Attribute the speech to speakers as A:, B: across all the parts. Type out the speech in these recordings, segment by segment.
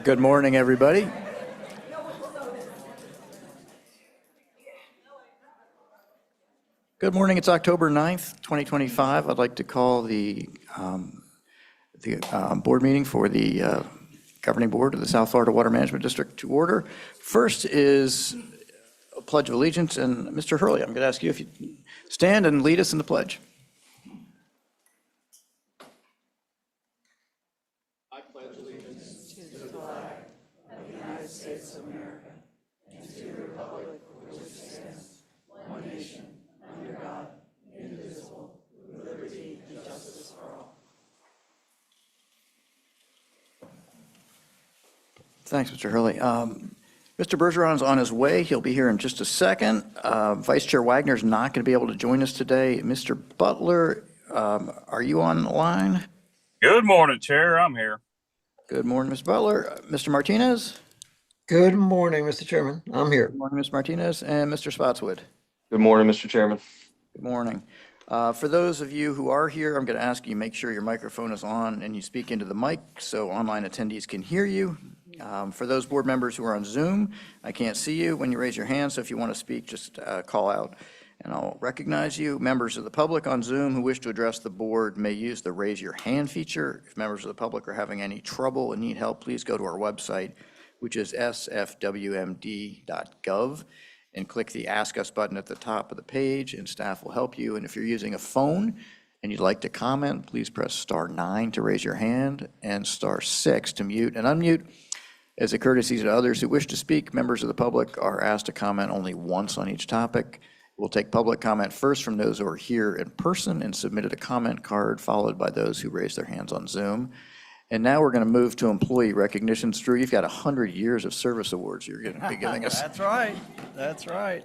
A: Good morning, everybody. Good morning. It's October 9th, 2025. I'd like to call the board meeting for the governing board of the South Florida Water Management District to order. First is a Pledge of Allegiance, and Mr. Hurley, I'm going to ask you if you stand and lead us in the pledge.
B: I pledge allegiance to the flag of the United States of America and to the republic for which it stands, one nation, under God, indivisible, with liberty and justice for all.
A: Thanks, Mr. Hurley. Mr. Bergeron's on his way. He'll be here in just a second. Vice Chair Wagner's not going to be able to join us today. Mr. Butler, are you on the line?
C: Good morning, Chair. I'm here.
A: Good morning, Mr. Butler. Mr. Martinez?
D: Good morning, Mr. Chairman. I'm here.
A: Good morning, Mr. Martinez. And Mr. Spotswood?
E: Good morning, Mr. Chairman.
A: Good morning. For those of you who are here, I'm going to ask you make sure your microphone is on and you speak into the mic so online attendees can hear you. For those board members who are on Zoom, I can't see you when you raise your hand, so if you want to speak, just call out and I'll recognize you. Members of the public on Zoom who wish to address the board may use the raise your hand feature. If members of the public are having any trouble and need help, please go to our website, which is sfwmd.gov, and click the Ask Us button at the top of the page, and staff will help you. And if you're using a phone and you'd like to comment, please press *9 to raise your hand and *6 to mute and unmute. As a courtesy to others who wish to speak, members of the public are asked to comment only once on each topic. We'll take public comment first from those who are here in person and submitted a comment card, followed by those who raised their hands on Zoom. And now we're going to move to employee recognitions. Drew, you've got 100 years of service awards you're going to be giving us.
F: That's right. That's right.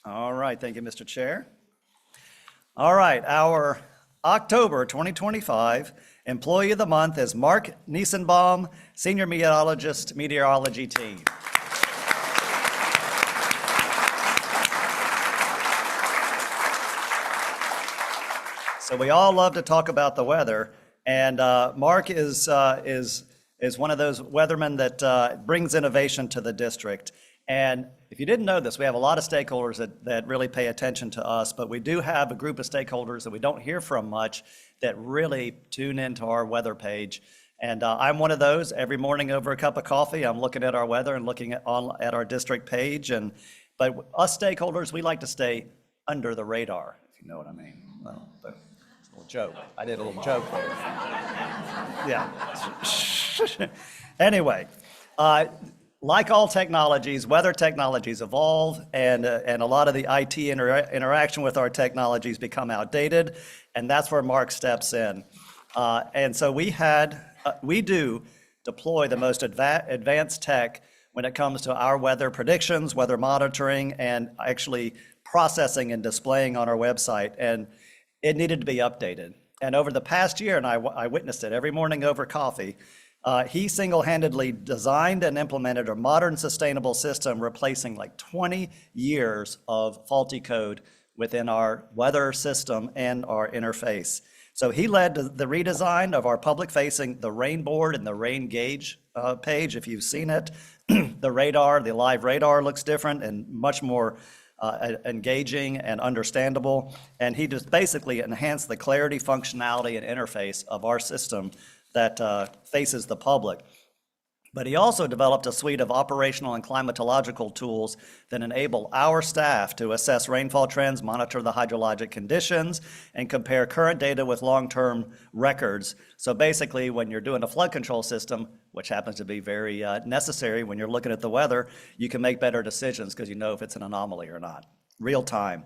F: All right. Thank you, Mr. Chair. All right. Our October 2025 Employee of the Month is Mark Niesenbaum, Senior Meteorologist, Meteorology Team. So we all love to talk about the weather, and Mark is one of those weathermen that brings innovation to the district. And if you didn't know this, we have a lot of stakeholders that really pay attention to us, but we do have a group of stakeholders that we don't hear from much that really tune into our weather page. And I'm one of those. Every morning over a cup of coffee, I'm looking at our weather and looking at our district page. But us stakeholders, we like to stay under the radar, if you know what I mean. Well, but it's a little joke. I did a little joke there. Yeah. Anyway, like all technologies, weather technologies evolve, and a lot of the IT interaction with our technologies become outdated, and that's where Mark steps in. And so we do deploy the most advanced tech when it comes to our weather predictions, weather monitoring, and actually processing and displaying on our website, and it needed to be updated. And over the past year, and I witnessed it every morning over coffee, he single-handedly designed and implemented a modern, sustainable system, replacing like 20 years of faulty code within our weather system and our interface. So he led the redesign of our public-facing, the rain board and the rain gauge page. If you've seen it, the live radar looks different and much more engaging and understandable. And he just basically enhanced the clarity, functionality, and interface of our system that faces the public. But he also developed a suite of operational and climatological tools that enable our staff to assess rainfall trends, monitor the hydrologic conditions, and compare current data with long-term records. So basically, when you're doing a flood control system, which happens to be very necessary when you're looking at the weather, you can make better decisions because you know if it's an anomaly or not, real time.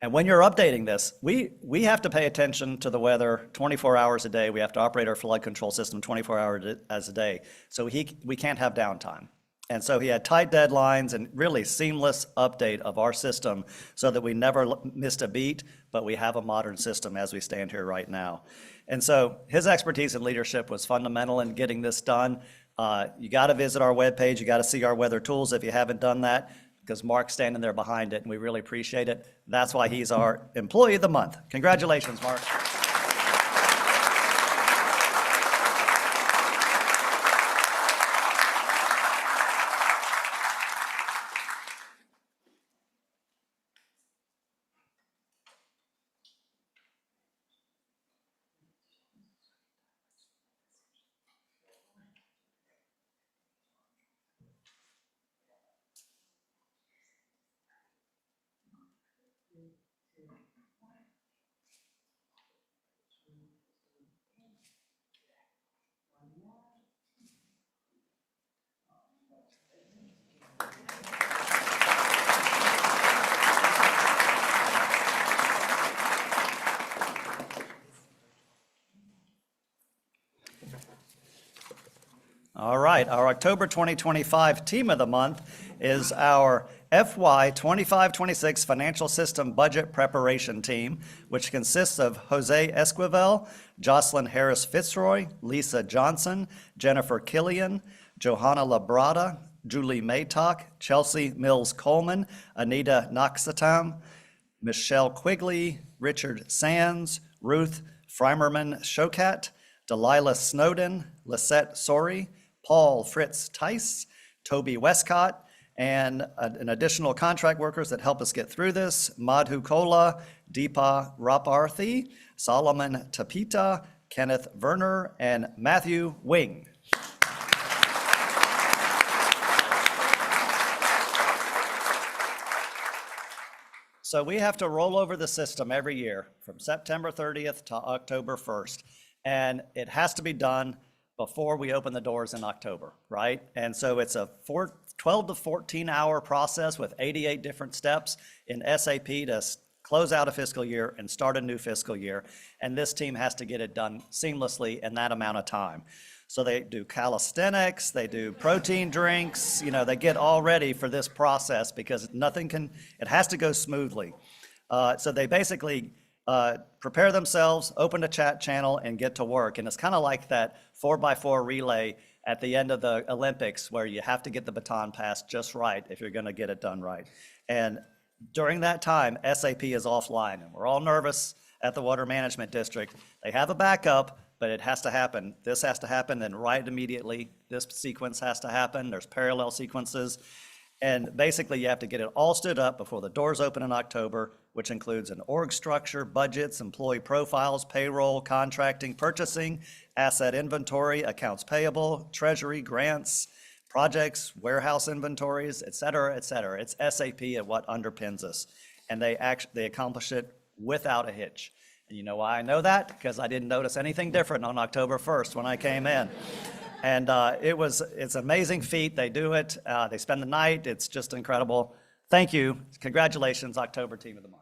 F: And when you're updating this, we have to pay attention to the weather 24 hours a day. We have to operate our flood control system 24 hours a day. So we can't have downtime. And so he had tight deadlines and really seamless update of our system so that we never missed a beat, but we have a modern system as we stand here right now. And so his expertise and leadership was fundamental in getting this done. You got to visit our webpage. You got to see our weather tools if you haven't done that, because Mark's standing there behind it, and we really appreciate it. That's why he's our Employee of the Month. Congratulations, Mark. All right, our October 2025 Team of the Month is our FY 25-26 Financial System Budget Preparation Team, which consists of Jose Esquivel, Jocelyn Harris Fitzroy, Lisa Johnson, Jennifer Killian, Johanna Labrada, Julie Maytock, Chelsea Mills Coleman, Anita Noxatam, Michelle Quigley, Richard Sands, Ruth Freimerman Shokat, Delilah Snowden, Lisette Sori, Paul Fritz Tice, Toby Westcott, and an additional contract workers that help us get through this, Madhu Kola, Deepa Raparthi, Solomon Tapita, Kenneth Werner, and Matthew Wing. So we have to roll over the system every year from September 30th to October 1st. And it has to be done before we open the doors in October, right? And so it's a 12 to 14 hour process with 88 different steps in SAP to close out a fiscal year and start a new fiscal year. And this team has to get it done seamlessly in that amount of time. So they do calisthenics, they do protein drinks, they get all ready for this process because it has to go smoothly. So they basically prepare themselves, open a chat channel, and get to work. And it's kind of like that 4x4 relay at the end of the Olympics where you have to get the baton passed just right if you're going to get it done right. And during that time, SAP is offline, and we're all nervous at the Water Management District. They have a backup, but it has to happen. This has to happen, then right immediately. This sequence has to happen. There's parallel sequences. And basically, you have to get it all stood up before the doors open in October, which includes an org structure, budgets, employee profiles, payroll, contracting, purchasing, asset inventory, accounts payable, treasury, grants, projects, warehouse inventories, et cetera, et cetera. It's SAP at what underpins us. And they accomplish it without a hitch. And you know why I know that? Because I didn't notice anything different on October 1st when I came in. And it's an amazing feat. They do it. They spend the night. It's just incredible. Thank you. Congratulations, October Team of the Month.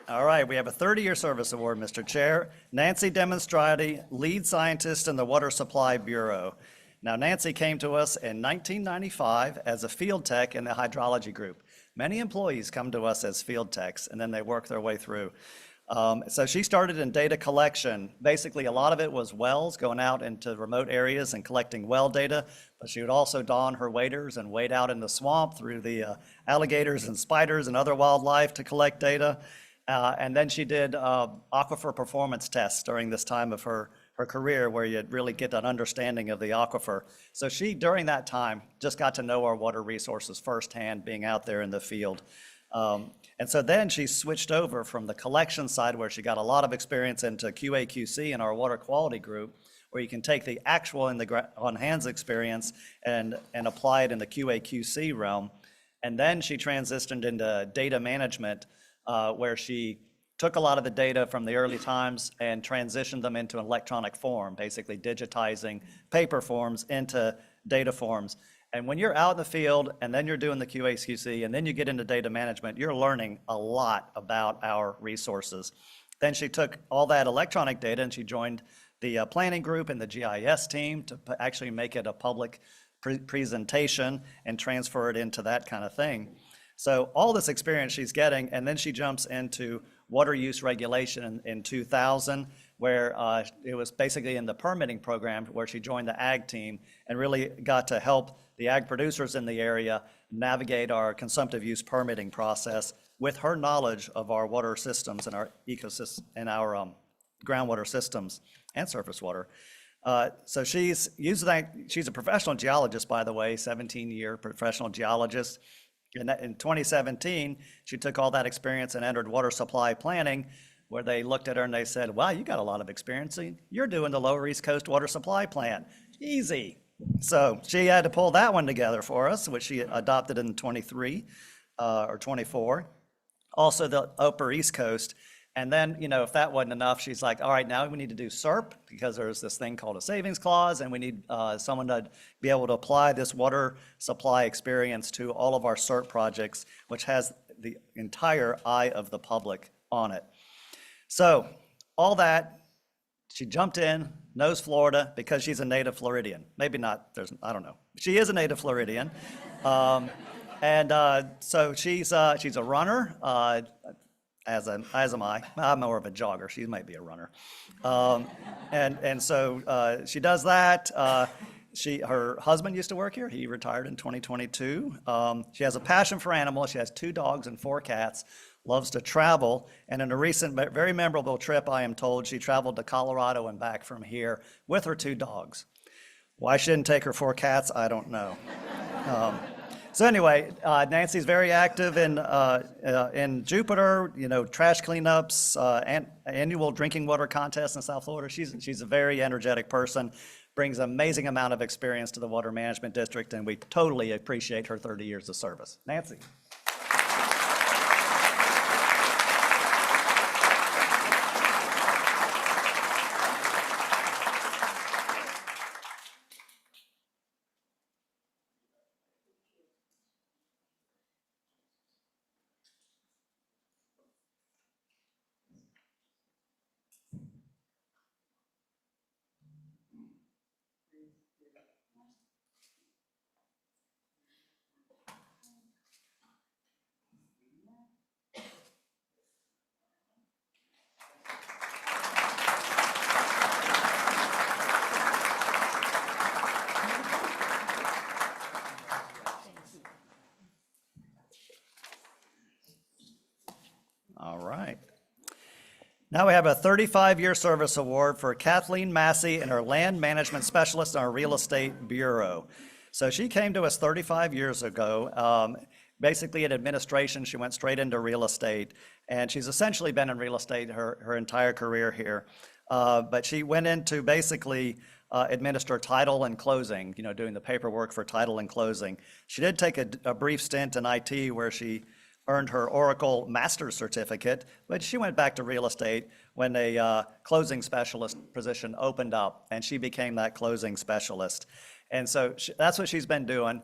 F: All right, we have a 30-year service award, Mr. Chair. Nancy Demonstrati, lead scientist in the Water Supply Bureau. Now, Nancy came to us in 1995 as a field tech in the hydrology group. Many employees come to us as field techs, and then they work their way through. So she started in data collection. Basically, a lot of it was wells, going out into remote areas and collecting well data, but she would also don her waders and wade out in the swamp through the alligators and spiders and other wildlife to collect data. And then she did aquifer performance tests during this time of her career, where you really get an understanding of the aquifer. So she, during that time, just got to know our water resources firsthand, being out there in the field. And so then she switched over from the collection side, where she got a lot of experience, into QA/QC in our water quality group, where you can take the actual on-hands experience and apply it in the QA/QC realm. And then she transitioned into data management, where she took a lot of the data from the early times and transitioned them into an electronic form, basically digitizing paper forms into data forms. And when you're out in the field and then you're doing the QA/QC and then you get into data management, you're learning a lot about our resources. Then she took all that electronic data and she joined the planning group and the GIS team to actually make it a public presentation and transfer it into that kind of thing. So all this experience she's getting, and then she jumps into water use regulation in 2000, where it was basically in the permitting program, where she joined the ag team and really got to help the ag producers in the area navigate our consumptive use permitting process with her knowledge of our water systems and our ecosystem and our groundwater systems and surface water. So she's a professional geologist, by the way, 17-year professional geologist. In 2017, she took all that experience and entered water supply planning, where they looked at her and they said, wow, you got a lot of experience. You're doing the Lower East Coast Water Supply Plan. Easy. So she had to pull that one together for us, which she adopted in 23 or 24. Also the Upper East Coast. And then, if that wasn't enough, she's like, all right, now we need to do SERP, because there's this thing called a savings clause, and we need someone to be able to apply this water supply experience to all of our SERP projects, which has the entire eye of the public on it. So all that, she jumped in, knows Florida because she's a native Floridian. Maybe not, I don't know. She is a native Floridian. So she's a runner, as am I. I'm more of a jogger. She might be a runner. So she does that. Her husband used to work here. He retired in 2022. She has a passion for animals. She has 2 dogs and 4 cats. Loves to travel, and in a recent, very memorable trip, I am told, she traveled to Colorado and back from here with her 2 dogs. Why she didn't take her 4 cats, I don't know. So anyway, Nancy's very active in Jupiter, trash cleanups, and annual drinking water contests in South Florida. She's a very energetic person, brings an amazing amount of experience to the Water Management District, and we totally appreciate her 30 years of service. Nancy. All right. Now we have a 35-year service award for Kathleen Massey and her land management specialist in our real estate bureau. So she came to us 35 years ago. Basically in administration, she went straight into real estate, and she's essentially been in real estate her entire career here. But she went in to basically administer title and closing, doing the paperwork for title and closing. She did take a brief stint in IT where she earned her Oracle Master's Certificate, but she went back to real estate when a closing specialist position opened up, and she became that closing specialist. And so that's what she's been doing.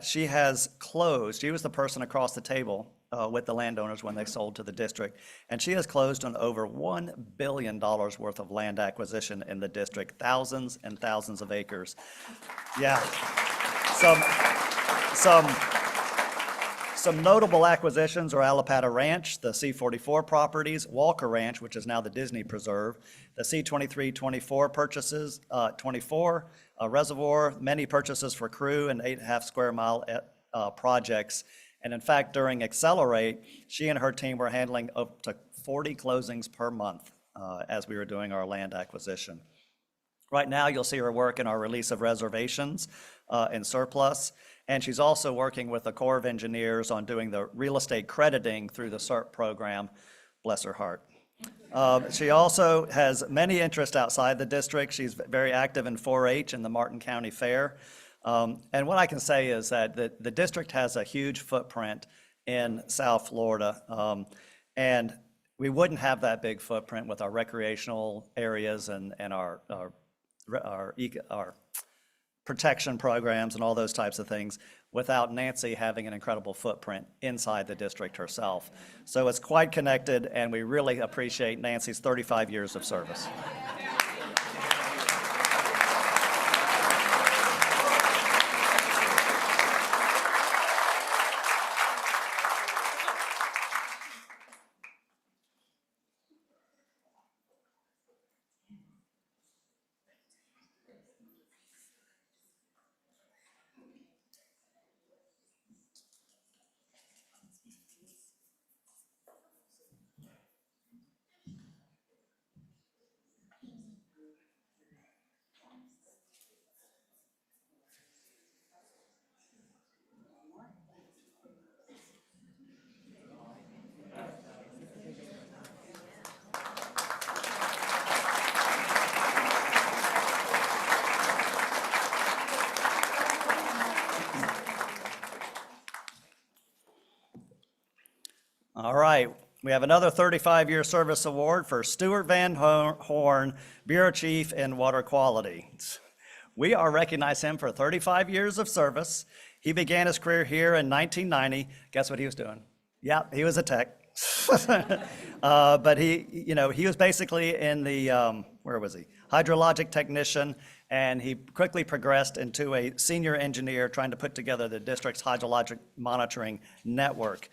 F: She has closed, she was the person across the table with the landowners when they sold to the district, and she has closed on over $1 billion worth of land acquisition in the district, thousands and thousands of acres. Yeah. Some notable acquisitions are Alapata Ranch, the C-44 properties, Walker Ranch, which is now the Disney Preserve, the C-23-24 purchases, 24 Reservoir, many purchases for crew and 8.5 square mile projects. And in fact, during Accelerate, she and her team were handling up to 40 closings per month as we were doing our land acquisition. Right now, you'll see her work in our release of reservations in surplus. And she's also working with the Corps of Engineers on doing the real estate crediting through the CERP program, bless her heart. She also has many interests outside the district. She's very active in 4-H and the Martin County Fair. And what I can say is that the district has a huge footprint in South Florida. And we wouldn't have that big footprint with our recreational areas and our protection programs and all those types of things without Nancy having an incredible footprint inside the district herself. So it's quite connected, and we really appreciate Nancy's 35 years of service. All right, we have another 35-year service award for Stuart Van Horn, Bureau Chief in Water Quality. We are recognizing him for 35 years of service. He began his career here in 1990. Guess what he was doing? Yeah, he was a tech. But he was basically in the, where was he? Hydrologic technician, and he quickly progressed into a senior engineer trying to put together the district's hydrologic monitoring network.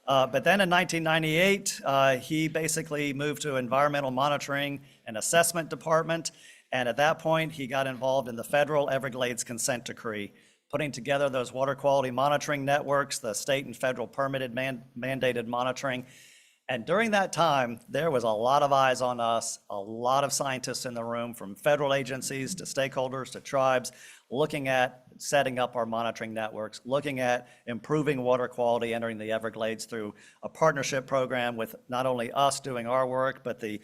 F: But then in 1998, he basically moved to environmental monitoring and assessment department. And at that point, he got involved in the federal Everglades consent decree, putting together those water quality monitoring networks, the state and federal permitted mandated monitoring. And during that time, there was a lot of eyes on us, a lot of scientists in the room, from federal agencies to stakeholders to tribes, looking at setting up our monitoring networks, looking at improving water quality, entering the Everglades through a partnership program with not only us doing our work, but the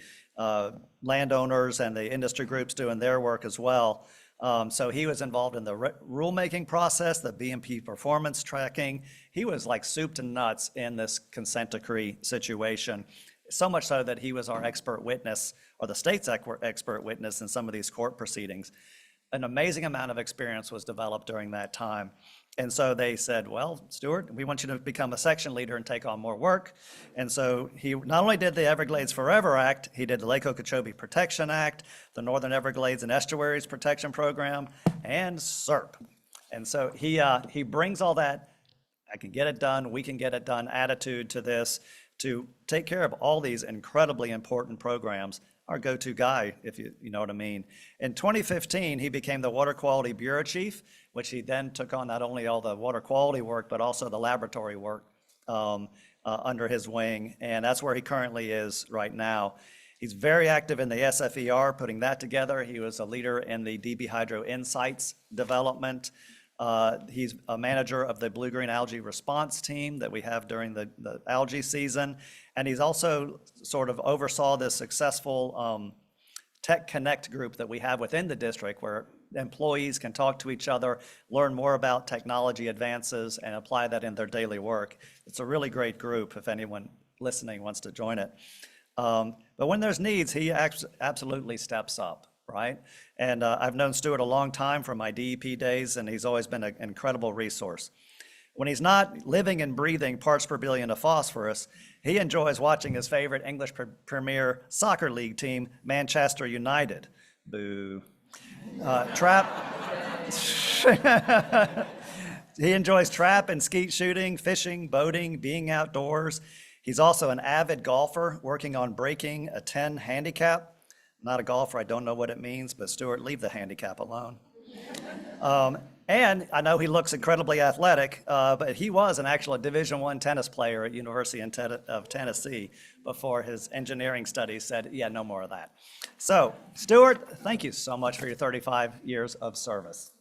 F: landowners and the industry groups doing their work as well. So he was involved in the rulemaking process, the BMP performance tracking. He was like soup to nuts in this consent decree situation, so much so that he was our expert witness, or the state's expert witness in some of these court proceedings. An amazing amount of experience was developed during that time. And so they said, well, Stuart, we want you to become a section leader and take on more work. And so he not only did the Everglades Forever Act, he did the Lake Okeechobee Protection Act, the Northern Everglades and Estuaries Protection Program, and SERP. And so he brings all that, I can get it done, we can get it done attitude to this, to take care of all these incredibly important programs. Our go-to guy, if you know what I mean. In 2015, he became the Water Quality Bureau Chief, which he then took on not only all the water quality work, but also the laboratory work under his wing. And that's where he currently is right now. He's very active in the SFER, putting that together. He was a leader in the DB Hydro Insights development. He's a manager of the blue-green algae response team that we have during the algae season. And he's also sort of oversaw this successful Tech Connect group that we have within the district, where employees can talk to each other, learn more about technology advances, and apply that in their daily work. It's a really great group if anyone listening wants to join it. But when there's needs, he absolutely steps up, right? And I've known Stuart a long time from my DEP days, and he's always been an incredible resource. When he's not living and breathing parts per billion of phosphorus, he enjoys watching his favorite English Premier Soccer League team, Manchester United. Boo. He enjoys trap and skeet shooting, fishing, boating, being outdoors. He's also an avid golfer, working on breaking a 10 handicap. Not a golfer, I don't know what it means, but Stuart, leave the handicap alone. And I know he looks incredibly athletic, but he was an actual Division I tennis player at University of Tennessee before his engineering studies said, yeah, no more of that. So, Stuart, thank you so much for your 35 years of service.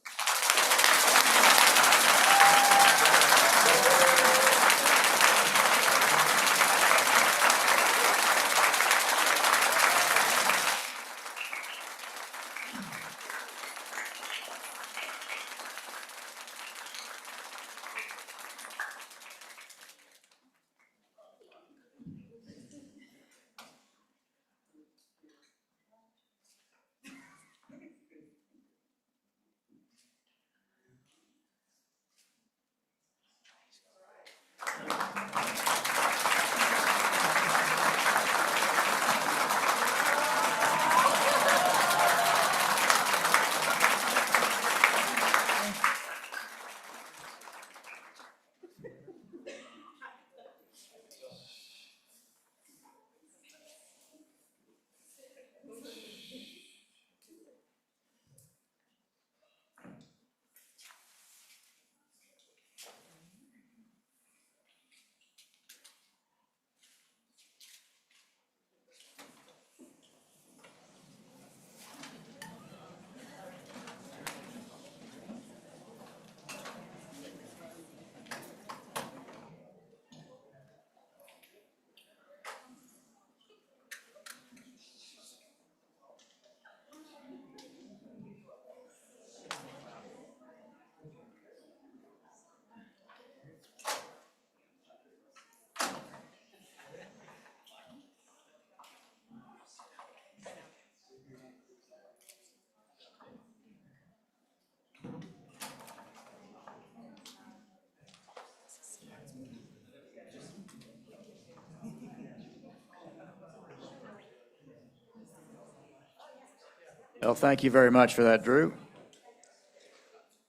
A: Well, thank you very much for that, Drew.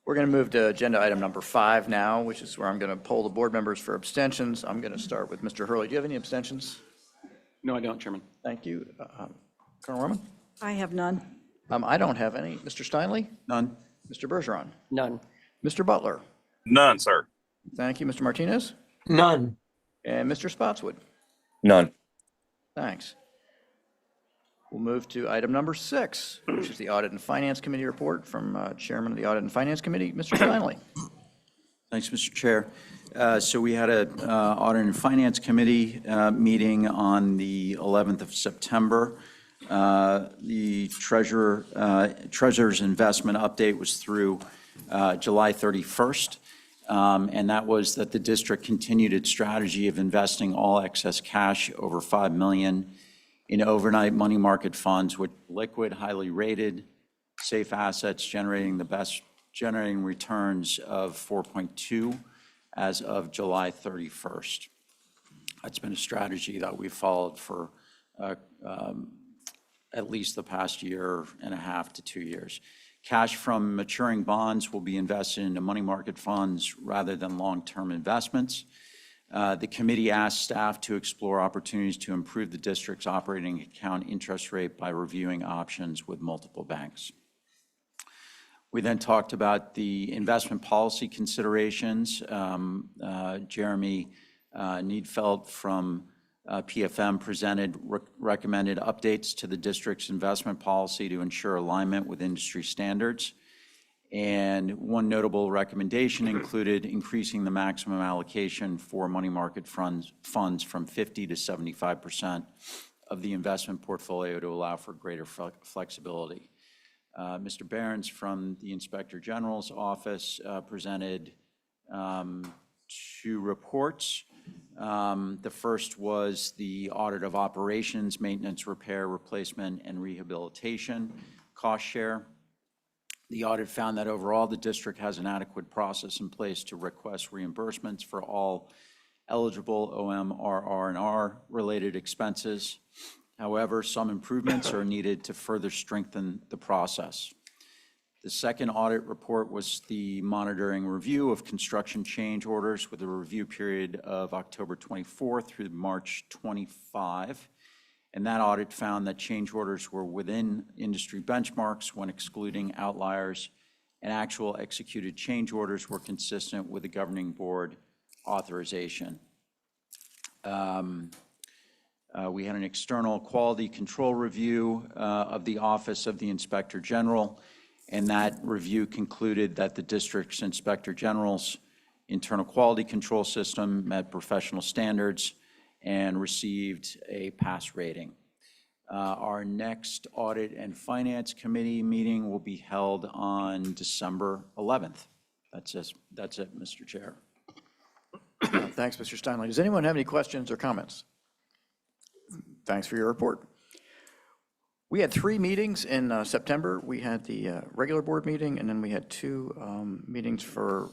A: We're going to move to agenda item number 5 now, which is where I'm going to poll the board members for abstentions. I'm going to start with Mr. Hurley. Do you have any abstentions?
E: No, I don't, Chairman.
A: Thank you. Colonel Roman?
B: I have none.
A: I don't have any. Mr. Steinle?
E: None.
A: Mr. Bergeron?
D: None.
A: Mr. Butler?
C: None, sir.
A: Thank you. Mr. Martinez?
D: None.
A: And Mr. Spotswood?
G: None.
A: Thanks. We'll move to item number 6, which is the Audit and Finance Committee report from Chairman of the Audit and Finance Committee, Mr. Steinle.
E: Thanks, Mr. Chair. So we had an Audit and Finance Committee meeting on the 11th of September. The Treasurer's investment update was through July 31st, and that was that the district continued its strategy of investing all excess cash over $5 million in overnight money market funds with liquid, highly rated, safe assets generating returns of 4.2 as of July 31st. That's been a strategy that we've followed for at least the past year and a half to 2 years. Cash from maturing bonds will be invested into money market funds rather than long-term investments. The committee asked staff to explore opportunities to improve the district's operating account interest rate by reviewing options with multiple banks. We then talked about the investment policy considerations. Jeremy Needfeld from PFM presented recommended updates to the district's investment policy to ensure alignment with industry standards. And one notable recommendation included increasing the maximum allocation for money market funds from 50 to 75% of the investment portfolio to allow for greater flexibility. Mr. Behrens from the Inspector General's office presented 2 reports. The first was the audit of operations, maintenance, repair, replacement, and rehabilitation cost share. The audit found that overall, the district has an adequate process in place to request reimbursements for all eligible OMRR and R-related expenses. However, some improvements are needed to further strengthen the process. The second audit report was the monitoring review of construction change orders with a review period of October 24 through March 25. And that audit found that change orders were within industry benchmarks when excluding outliers, and actual executed change orders were consistent with the governing board authorization. We had an external quality control review of the Office of the Inspector General, and that review concluded that the district's Inspector General's internal quality control system met professional standards and received a pass rating. Our next Audit and Finance Committee meeting will be held on December 11th. That's it, Mr. Chair.
A: Thanks, Mr. Steinle. Does anyone have any questions or comments? Thanks for your report. We had 3 meetings in September. We had the regular board meeting, and then we had 2 meetings for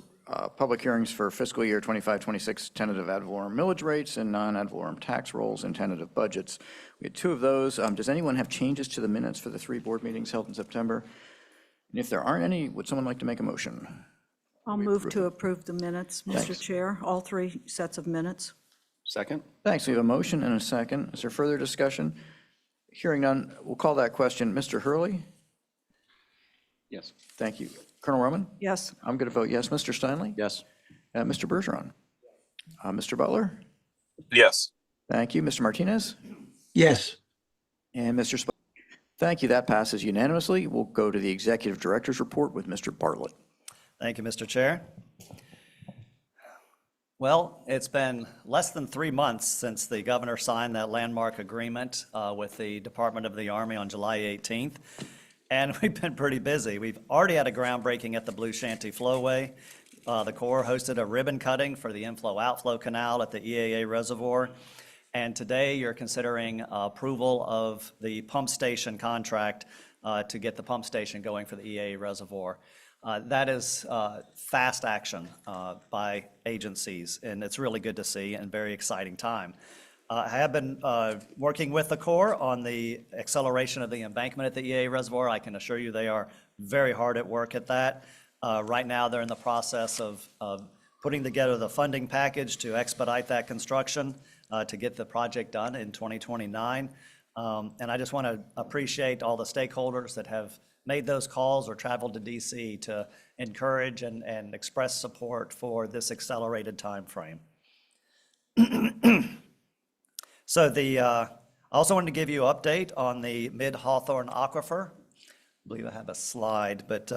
A: public hearings for fiscal year 25-26 tentative ad valorem millage rates and non-ad valorem tax rolls and tentative budgets. We had 2 of those. Does anyone have changes to the minutes for the 3 board meetings held in September? And if there aren't any, would someone like to make a motion?
B: I'll move to approve the minutes, Mr.
A: Thanks.
B: Chair, all 3 sets of minutes.
G: Second?
A: Thanks. We have a motion and a second. Is there further discussion? Hearing none, we'll call that question. Mr. Hurley?
G: Yes.
A: Thank you. Colonel Roman?
B: Yes,
A: I'm going to vote yes. Mr. Steinle?
G: Yes.
A: Mr. Bergeron? Mr. Butler?
C: Yes.
A: Thank you. Mr. Martinez?
D: Yes.
A: And Mr. Spike? Thank you. That passes unanimously. We'll go to the Executive Director's report with Mr. Bartlett.
F: Thank you, Mr. Chair. Well, it's been less than 3 months since the governor signed that landmark agreement with the Department of the Army on July 18th, and we've been pretty busy. We've already had a groundbreaking at the Blue Shanty Flowway. The Corps hosted a ribbon cutting for the inflow-outflow canal at the EAA Reservoir, and today you're considering approval of the pump station contract to get the pump station going for the EAA Reservoir. That is fast action by agencies, and it's really good to see and very exciting time. I have been working with the Corps on the acceleration of the embankment at the EAA Reservoir. I can assure you they are very hard at work at that. Right now, they're in the process of putting together the funding package to expedite that construction to get the project done in 2029. And I just want to appreciate all the stakeholders that have made those calls or traveled to DC to encourage and express support for this accelerated timeframe. So I also wanted to give you an update on the Mid-Hawthorne Aquifer. I believe I have a slide, but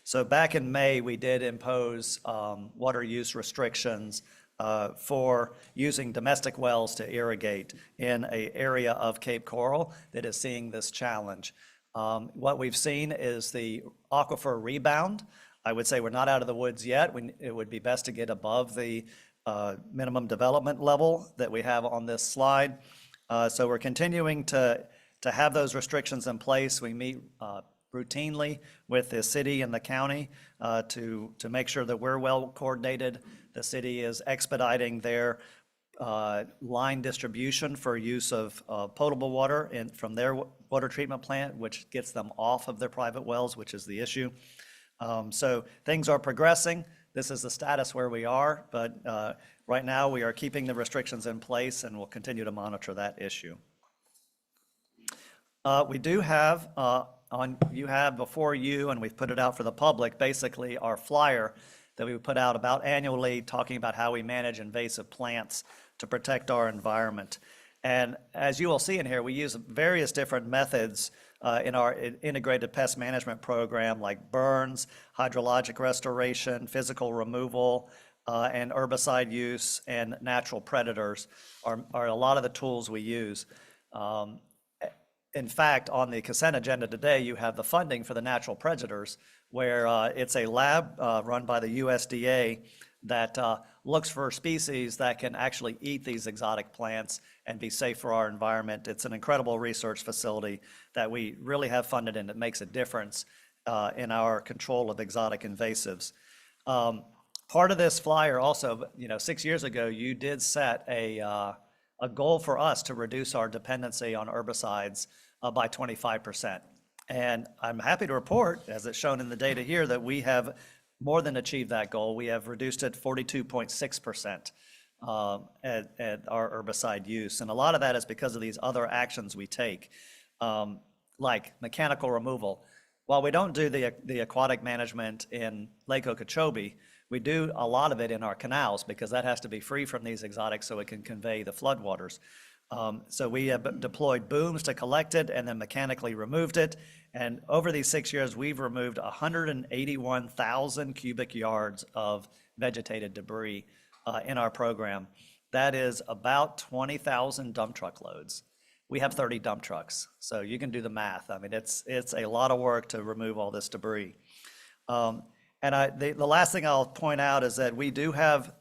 F: so back in May, we did impose water use restrictions for using domestic wells to irrigate in an area of Cape Coral that is seeing this challenge. What we've seen is the aquifer rebound. I would say we're not out of the woods yet. It would be best to get above the minimum development level that we have on this slide. So we're continuing to have those restrictions in place. We meet routinely with the city and the county to make sure that we're well coordinated. The city is expediting their line distribution for use of potable water from their water treatment plant, which gets them off of their private wells, which is the issue. So things are progressing. This is the status where we are, but right now we are keeping the restrictions in place and we'll continue to monitor that issue. We do have, you have before you, and we've put it out for the public, basically our flyer that we put out about annually talking about how we manage invasive plants to protect our environment. And as you will see in here, we use various different methods in our integrated pest management program, like burns, hydrologic restoration, physical removal, and herbicide use, and natural predators are a lot of the tools we use. In fact, on the consent agenda today, you have the funding for the natural predators, where it's a lab run by the USDA that looks for species that can actually eat these exotic plants and be safe for our environment. It's an incredible research facility that we really have funded, and it makes a difference in our control of exotic invasives. Part of this flyer also, 6 years ago, you did set a goal for us to reduce our dependency on herbicides by 25%. And I'm happy to report, as it's shown in the data here, that we have more than achieved that goal. We have reduced it 42.6% at our herbicide use. And a lot of that is because of these other actions we take, like mechanical removal. While we don't do the aquatic management in Lake Okeechobee, we do a lot of it in our canals because that has to be free from these exotics so it can convey the floodwaters. So we have deployed booms to collect it and then mechanically removed it. And over these 6 years, we've removed 181,000 cubic yards of vegetated debris in our program. That is about 20,000 dump truck loads. We have 30 dump trucks, so you can do the math. I mean, it's a lot of work to remove all this debris. And the last thing I'll point out is that we do have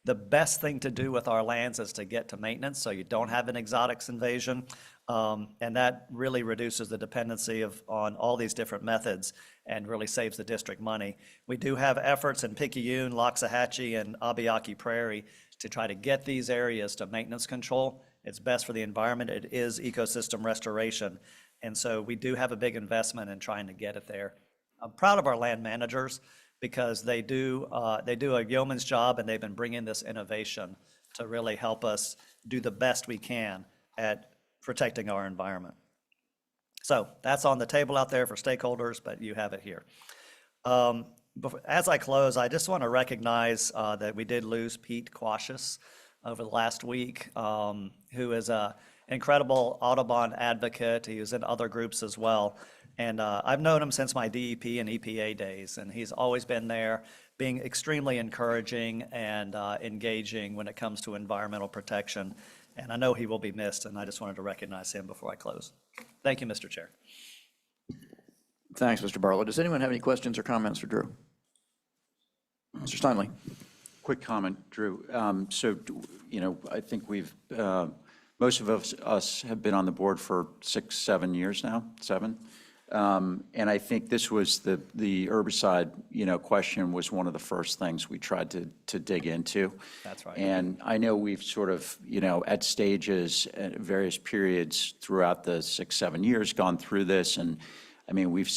F: the best thing to do with our lands is to get to maintenance, so you don't have an exotics invasion. And that really reduces the dependency on all these different methods and really saves the district money. We do have efforts in Picayune, Loxahatchee, and Abiaki Prairie to try to get these areas to maintenance control. It's best for the environment. It is ecosystem restoration. And so we do have a big investment in trying to get it there. I'm proud of our land managers because they do a yeoman's job, and they've been bringing this innovation to really help us do the best we can at protecting our environment. So that's on the table out there for stakeholders, but you have it here. As I close, I just want to recognize that we did lose Pete Quashis over the last week, who is an incredible Audubon advocate. He was in other groups as well. And I've known him since my DEP and EPA days, and he's always been there, being extremely encouraging and engaging when it comes to environmental protection. And I know he will be missed, and I just wanted to recognize him before I close. Thank you, Mr. Chair.
A: Thanks, Mr. Bartlett. Does anyone have any questions or comments for Drew? Mr. Steinle?
E: Quick comment, Drew. So, I think most of us have been on the board for 6, 7 years now, 7. And I think this was the herbicide, question was one of the first things we tried to dig into.
F: That's right.
E: And I know we've sort of, at stages, at various periods throughout the 6, 7 years gone through this. And I mean, we've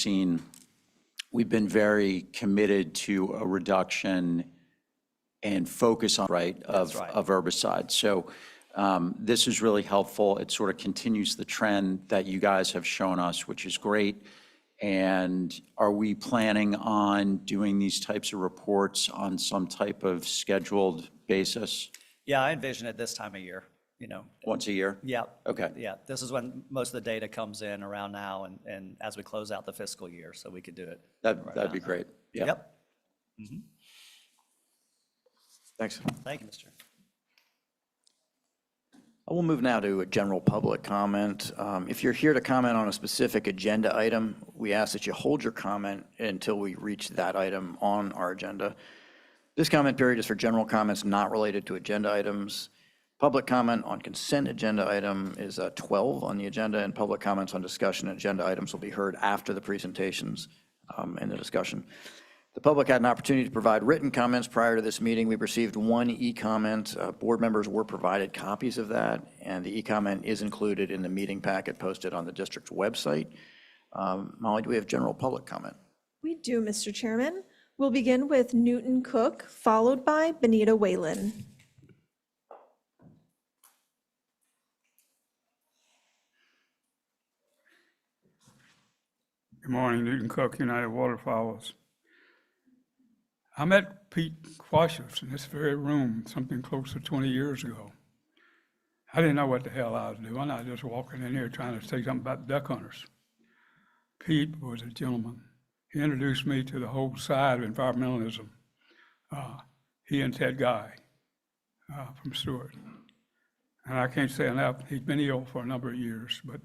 E: been very committed to a reduction and focus on, of herbicides. So this is really helpful. It sort of continues the trend that you guys have shown us, which is great. And are we planning on doing these types of reports on some type of scheduled basis?
F: Yeah, I envision it this time of year,
E: Once a year?
F: Yeah.
E: Okay.
F: Yeah, this is when most of the data comes in around now and as we close out the fiscal year, so we could do it.
E: That'd be great. Yeah.
F: Yep.
A: Thanks.
F: Thank you, Mr.
A: I will move now to a general public comment. If you're here to comment on a specific agenda item, we ask that you hold your comment until we reach that item on our agenda. This comment period is for general comments not related to agenda items. Public comment on consent agenda item is 12 on the agenda, and public comments on discussion agenda items will be heard after the presentations and the discussion. The public had an opportunity to provide written comments prior to this meeting. We received one e-comment. Board members were provided copies of that, and the e-comment is included in the meeting packet posted on the district's website. Molly, do we have general public comment?
B: We do, Mr. Chairman. We'll begin with Newton Cook, followed by Benita Whalen.
H: Good morning, Newton Cook, United Waterfowls. I met Pete Quashis in this very room, something close to 20 years ago. I didn't know what the hell I was doing. I was just walking in here trying to say something about duck hunters. Pete was a gentleman. He introduced me to the whole side of environmentalism. He and Ted Guy from Stewart. And I can't say enough, he's been ill for a number of years, but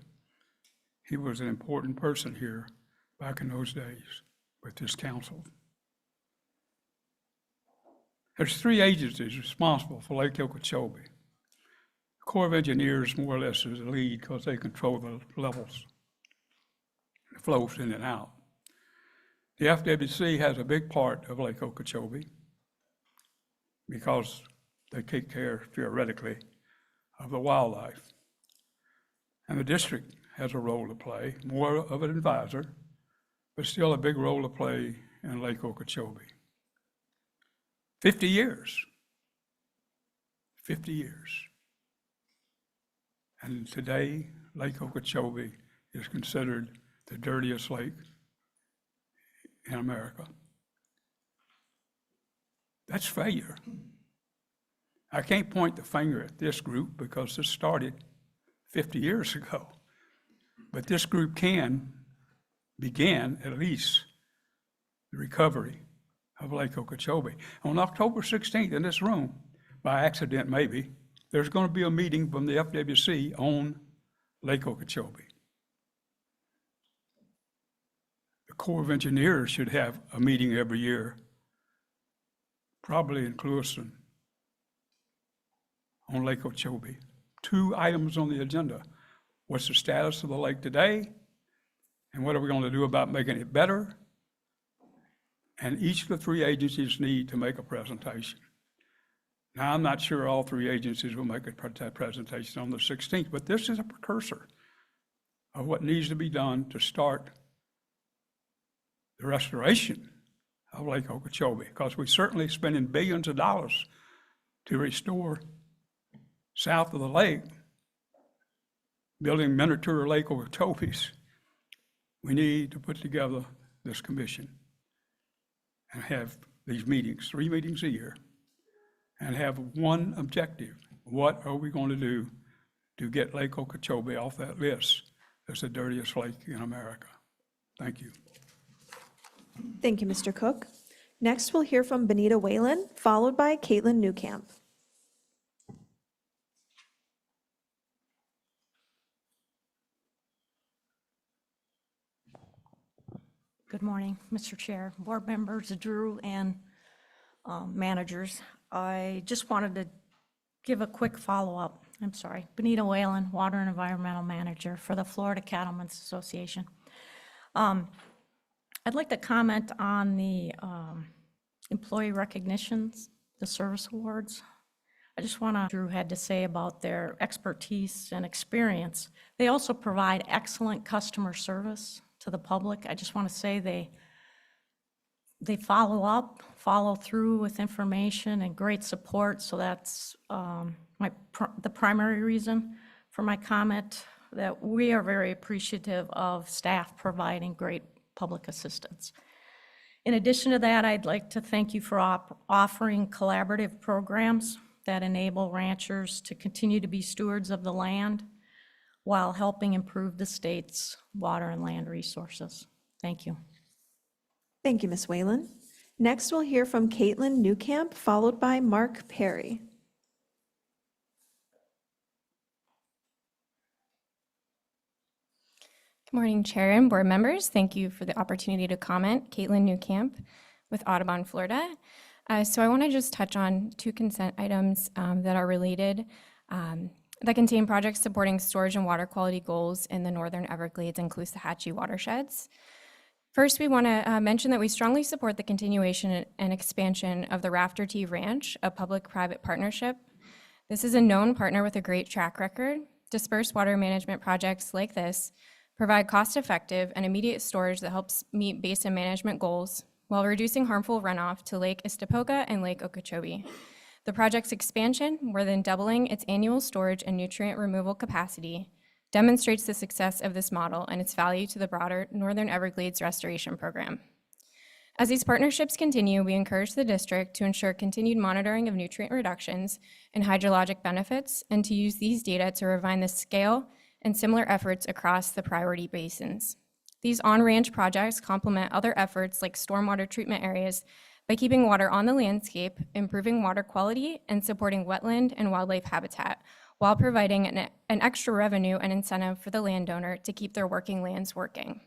H: he was an important person here back in those days with this council. There's 3 agencies responsible for Lake Okeechobee. The Corps of Engineers more or less is the lead because they control the levels, the flows in and out. The FWC has a big part of Lake Okeechobee because they take care, theoretically, of the wildlife. And the district has a role to play, more of an advisor, but still a big role to play in Lake Okeechobee. 50 years. 50 years. And today, Lake Okeechobee is considered the dirtiest lake in America. That's failure. I can't point the finger at this group because this started 50 years ago. But this group can begin at least the recovery of Lake Okeechobee. On October 16th in this room, by accident maybe, there's going to be a meeting from the FWC on Lake Okeechobee. The Corps of Engineers should have a meeting every year, probably in Clewiston, on Lake Okeechobee. 2 items on the agenda. What's the status of the lake today? And what are we going to do about making it better? And each of the 3 agencies need to make a presentation. Now, I'm not sure all 3 agencies will make a presentation on the 16th, but this is a precursor of what needs to be done to start the restoration of Lake Okeechobee, because we're certainly spending billions of dollars to restore south of the lake, building miniature Lake Okeechobees. We need to put together this commission and have these meetings, 3 meetings a year, and have one objective. What are we going to do to get Lake Okeechobee off that list as the dirtiest lake in America? Thank you.
B: Thank you, Mr. Cook. Next, we'll hear from Benita Whalen, followed by Caitlin Newcamp.
I: Good morning, Mr. Chair, board members, Drew, and managers. I just wanted to give a quick follow-up. I'm sorry. Benita Whalen, Water and Environmental Manager for the Florida Cattlemen's Association. I'd like to comment on the employee recognitions, the service awards. I just want to, Drew had to say about their expertise and experience. They also provide excellent customer service to the public. I just want to say they follow up, follow through with information and great support. So that's the primary reason for my comment, that we are very appreciative of staff providing great public assistance. In addition to that, I'd like to thank you for offering collaborative programs that enable ranchers to continue to be stewards of the land while helping improve the state's water and land resources. Thank you.
B: Thank you, Ms. Whalen. Next, we'll hear from Caitlin Newcamp, followed by Mark Perry.
J: Good morning, Chair and board members. Thank you for the opportunity to comment. Caitlin Newcamp with Audubon, Florida. So I want to just touch on 2 consent items that are related that contain projects supporting storage and water quality goals in the Northern Everglades and Caloosahatchee watersheds. First, we want to mention that we strongly support the continuation and expansion of the Rafter T Ranch, a public-private partnership. This is a known partner with a great track record. Dispersed water management projects like this provide cost-effective and immediate storage that helps meet basin management goals while reducing harmful runoff to Lake Istapoca and Lake Okeechobee. The project's expansion, more than doubling its annual storage and nutrient removal capacity, demonstrates the success of this model and its value to the broader Northern Everglades Restoration Program. As these partnerships continue, we encourage the district to ensure continued monitoring of nutrient reductions and hydrologic benefits, and to use these data to refine the scale and similar efforts across the priority basins. These on-ranch projects complement other efforts like stormwater treatment areas by keeping water on the landscape, improving water quality, and supporting wetland and wildlife habitat, while providing an extra revenue and incentive for the landowner to keep their working lands working.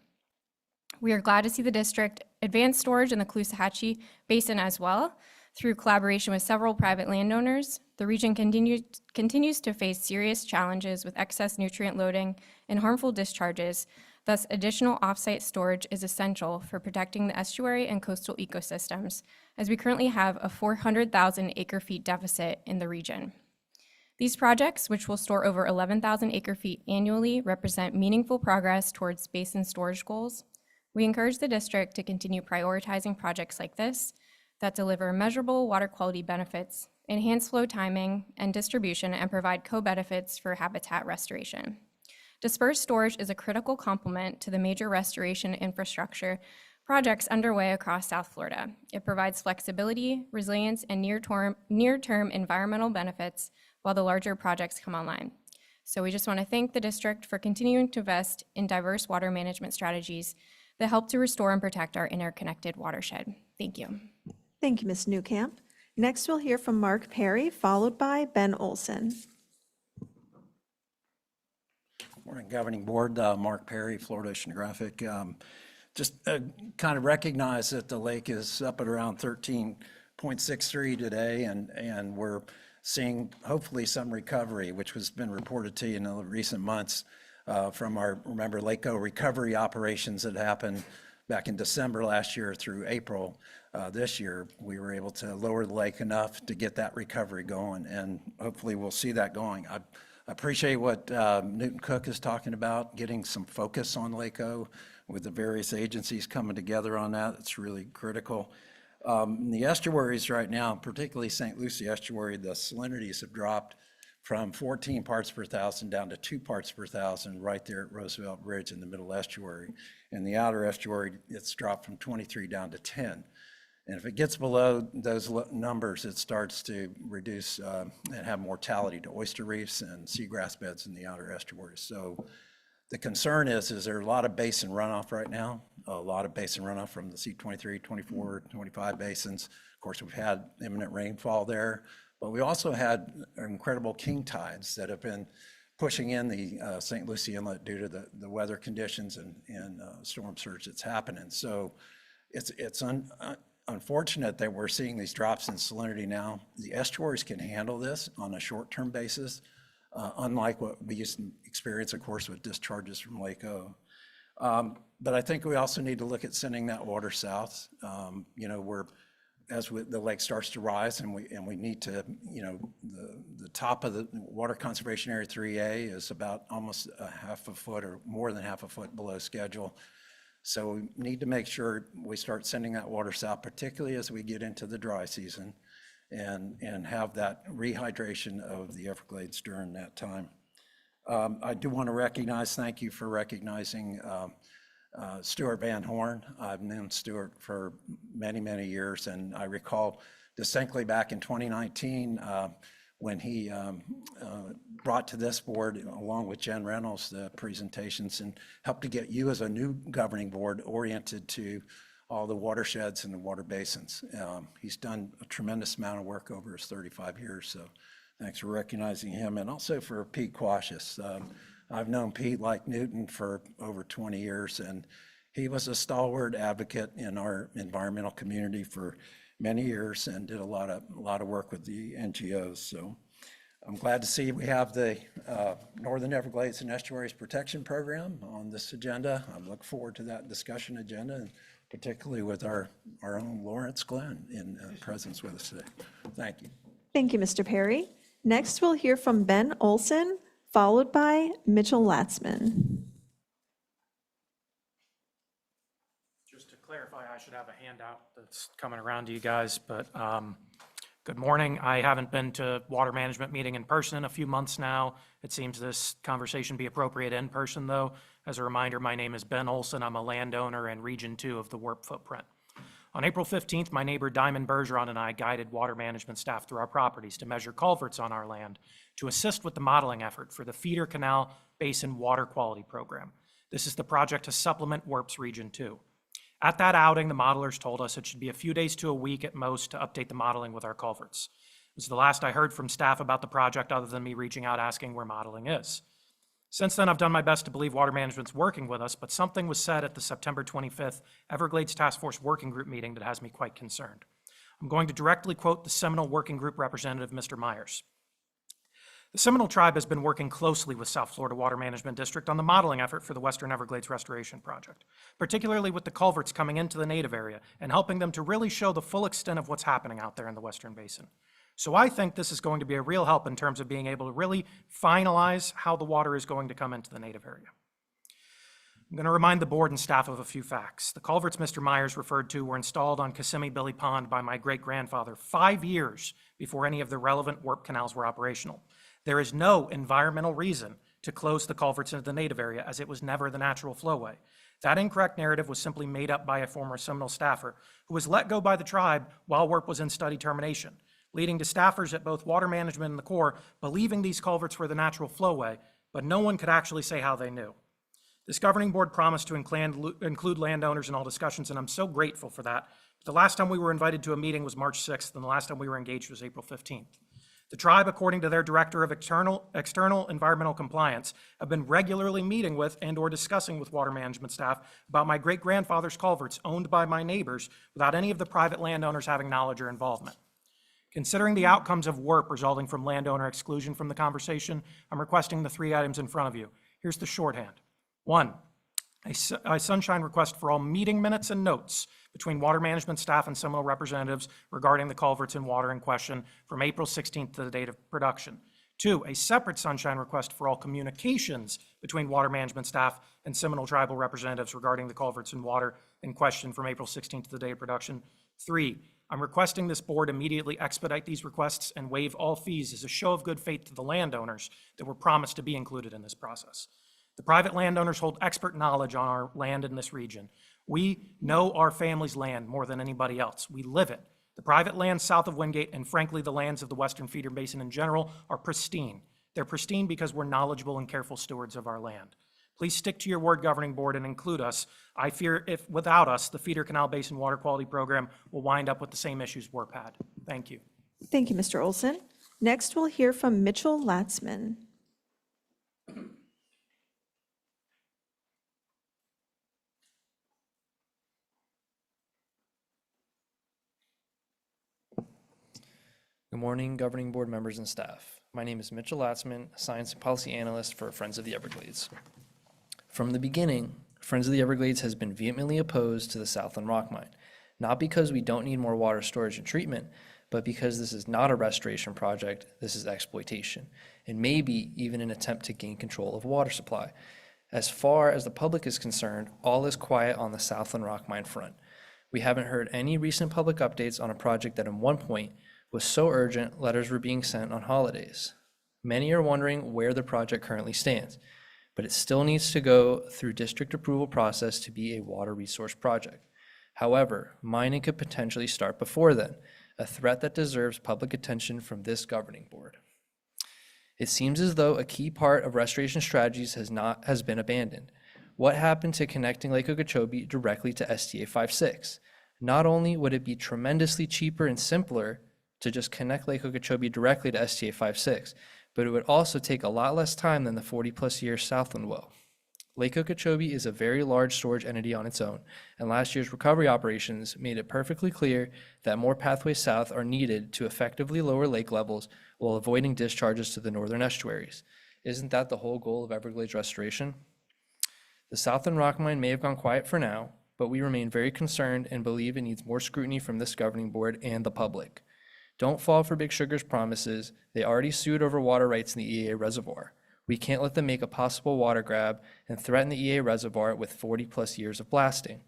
J: We are glad to see the district advance storage in the Caloosahatchee Basin as well. Through collaboration with several private landowners, the region continues to face serious challenges with excess nutrient loading and harmful discharges. Thus, additional offsite storage is essential for protecting the estuary and coastal ecosystems, as we currently have a 400,000 acre-feet deficit in the region. These projects, which will store over 11,000 acre-feet annually, represent meaningful progress towards basin storage goals. We encourage the district to continue prioritizing projects like this that deliver measurable water quality benefits, enhance flow timing and distribution, and provide co-benefits for habitat restoration. Dispersed storage is a critical complement to the major restoration infrastructure projects underway across South Florida. It provides flexibility, resilience, and near-term environmental benefits while the larger projects come online. So we just want to thank the district for continuing to invest in diverse water management strategies that help to restore and protect our interconnected watershed. Thank you.
B: Thank you, Ms. Newcamp. Next, we'll hear from Mark Perry, followed by Ben Olson.
K: Morning, Governing Board. Mark Perry, Florida Oceanographic. Just kind of recognize that the lake is up at around 13.63 today, and we're seeing hopefully some recovery, which has been reported to you in the recent months from our, remember, LACO recovery operations that happened back in December last year through April this year. We were able to lower the lake enough to get that recovery going, and hopefully we'll see that going. I appreciate what Newton Cook is talking about, getting some focus on LACO with the various agencies coming together on that. It's really critical. In the estuaries right now, particularly St. Lucie estuary, the salinities have dropped from 14 parts per thousand down to 2 parts per thousand right there at Roosevelt Bridge in the middle estuary. In the outer estuary, it's dropped from 23 down to 10. And if it gets below those numbers, it starts to reduce and have mortality to oyster reefs and seagrass beds in the outer estuaries. So the concern is there are a lot of basin runoff right now, a lot of basin runoff from the C23, 24, 25 basins. Of course, we've had imminent rainfall there, but we also had incredible king tides that have been pushing in the St. Lucie Inlet due to the weather conditions and storm surge that's happening. So it's unfortunate that we're seeing these drops in salinity now. The estuaries can handle this on a short-term basis, unlike what we used to experience, of course, with discharges from Lake O. But I think we also need to look at sending that water south. As the lake starts to rise, and we need to, the top of the water conservation area 3A is about almost a half a foot or more than half a foot below schedule. So we need to make sure we start sending that water south, particularly as we get into the dry season, and have that rehydration of the Everglades during that time. I do want to thank you for recognizing Stuart Van Horn. I've known Stuart for many, many years, and I recall distinctly back in 2019 when he brought to this board, along with Jen Reynolds, the presentations and helped to get you as a new governing board oriented to all the watersheds and the water basins. He's done a tremendous amount of work over his 35 years, so thanks for recognizing him. And also for Pete Quashis. I've known Pete, like Newton, for over 20 years, and he was a stalwart advocate in our environmental community for many years and did a lot of work with the NGOs. So I'm glad to see we have the Northern Everglades and Estuaries Protection Program on this agenda. I look forward to that discussion agenda, and particularly with our own Lawrence Glenn in presence with us today. Thank you.
B: Thank you, Mr. Perry. Next, we'll hear from Ben Olson, followed by Mitchell Latzman.
L: Just to clarify, I should have a handout that's coming around to you guys, but good morning. I haven't been to water management meeting in person in a few months now. It seems this conversation be appropriate in person, though. As a reminder, my name is Ben Olson. I'm a landowner in Region 2 of the WERP footprint. On April 15th, my neighbor Diamond Bergeron and I guided water management staff through our properties to measure culverts on our land to assist with the modeling effort for the Feeder Canal Basin Water Quality Program. This is the project to supplement WERP's Region 2. At that outing, the modelers told us it should be a few days to a week at most to update the modeling with our culverts. This is the last I heard from staff about the project other than me reaching out asking where modeling is. Since then, I've done my best to believe water management's working with us, but something was said at the September 25th Everglades Task Force Working Group meeting that has me quite concerned. I'm going to directly quote the Seminole Working Group representative, Mr. Myers. The Seminole Tribe has been working closely with South Florida Water Management District on the modeling effort for the Western Everglades Restoration Project, particularly with the culverts coming into the native area and helping them to really show the full extent of what's happening out there in the Western Basin. So I think this is going to be a real help in terms of being able to really finalize how the water is going to come into the native area. I'm going to remind the board and staff of a few facts. The culverts Mr. Myers referred to were installed on Kissimmee Billy Pond by my great-grandfather 5 years before any of the relevant warp canals were operational. There is no environmental reason to close the culverts into the native area, as it was never the natural flowway. That incorrect narrative was simply made up by a former Seminole staffer who was let go by the tribe while work was in study termination, leading to staffers at both Water Management and the Corps believing these culverts were the natural flowway, but no one could actually say how they knew. This governing board promised to include landowners in all discussions, and I'm so grateful for that. The last time we were invited to a meeting was March 6th, and the last time we were engaged was April 15th. The tribe, according to their Director of External Environmental Compliance, have been regularly meeting with and/or discussing with water management staff about my great-grandfather's culverts owned by my neighbors without any of the private landowners having knowledge or involvement. Considering the outcomes of WIRP resulting from landowner exclusion from the conversation, I'm requesting the 3 items in front of you. Here's the shorthand. 1, a sunshine request for all meeting minutes and notes between water management staff and Seminole representatives regarding the culverts and water in question from April 16th to the date of production. 2, a separate sunshine request for all communications between water management staff and Seminole tribal representatives regarding the culverts and water in question from April 16th to the date of production. 3, I'm requesting this board immediately expedite these requests and waive all fees as a show of good faith to the landowners that were promised to be included in this process. The private landowners hold expert knowledge on our land in this region. We know our family's land more than anybody else. We live it. The private lands south of Wingate, and frankly, the lands of the Western Feeder Basin in general, are pristine. They're pristine because we're knowledgeable and careful stewards of our land. Please stick to your word, governing board, and include us. I fear if without us, the Feeder Canal Basin Water Quality Program will wind up with the same issues WIRP had. Thank you.
B: Thank you, Mr. Olson. Next, we'll hear from Mitchell Latzman.
M: Good morning, governing board members and staff. My name is Mitchell Latzman, Science and Policy Analyst for Friends of the Everglades. From the beginning, Friends of the Everglades has been vehemently opposed to the Southland Rock Mine, not because we don't need more water storage and treatment, but because this is not a restoration project, this is exploitation, and maybe even an attempt to gain control of water supply. As far as the public is concerned, all is quiet on the Southland Rock Mine front. We haven't heard any recent public updates on a project that at one point was so urgent, letters were being sent on holidays. Many are wondering where the project currently stands, but it still needs to go through district approval process to be a water resource project. However, mining could potentially start before then, a threat that deserves public attention from this governing board. It seems as though a key part of restoration strategies has been abandoned. What happened to connecting Lake Okeechobee directly to STA 56? Not only would it be tremendously cheaper and simpler to just connect Lake Okeechobee directly to STA 56, but it would also take a lot less time than the 40-plus year Southland well. Lake Okeechobee is a very large storage entity on its own, and last year's recovery operations made it perfectly clear that more pathways south are needed to effectively lower lake levels while avoiding discharges to the northern estuaries. Isn't that the whole goal of Everglades restoration? The Southland Rock Mine may have gone quiet for now, but we remain very concerned and believe it needs more scrutiny from this governing board and the public. Don't fall for Big Sugar's promises. They already sued over water rights in the EA reservoir. We can't let them make a possible water grab and threaten the EA reservoir with 40-plus years of blasting.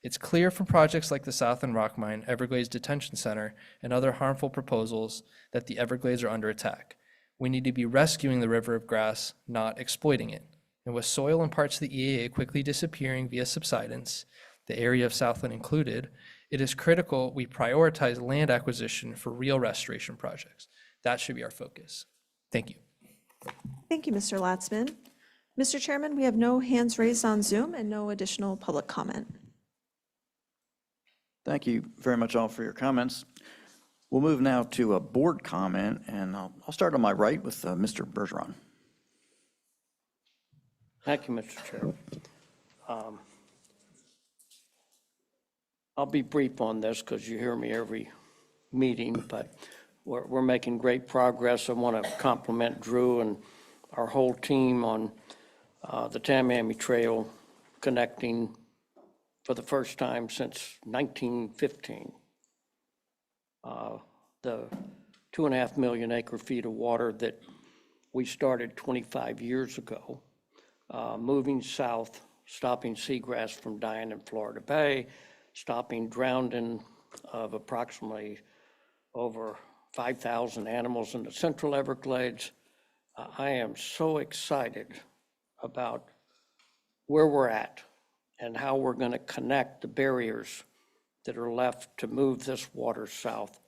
M: It's clear from projects like the Southland Rock Mine, Everglades Detention Center, and other harmful proposals that the Everglades are under attack. We need to be rescuing the river of grass, not exploiting it. And with soil in parts of the EAA quickly disappearing via subsidence, the area of Southland included, it is critical we prioritize land acquisition for real restoration projects. That should be our focus. Thank you.
B: Thank you, Mr. Latzman. Mr. Chairman, we have no hands raised on Zoom and no additional public comment.
A: Thank you very much all for your comments. We'll move now to a board comment, and I'll start on my right with Mr. Bergeron.
N: Thank you, Mr. Chair. I'll be brief on this because you hear me every
B: meeting, but we're making great progress. I want to compliment Drew and our whole team on the Tamiami Trail connecting for the first time since 1915. The 2.5 million acre feet of water that we started 25 years ago, moving south, stopping seagrass from dying in Florida Bay, stopping drowning of approximately over 5,000 animals in the Central Everglades. I am so excited about where we're at and how we're going to connect the barriers that are left to move this water south.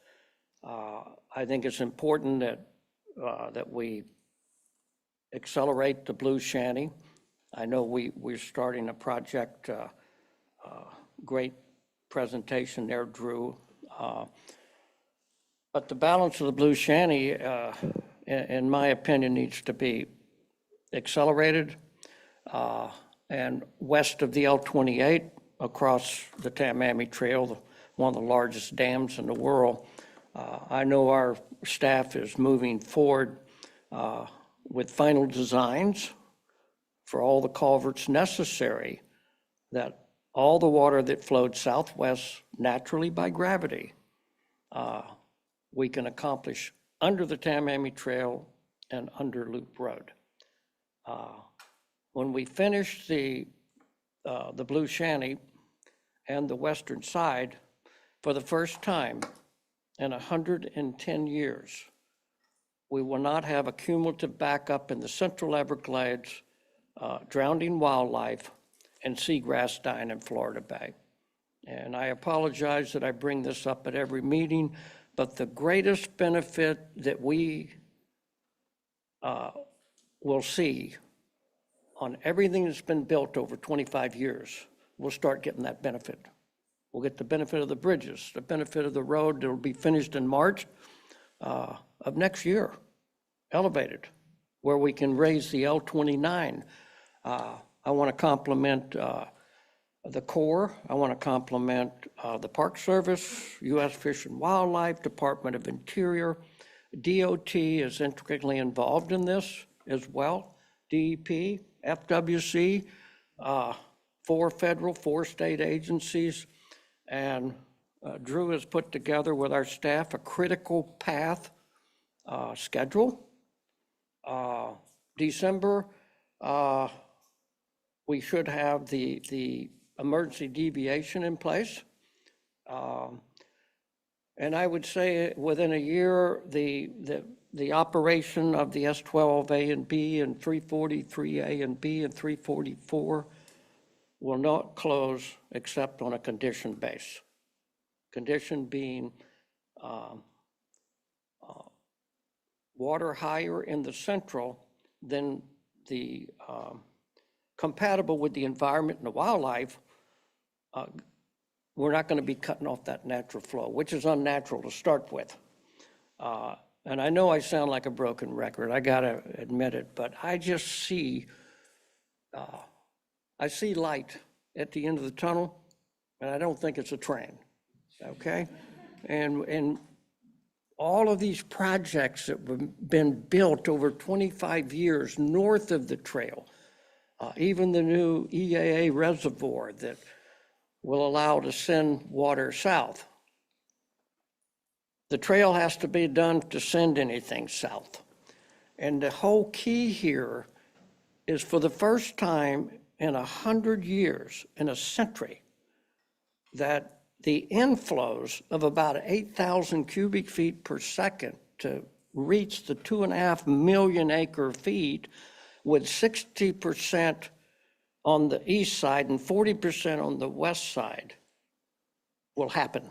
B: I think it's important that we accelerate the Blue Shanty. I know we're starting a project, great presentation there, Drew. But the balance of the Blue Shanty, in my opinion, needs to be accelerated. And west of the L-28, across the Tamiami Trail, one of the largest dams in the world, I know our staff is moving forward with final designs for all the culverts necessary, that all the water that flowed southwest naturally by gravity, we can accomplish under the Tamiami Trail and under Loop Road. When we finish the Blue Shanty and the western side, for the first time in 110 years, we will not have a cumulative backup in the Central Everglades, drowning wildlife, and seagrass dying in Florida Bay. And I apologize that I bring this up at every meeting, but the greatest benefit that we will see on everything that's been built over 25 years, we'll start getting that benefit. We'll get the benefit of the bridges, the benefit of the road that will be finished in March of next year, elevated, where we can raise the L-29. I want to compliment the Corps. I want to compliment the Park Service, U.S. Fish and Wildlife, Department of Interior. DOT is intricately involved in this as well. DEP, FWC, 4 federal, 4 state agencies. And Drew has put together with our staff a critical path schedule. December, we should have the emergency deviation in place. And I would say within a year, the operation of the S12A and B and 343A and B and 344 will not close except on a condition base. Condition being water higher in the central than the compatible with the environment and the wildlife, we're not going to be cutting off that natural flow, which is unnatural to start with. And I know I sound like a broken record, I got to admit it, but I just see, I see light at the end of the tunnel, and I don't think it's a train, okay? And all of these projects that have been built over 25 years north of the trail, even the new EAA reservoir that will allow to send water south. The trail has to be done to send anything south. And the whole key here is, for the first time in 100 years, in a century, that the inflows of about 8,000 cubic feet per second to reach the 2.5 million acre feet, with 60% on the east side and 40% on the west side, will happen.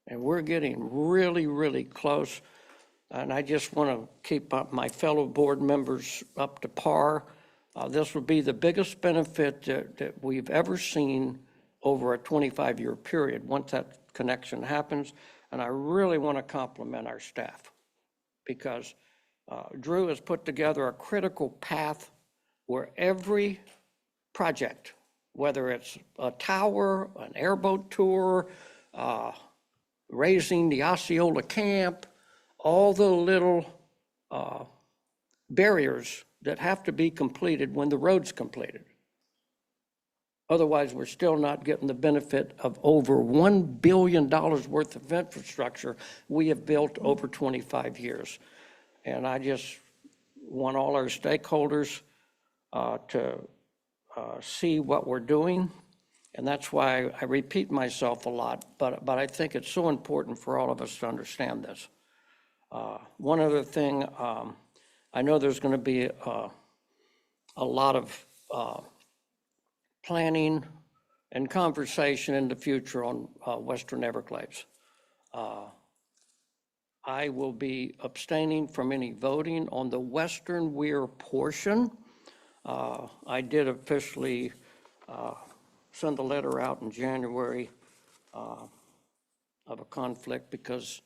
B: And we're getting really, really close. And I just want to keep up my fellow board members up to par. This will be the biggest benefit that we've ever seen over a 25-year period once that connection happens. And I really want to compliment our staff, because Drew has put together a critical path where every project, whether it's a tower, an airboat tour, raising the Osceola camp, all the little barriers that have to be completed when the road's completed. Otherwise, we're still not getting the benefit of over $1 billion worth of infrastructure we have built over 25 years. And I just want all our stakeholders to see what we're doing. And that's why I repeat myself a lot, but I think it's so important for all of us to understand this. One other thing, I know there's going to be a lot of planning and conversation in the future on Western Everglades. I will be abstaining from any voting on the Western Weir portion. I did officially send a letter out in January of a conflict because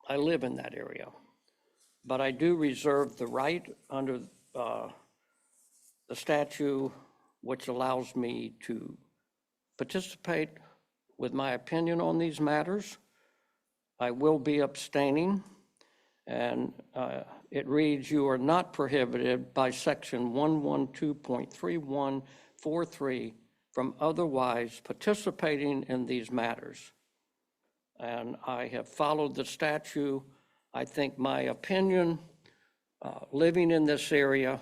B: I live in that area. But I do reserve the right under the statute which allows me to participate with my opinion on these matters. I will be abstaining, and it reads, "You are not prohibited by section 112.3143 from otherwise participating in these matters." And I have followed the statute. I think my opinion, living in this area,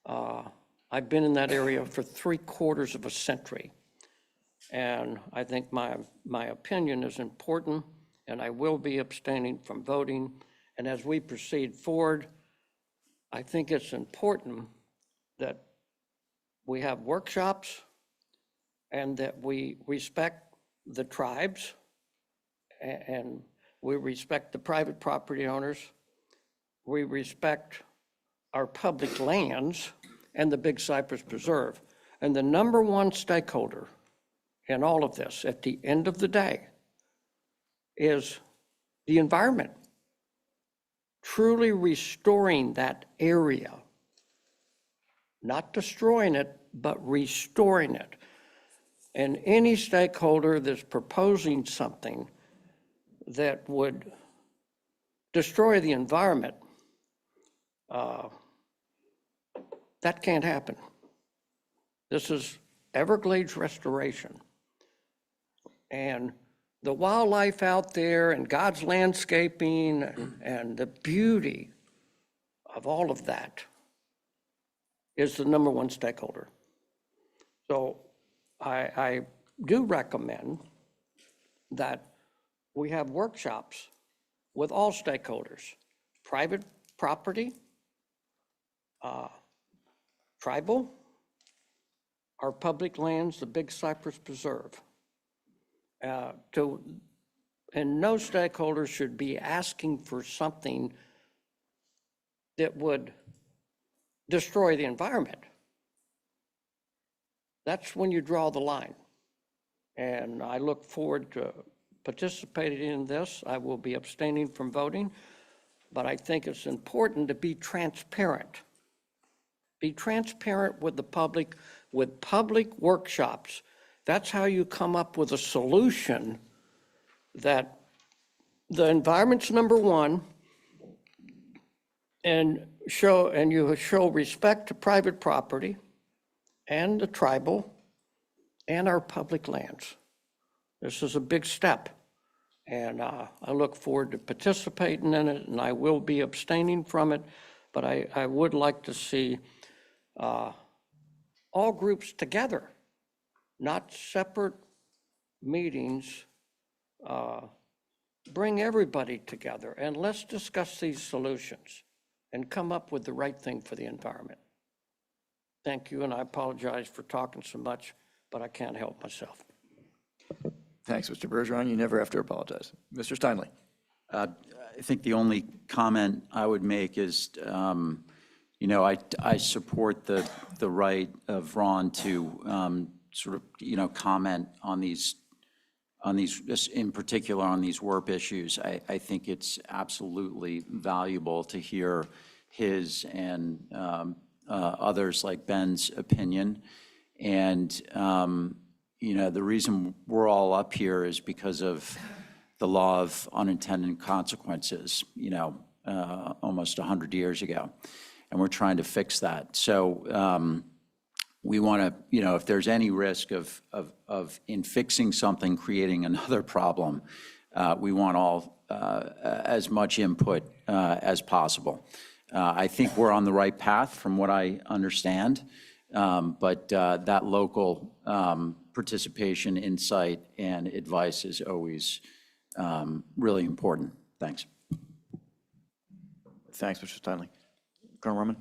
B: I've been in that area for 3/4 of a century. And I think my opinion is important, and I will be abstaining from voting. And as we proceed forward, I think it's important that we have workshops and that we respect the tribes and we respect the private property owners. We respect our public lands and the Big Cypress Preserve. And the number one stakeholder in all of this at the end of the day is the environment. Truly restoring that area, not destroying it, but restoring it. And any stakeholder that's proposing something that would destroy the environment, that can't happen. This is Everglades restoration. And the wildlife out there and God's landscaping and the beauty of all of that is the number one stakeholder. So I do recommend that we have workshops with all stakeholders, private property, tribal, our public lands, the Big Cypress Preserve. And no stakeholder should be asking for something that would destroy the environment. That's when you draw the line. And I look forward to participating in this. I will be abstaining from voting, but I think it's important to be transparent. Be transparent with the public, with public workshops. That's how you come up with a solution that the environment's number one, and you show respect to private property and the tribal and our public lands. This is a big step, and I look forward to participating in it, and I will be abstaining from it, but I would like to see all groups together, not separate meetings. Bring everybody together, and let's discuss these solutions and come up with the right thing for the environment. Thank you, and I apologize for talking so much, but I can't help myself.
A: Thanks, Mr. Bergeron. You never have to apologize. Mr. Steinle.
E: I think the only comment I would make is, I support the right of Ron to sort of, comment on these, just in particular on these WERP issues. I think it's absolutely valuable to hear his and others like Ben's opinion. And, the reason we're all up here is because of the law of unintended consequences, almost 100 years ago. And we're trying to fix that. So we want to, if there's any risk of in fixing something, creating another problem, we want as much input as possible. I think we're on the right path from what I understand, but that local participation, insight, and advice is always really important. Thanks.
A: Thanks, Mr. Steinle. Colonel Roman?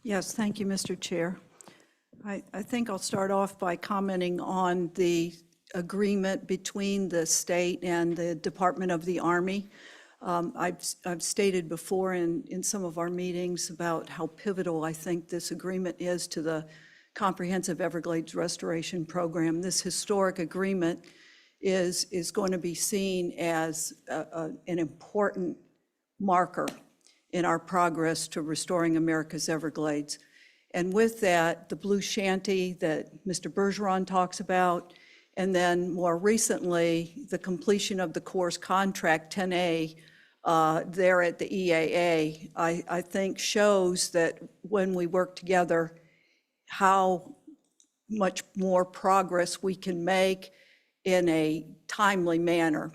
B: Yes, thank you, Mr. Chair. I think I'll start off by commenting on the agreement between the state and the Department of the Army. I've stated before in some of our meetings about how pivotal I think this agreement is to the Comprehensive Everglades Restoration Program. This historic agreement is going to be seen as an important marker in our progress to restoring America's Everglades. And with that, the Blue Shanty that Mr. Bergeron talks about, and then more recently, the completion of the Corps' Contract 10A there at the EAA, I think shows that when we work together, how much more progress we can make in a timely manner.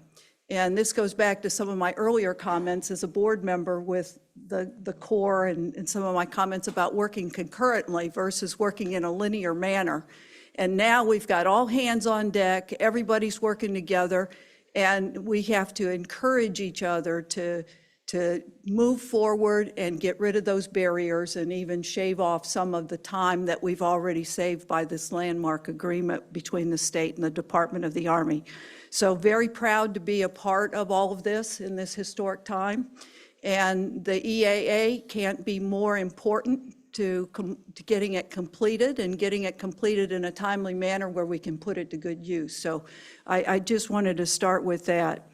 B: And this goes back to some of my earlier comments as a board member with the Corps and some of my comments about working concurrently versus working in a linear manner. And now we've got all hands on deck, everybody's working together, and we have to encourage each other to move forward and get rid of those barriers and even shave off some of the time that we've already saved by this landmark agreement between the state and the Department of the Army. So very proud to be a part of all of this in this historic time. And the EAA can't be more important to getting it completed and getting it completed in a timely manner where we can put it to good use. So I just wanted to start with that.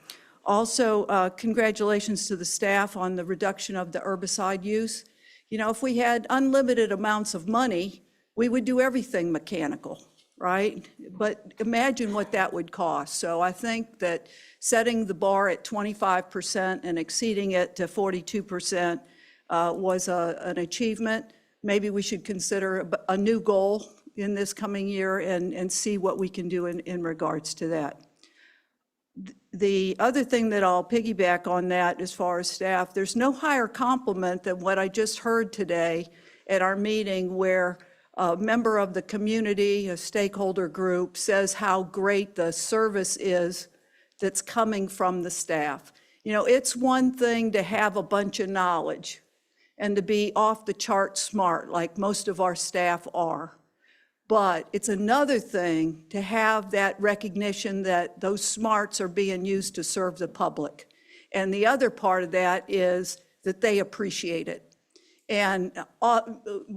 B: Also, congratulations to the staff on the reduction of the herbicide use. If we had unlimited amounts of money, we would do everything mechanical, right? But imagine what that would cost. So I think that setting the bar at 25% and exceeding it to 42% was an achievement. Maybe we should consider a new goal in this coming year and see what we can do in regards to that. The other thing that I'll piggyback on that as far as staff, there's no higher compliment than what I just heard today at our meeting where a member of the community, a stakeholder group, says how great the service is that's coming from the staff. It's one thing to have a bunch of knowledge and to be off the chart smart like most of our staff are. But it's another thing to have that recognition that those smarts are being used to serve the public. And the other part of that is that they appreciate it. And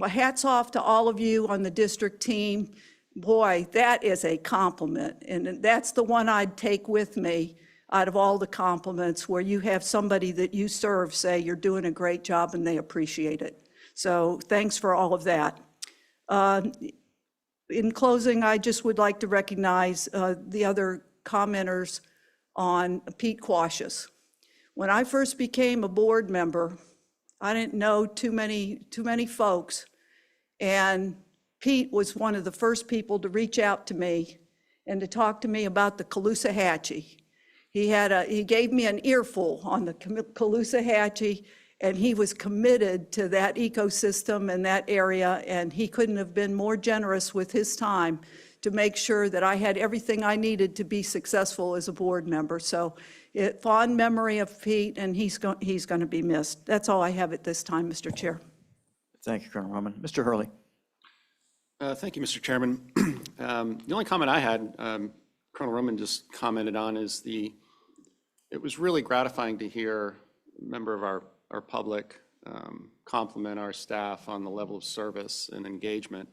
B: hats off to all of you on the district team. Boy, that is a compliment. And that's the one I'd take with me out of all the compliments, where you have somebody that you serve say you're doing a great job and they appreciate it. So thanks for all of that. In closing, I just would like to recognize the other commenters on Pete Quashis. When I first became a board member, I didn't know too many folks, and Pete was one of the first people to reach out to me and to talk to me about the Caloosahatchee. He gave me an earful on the Caloosahatchee, and he was committed to that ecosystem and that area, and he couldn't have been more generous with his time to make sure that I had everything I needed to be successful as a board member. So fond memory of Pete, and he's going to be missed. That's all I have at this time, Mr. Chair.
A: Thank you, Colonel Roman. Mr. Hurley.
G: Thank you, Mr. Chairman. The only comment I had, Colonel Roman just commented on, is it was really gratifying to hear a member of our public compliment our staff on the level of service and engagement.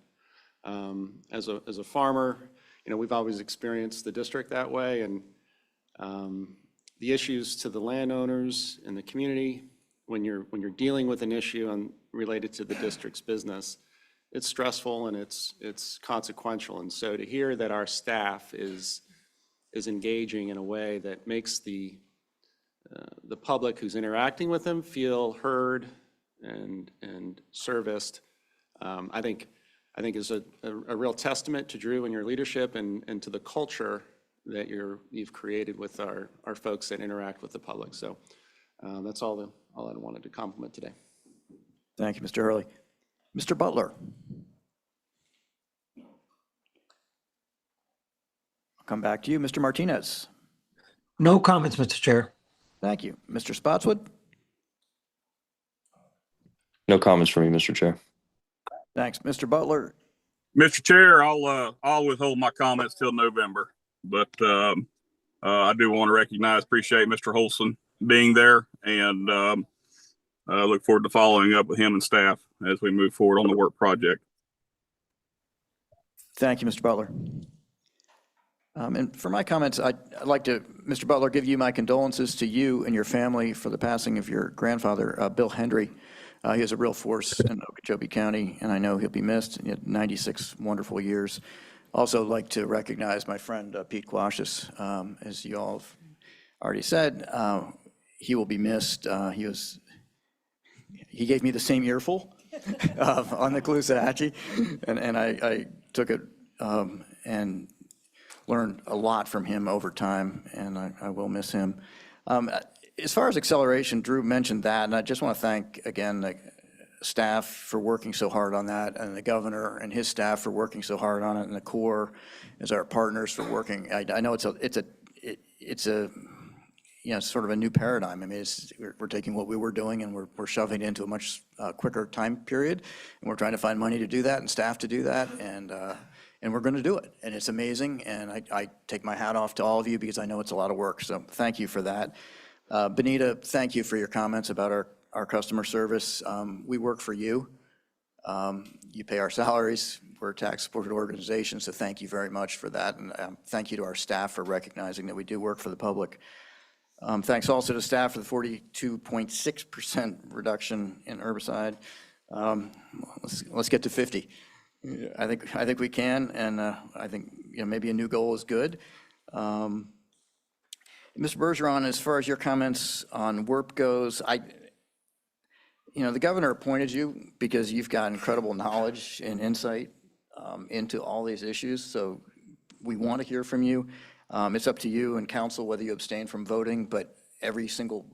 G: As a farmer, we've always experienced the district that way, and the issues to the landowners and the community, when you're dealing with an issue related to the district's business, it's stressful and it's consequential. And so to hear that our staff is is engaging in a way that makes the public who's interacting with them feel heard and serviced, I think is a real testament to Drew and your leadership and to the culture that you've created with our folks that interact with the public. So that's all I wanted to compliment today.
A: Thank you, Mr. Hurley. Mr. Butler. I'll come back to you. Mr. Martinez.
D: No comments, Mr. Chair.
A: Thank you. Mr. Spotswood.
N: No comments from me, Mr. Chair.
A: Thanks. Mr. Butler.
C: Mr. Chair, I'll withhold my comments till November, but I do want to appreciate Mr. Holson being there, and I look forward to following up with him and staff as we move forward on the work project.
A: Thank you, Mr. Butler. And for my comments, I'd like to, Mr. Butler, give you my condolences to you and your family for the passing of your grandfather, Bill Hendry. He was a real force in Okeechobee County, and I know he'll be missed. He had 96 wonderful years. Also like to recognize my friend Pete Quashis. As you all have already said, he will be missed. He gave me the same earful on the Caloosahatchee, and I took it and learned a lot from him over time, and I will miss him. As far as acceleration, Drew mentioned that, and I just want to thank, again, the staff for working so hard on that, and the governor and his staff for working so hard on it, and the Corps as our partners for working. I know it's a sort of a new paradigm. I mean, we're taking what we were doing and we're shoving it into a much quicker time period, and we're trying to find money to do that and staff to do that, and we're going to do it. And it's amazing, and I take my hat off to all of you because I know it's a lot of work. So thank you for that. Benita, thank you for your comments about our customer service. We work for you. You pay our salaries. We're a tax-supported organization, so thank you very much for that. And thank you to our staff for recognizing that we do work for the public. Thanks also to staff for the 42.6% reduction in herbicide. Let's get to 50. I think we can, and I think maybe a new goal is good. Mr. Bergeron, as far as your comments on WERP goes, the governor appointed you because you've got incredible knowledge and insight into all these issues. So we want to hear from you. It's up to you and council whether you abstain from voting, but every single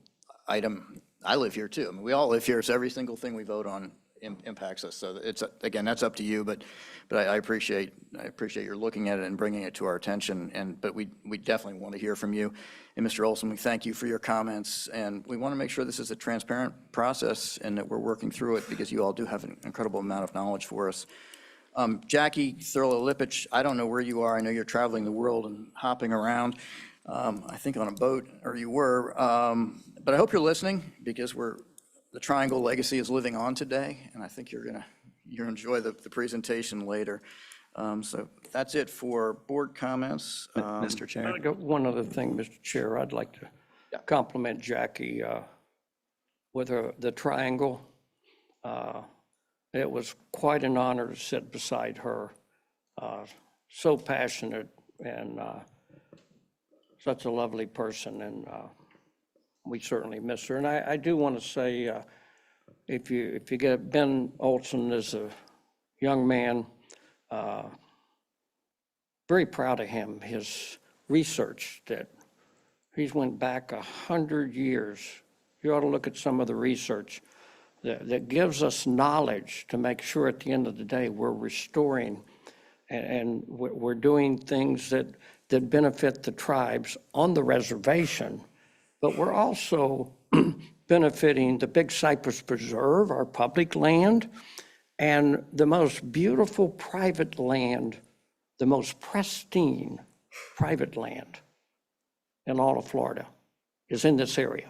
A: item, I live here too. I mean, we all live here, so every single thing we vote on impacts us. So it's, again, that's up to you, but I appreciate your looking at it and bringing it to our attention. But we definitely want to hear from you. And Mr. Olson, we thank you for your comments, and we want to make sure this is a transparent process and that we're working through it because you all do have an incredible amount of knowledge for us. Jackie Thurlow-Lipich, I don't know where you are. I know you're traveling the world and hopping around, I think on a boat, or you were. But I hope you're listening because the Triangle legacy is living on today, and I think you're gonna enjoy the presentation later. So that's it for board comments.
B: Mr. Chair. I got one other thing, Mr. Chair. I'd like to compliment Jackie with the Triangle. It was quite an honor to sit beside her. So passionate and such a lovely person, and we certainly miss her. And I do want to say, if you get Ben Olson as a young man, very proud of him, his research that he's went back 100 years. You ought to look at some of the research that gives us knowledge to make sure at the end of the day we're restoring and we're doing things that benefit the tribes on the reservation, but we're also benefiting the Big Cypress Preserve, our public land, and the most beautiful private land, the most pristine private land in all of Florida is in this area.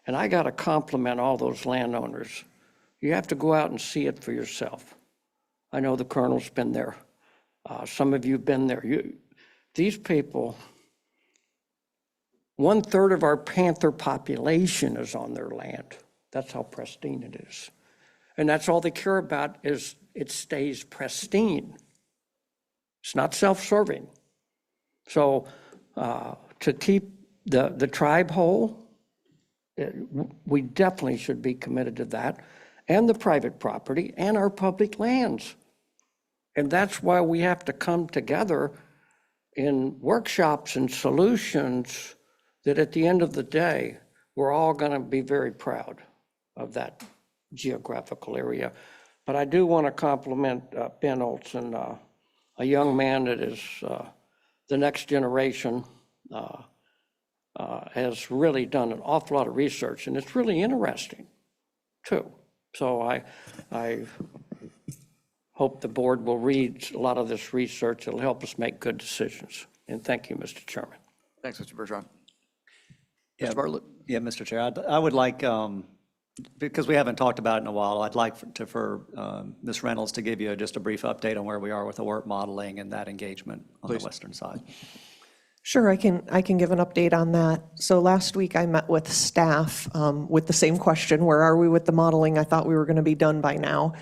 B: And I got to compliment all those landowners. You have to go out and see it for yourself. I know the Colonel's been there. Some of you have been there. These people, 1/3 of our panther population is on their land. That's how pristine it is. And that's all they care about is it stays pristine. It's not self-serving. So to keep the tribe whole. We definitely should be committed to that, and the private property and our public lands. And that's why we have to come together in workshops and solutions that at the end of the day, we're all going to be very proud of that geographical area. But I do want to compliment Ben Olson, a young man that is the next generation, has really done an awful lot of research, and it's really interesting too. So I hope the board will read a lot of this research. It'll help us make good decisions. And thank you, Mr. Chairman.
A: Thanks, Mr. Bergeron.
F: Yeah,
A: Mr. Bartlett?
F: Yeah, Mr. Chair, I would like, because we haven't talked about it in a while, I'd like for Ms. Reynolds to give you just a brief update on where we are with the work modeling and that engagement on the western side.
O: Sure, I can give an update on that. So last week I met with staff with the same question, where are we with the modeling? I thought we were going to be done by now.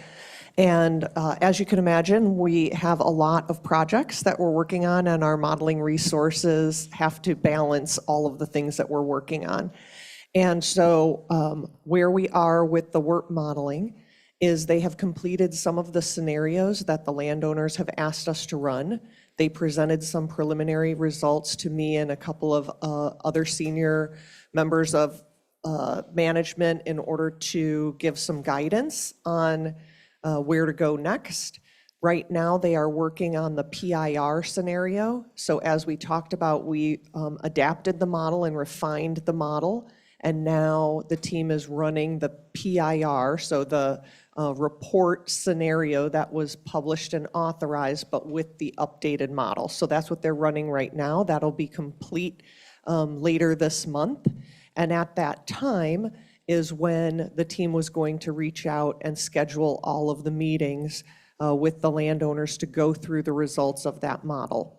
O: And as you can imagine, we have a lot of projects that we're working on, and our modeling resources have to balance all of the things that we're working on. And so where we are with the work modeling is they have completed some of the scenarios that the landowners have asked us to run. They presented some preliminary results to me and a couple of other senior members of management in order to give some guidance on where to go next. Right now, they are working on the PIR scenario. So as we talked about, we adapted the model and refined the model. And now the team is running the PIR, so the report scenario that was published and authorized, but with the updated model. So that's what they're running right now. That'll be complete later this month. And at that time is when the team was going to reach out and schedule all of the meetings with the landowners to go through the results of that model.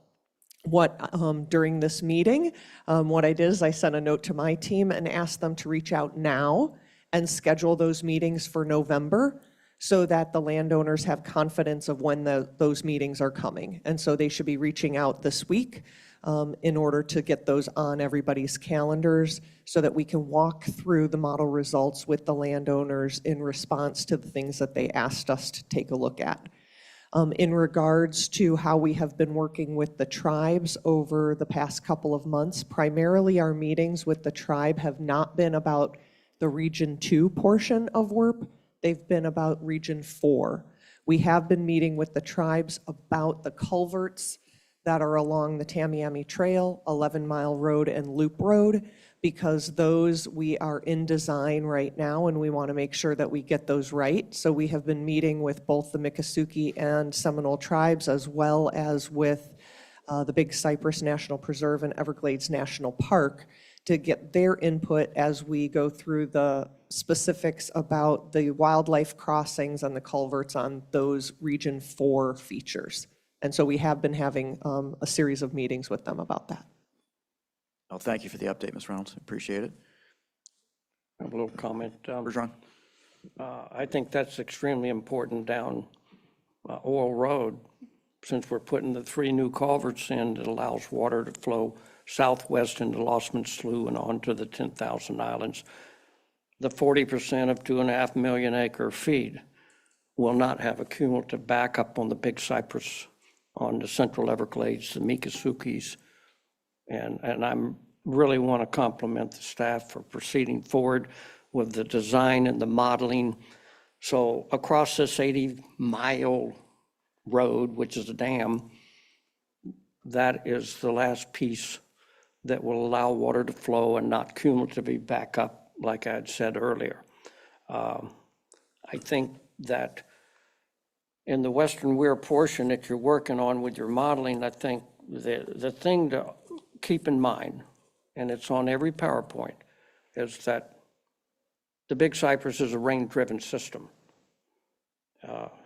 O: During this meeting, what I did is I sent a note to my team and asked them to reach out now and schedule those meetings for November so that the landowners have confidence of when those meetings are coming. And so they should be reaching out this week in order to get those on everybody's calendars so that we can walk through the model results with the landowners in response to the things that they asked us to take a look at. In regards to how we have been working with the tribes over the past couple of months, primarily our meetings with the tribe have not been about the Region 2 portion of WIRP. They've been about Region 4. We have been meeting with the tribes about the culverts that are along the Tamiami Trail, 11 Mile Road, and Loop Road, because those we are in design right now, and we want to make sure that we get those right. So we have been meeting with both the Miccosukee and Seminole tribes, as well as with the Big Cypress National Preserve and Everglades National Park, to get their input as we go through the specifics about the wildlife crossings and the culverts on those Region 4 features. And so we have been having a series of meetings with them about that.
A: Well, thank you for the update, Ms. Reynolds. Appreciate it.
B: I have a little comment.
A: Bergeron?
B: I think that's extremely important down Oil Road, since we're putting the 3 new culverts in that allows water to flow southwest into Lossman Slough and onto the 10,000 Islands. The 40% of 2.5 million acre feet will not have a cumulative backup on the Big Cypress, on the Central Everglades, the Miccosukee. And I'm really want to compliment the staff for proceeding forward with the design and the modeling. So across this 80-mile road, which is a dam, that is the last piece that will allow water to flow and not cumulatively back up, like I had said earlier. I think that in the Western Weir portion that you're working on with your modeling, I think the thing to keep in mind, and it's on every PowerPoint, is that the Big Cypress is a rain-driven system.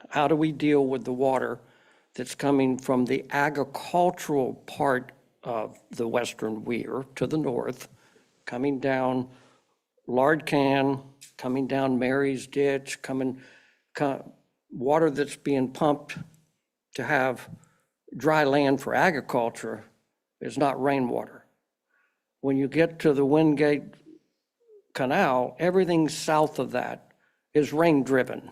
B: How do we deal with the water that's coming from the agricultural part of the Western Weir to the north, coming down Lard Can, coming down Mary's Ditch, water that's being pumped to have dry land for agriculture is not rainwater. When you get to the Wingate Canal, everything south of that is rain-driven.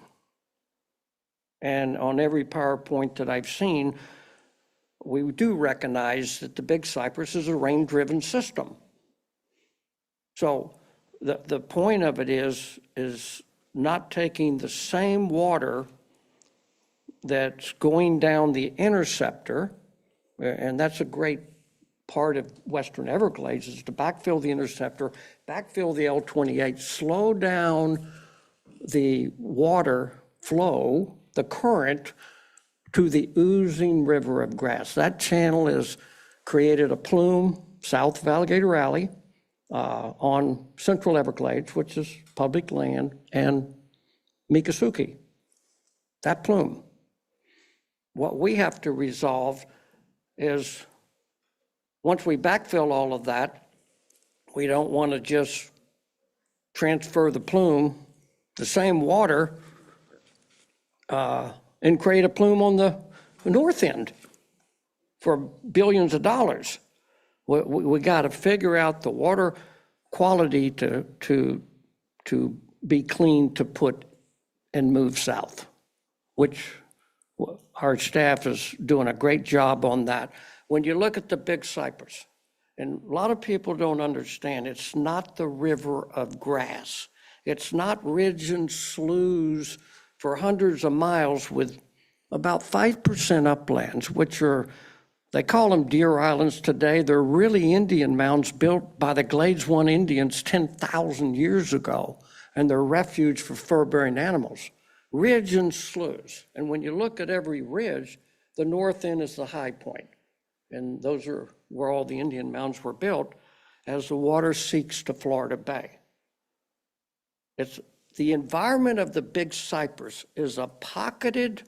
B: And on every PowerPoint that I've seen, we do recognize that the Big Cypress is a rain-driven system. So the point of it is not taking the same water that's going down the interceptor, and that's a great part of Western Everglades, is to backfill the interceptor, backfill the L28, slow down the water flow, the current, to the oozing river of grass. That channel has created a plume south of Alligator Alley on Central Everglades, which is public land, and Miccosukee, that plume. What we have to resolve is, once we backfill all of that, we don't want to just transfer the plume, the same water, and create a plume on the north end for billions of dollars. We got to figure out the water quality to be clean to put and move south, which our staff is doing a great job on that. When you look at the Big Cypress, and a lot of people don't understand, it's not the river of grass. It's not ridge and sloughs for hundreds of miles with about 5% uplands, which are, they call them deer islands today. They're really Indian mounds built by the Glades One Indians 10,000 years ago, and they're refuge for fur-bearing animals. Ridge and sloughs. And when you look at every ridge, the north end is the high point. And those are where all the Indian mounds were built as the water seeks to Florida Bay. It's the environment of the Big Cypress is a pocketed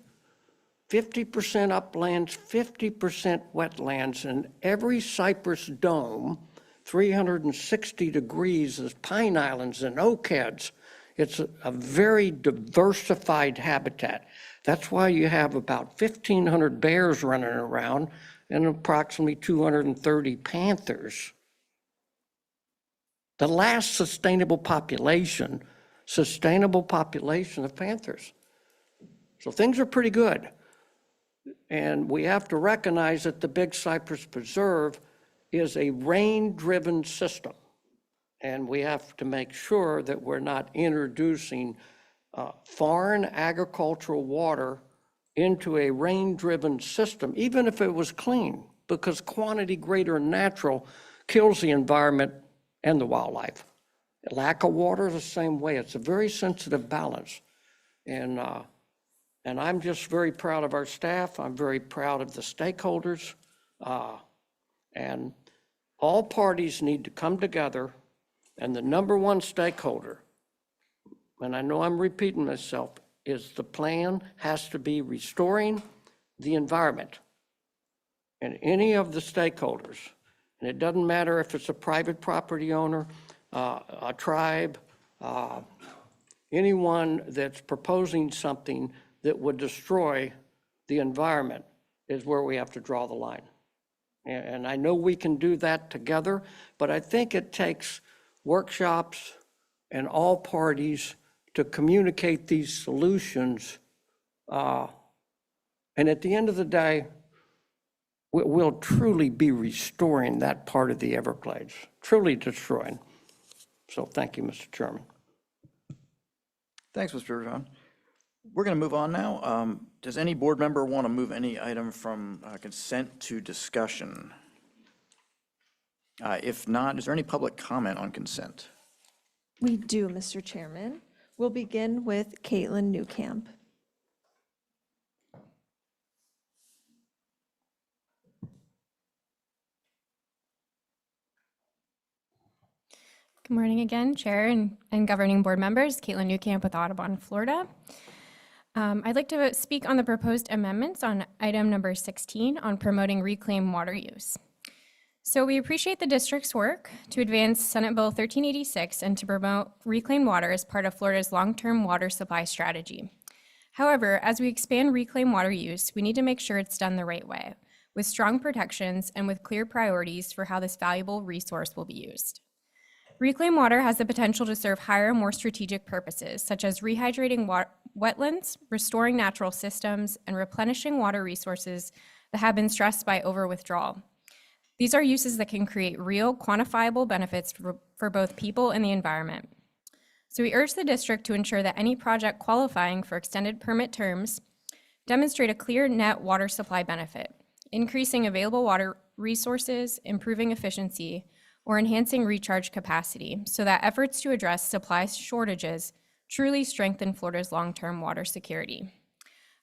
B: 50% uplands, 50% wetlands, and every cypress dome, 360 degrees, is pine islands and oak heads. It's a very diversified habitat. That's why you have about 1,500 bears running around and approximately 230 panthers. The last sustainable population of panthers. So things are pretty good. And we have to recognize that the Big Cypress Preserve is a rain-driven system. And we have to make sure that we're not introducing foreign agricultural water into a rain-driven system, even if it was clean, because quantity greater than natural kills the environment and the wildlife. Lack of water is the same way. It's a very sensitive balance. And I'm just very proud of our staff. I'm very proud of the stakeholders. And all parties need to come together. And the number one stakeholder, and I know I'm repeating myself, is the plan has to be restoring the environment. And any of the stakeholders, and it doesn't matter if it's a private property owner, a tribe, anyone that's proposing something that would destroy the environment is where we have to draw the line. And I know we can do that together, but I think it takes workshops and all parties to communicate these solutions. And at the end of the day, we'll truly be restoring that part of the Everglades, truly destroying. So thank you, Mr. Chairman.
A: Thanks, Mr. John. We're going to move on now. Does any board member want to move any item from consent to discussion? If not, is there any public comment on consent?
P: We do, Mr. Chairman. We'll begin with Caitlin Newcamp.
J: Good morning again, Chair and governing board members. Caitlin Newcamp with Audubon, Florida. I'd like to speak on the proposed amendments on item number 16 on promoting reclaimed water use. So we appreciate the district's work to advance Senate Bill 1386 and to promote reclaimed water as part of Florida's long-term water supply strategy. However, as we expand reclaimed water use, we need to make sure it's done the right way, with strong protections and with clear priorities for how this valuable resource will be used. Reclaimed water has the potential to serve higher, more strategic purposes, such as rehydrating wetlands, restoring natural systems, and replenishing water resources that have been stressed by over-withdrawal. These are uses that can create real, quantifiable benefits for both people and the environment. So we urge the district to ensure that any project qualifying for extended permit terms demonstrate a clear net water supply benefit, increasing available water resources, improving efficiency, or enhancing recharge capacity, so that efforts to address supply shortages truly strengthen Florida's long-term water security.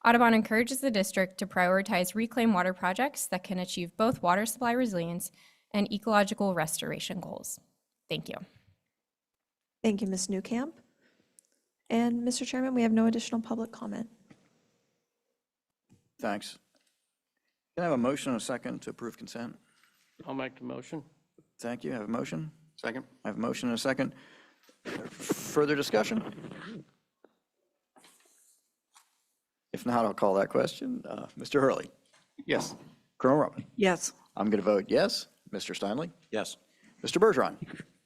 J: Audubon encourages the district to prioritize reclaimed water projects that can achieve both water supply resilience and ecological restoration goals. Thank you.
P: Thank you, Ms. Newcamp. And Mr. Chairman, we have no additional public comment.
A: Thanks. Can I have a motion and a second to approve consent?
B: I'll make the motion.
A: Thank you. I have a motion.
G: Second?
A: I have a motion and a second. Further discussion? If not, I'll call that question. Mr. Hurley.
G: Yes.
A: Colonel Roman.
B: Yes.
A: I'm going to vote yes. Mr. Steinle.
E: Yes.
A: Mr. Bergeron.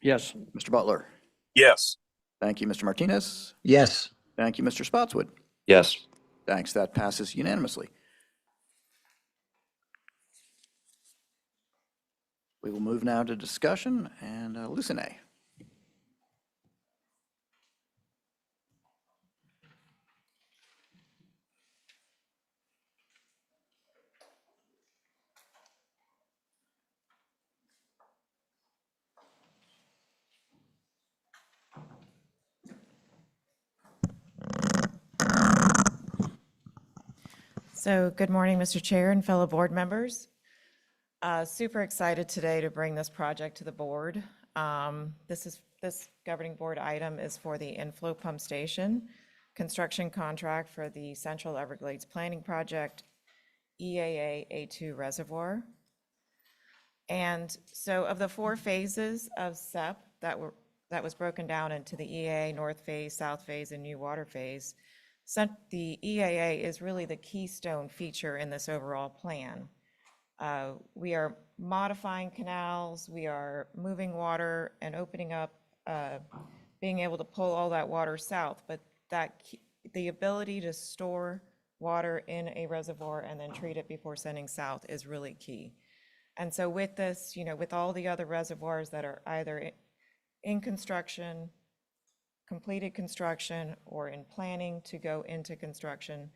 B: Yes.
A: Mr. Butler.
C: Yes.
A: Thank you, Mr. Martinez.
D: Yes.
A: Thank you, Mr. Spotswood.
N: Yes.
A: Thanks. That passes unanimously. We will move now to discussion and Lucine.
B: So good morning, Mr. Chair and fellow board members. Super excited today to bring this project to the board. This governing board item is for the inflow pump station construction contract for the Central Everglades Planning Project EAA A2 reservoir. And so of the 4 phases of SEP that was broken down into the EAA North Phase, South Phase, and New Water Phase, the EAA is really the keystone feature in this overall plan. We are modifying canals, we are moving water and opening up, being able to pull all that water south, but the ability to store water in a reservoir and then treat it before sending south is really key. And so with this, with all the other reservoirs that are either in construction, completed construction, or in planning to go into construction,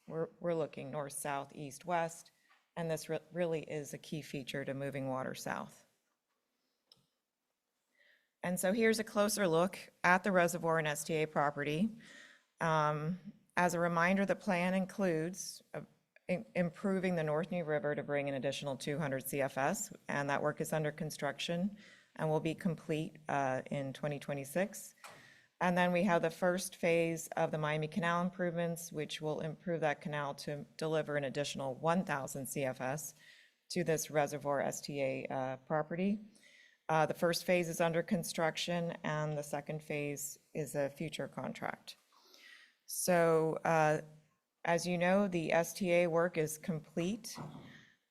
B: we're looking north, south, east, west, and this really is a key feature to moving water south. And so here's a closer look at the reservoir and STA property. As a reminder, the plan includes improving the North New River to bring an additional 200 CFS, and that work is under construction and will be complete in 2026. And then we have the first phase of the Miami Canal improvements, which will improve that canal to deliver an additional 1,000 CFS to this reservoir STA property. The first phase is under construction, and the second phase is a future contract. So as you know, the STA work is complete.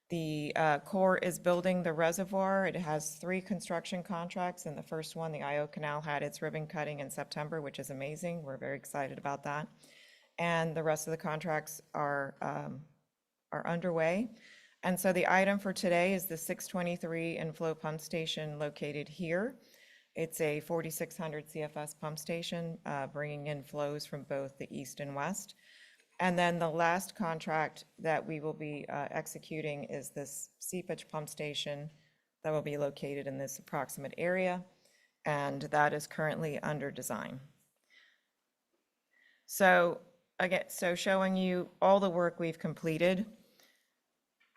B: The Corps is building the reservoir. It has 3 construction contracts, and the first one, the Io Canal, had its ribbon cutting in September, which is amazing. We're very excited about that. And the rest of the contracts are underway. And so the item for today is the 623 inflow pump station located here. It's a 4,600 CFS pump station, bringing in flows from both the east and west. And then the last contract that we will be executing is this seepage pump station that will be located in this approximate area, and that is currently under design. So again, showing you all the work we've completed.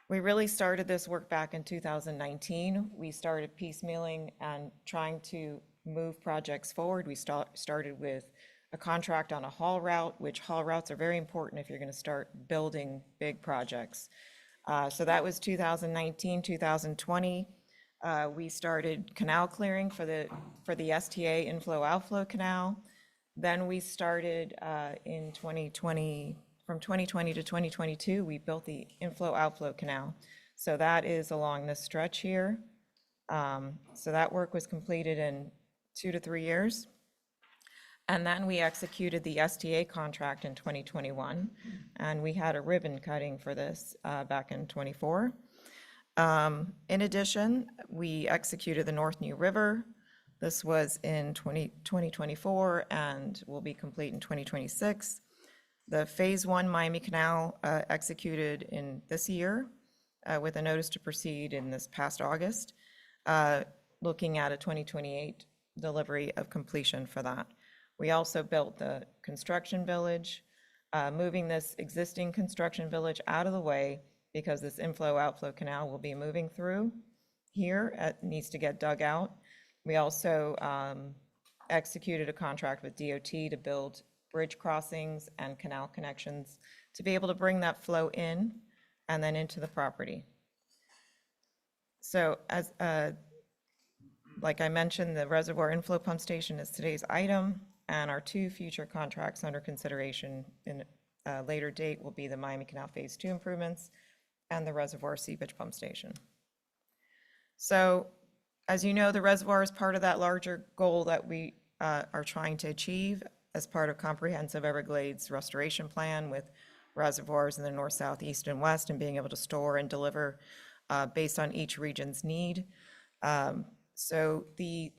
B: We really started this work back in 2019. We started piecemealing and trying to move projects forward. We started with a contract on a haul route, which haul routes are very important if you're going to start building big projects. So that was 2019, 2020. We started canal clearing for the STA inflow outflow canal. Then we started in 2020, from 2020 to 2022, we built the inflow-outflow canal. So that is along this stretch here. So that work was completed in 2 to 3 years. And then we executed the STA contract in 2021, and we had a ribbon cutting for this back in '24. In addition, we executed the North New River. This was in 2024 and will be complete in 2026. The Phase 1 Miami Canal executed in this year with a notice to proceed in this past August, looking at a 2028 delivery of completion for that. We also built the construction village, moving this existing construction village out of the way because this inflow-outflow canal will be moving through here. It needs to get dug out. We also executed a contract with DOT to build bridge crossings and canal connections to be able to bring that flow in and then into the property. So as like I mentioned, the reservoir inflow pump station is today's item, and our 2 future contracts under consideration in a later date will be the Miami Canal Phase 2 improvements and the reservoir seepage pump station. So as you know, the reservoir is part of that larger goal that we are trying to achieve as part of comprehensive Everglades restoration plan with reservoirs in the north, south, east, and west, and being able to store and deliver based on each region's need. So the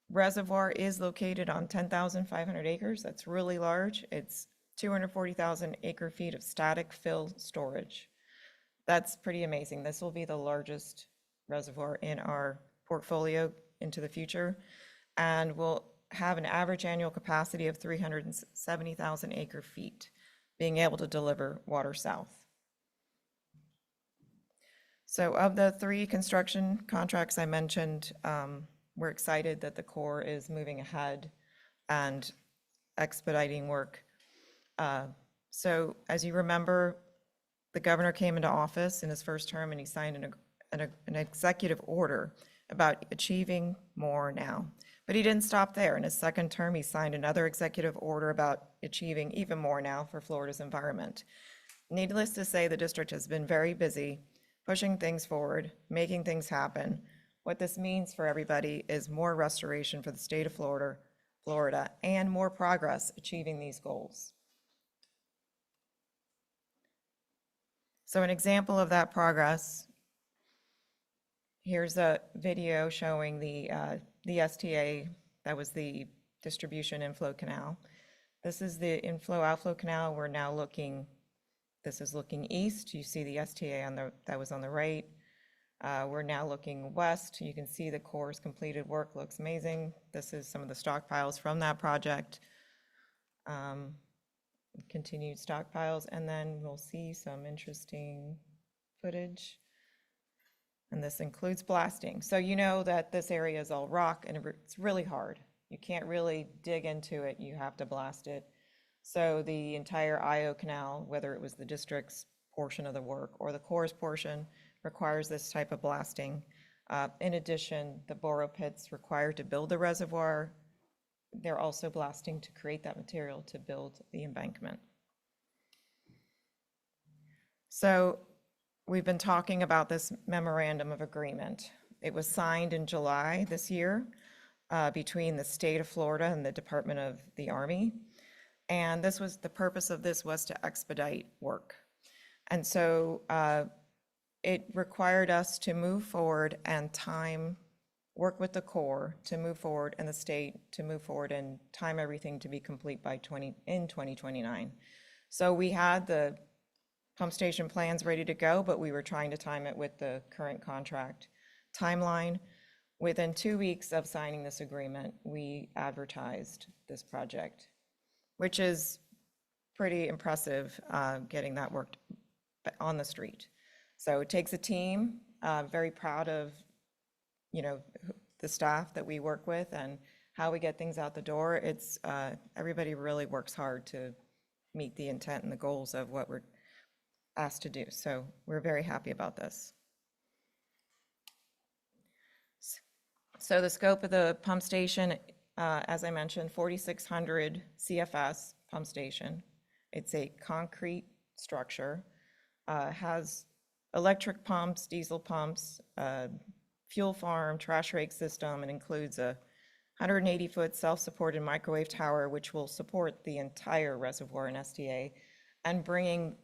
B: reservoir is located on 10,500 acres. That's really large. It's 240,000 acre-feet of static fill storage. That's pretty amazing. This will be the largest reservoir in our portfolio into the future, and will have an average annual capacity of 370,000 acre-feet, being able to deliver water south. So of the 3 construction contracts I mentioned, we're excited that the Corps is moving ahead and expediting work. So as you remember, the governor came into office in his first term and he signed an executive order about achieving more now. But he didn't stop there. In his second term, he signed another executive order about achieving even more now for Florida's environment. Needless to say, the district has been very busy pushing things forward, making things happen. What this means for everybody is more restoration for the state of Florida, and more progress achieving these goals. So an example of that progress, here's a video showing the STA, that was the distribution inflow canal. This is the inflow-outflow canal. We're now looking, this is looking east. You see the STA that was on the right. We're now looking west. You can see the Corps' completed work looks amazing. This is some of the stockpiles from that project. Continued stockpiles, and then we'll see some interesting footage. And this includes blasting. So you know that this area is all rock and it's really hard. You can't really dig into it. You have to blast it. So the entire IO canal, whether it was the district's portion of the work or the Corps' portion, requires this type of blasting. In addition, the boro pits required to build the reservoir, they're also blasting to create that material to build the embankment. So we've been talking about this memorandum of agreement. It was signed in July this year between the state of Florida and the Department of the Army. And this was, the purpose of this was to expedite work. And so it required us to move forward and work with the Corps to move forward and the state to move forward and time everything to be complete by 2029. So we had the pump station plans ready to go, but we were trying to time it with the current contract timeline. Within 2 weeks of signing this agreement, we advertised this project, which is pretty impressive, getting that worked on the street. So it takes a team, very proud of, the staff that we work with and how we get things out the door. It's, everybody really works hard to meet the intent and the goals of what we're asked to do. So we're very happy about this. So the scope of the pump station, as I mentioned, 4,600 CFS pump station. It's a concrete structure, has electric pumps, diesel pumps, fuel farm, trash rake system, and includes a 180-foot self-supported microwave tower, which will support the entire reservoir in SDA, and bringing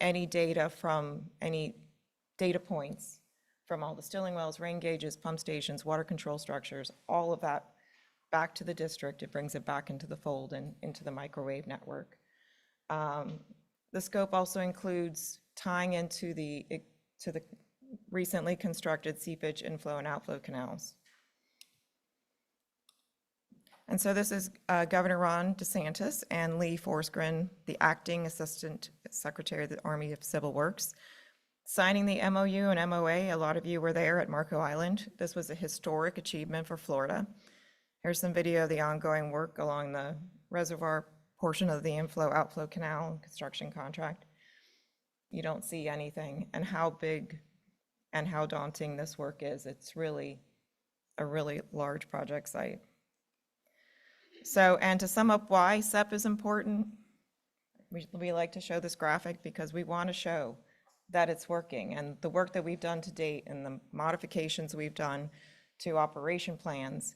B: any data from any data points from all the stilling wells, rain gauges, pump stations, water control structures, all of that back to the district. It brings it back into the fold and into the microwave network. The scope also includes tying into the recently constructed seepage inflow and outflow canals. And so this is Governor Ron DeSantis and Lee Forsgren, the acting Assistant Secretary of the Army of Civil Works, signing the MOU and MOA. A lot of you were there at Marco Island. This was a historic achievement for Florida. Here's some video of the ongoing work along the reservoir portion of the inflow-outflow canal construction contract. You don't see anything, and how big and how daunting this work is. It's really a really large project site. So, and to sum up why CEP is important, we like to show this graphic because we want to show that it's working, and the work that we've done to date and the modifications we've done to operation plans,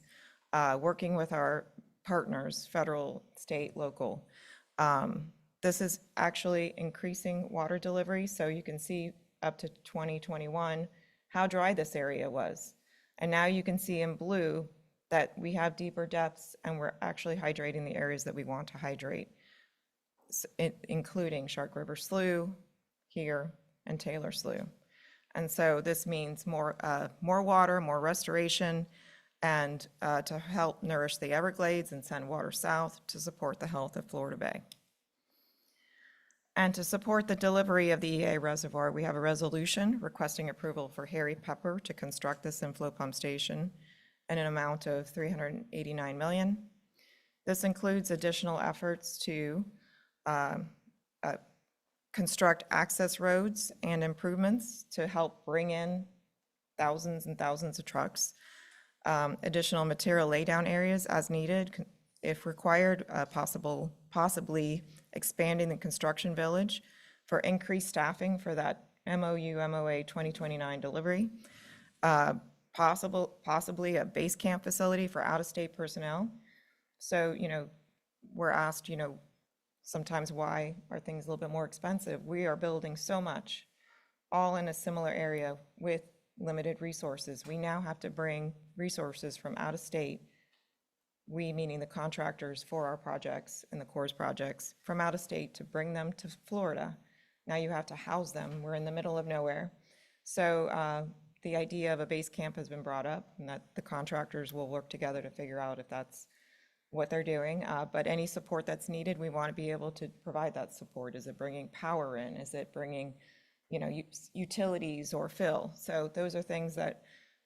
B: working with our partners, federal, state, local. This is actually increasing water delivery, so you can see up to 2021 how dry this area was. And now you can see in blue that we have deeper depths and we're actually hydrating the areas that we want to hydrate, including Shark River Slough here and Taylor Slough. And so this means more water, more restoration, and to help nourish the Everglades and send water south to support the health of Florida Bay. And to support the delivery of the EA reservoir, we have a resolution requesting approval for Harry Pepper to construct this inflow pump station in an amount of $389 million. This includes additional efforts to construct access roads and improvements to help bring in thousands and thousands of trucks. Additional material laydown areas as needed, if required, possibly expanding the construction village for increased staffing for that MOA 2029 delivery. Possibly a base camp facility for out-of-state personnel. So, we're asked, sometimes why are things a little bit more expensive? We are building so much, all in a similar area with limited resources. We now have to bring resources from out of state, we meaning the contractors for our projects and the Corps projects, from out of state to bring them to Florida. Now you have to house them. We're in the middle of nowhere. So the idea of a base camp has been brought up, and that the contractors will work together to figure out if that's what they're doing. But any support that's needed, we want to be able to provide that support. Is it bringing power in? Is it bringing utilities or fill? So those are things that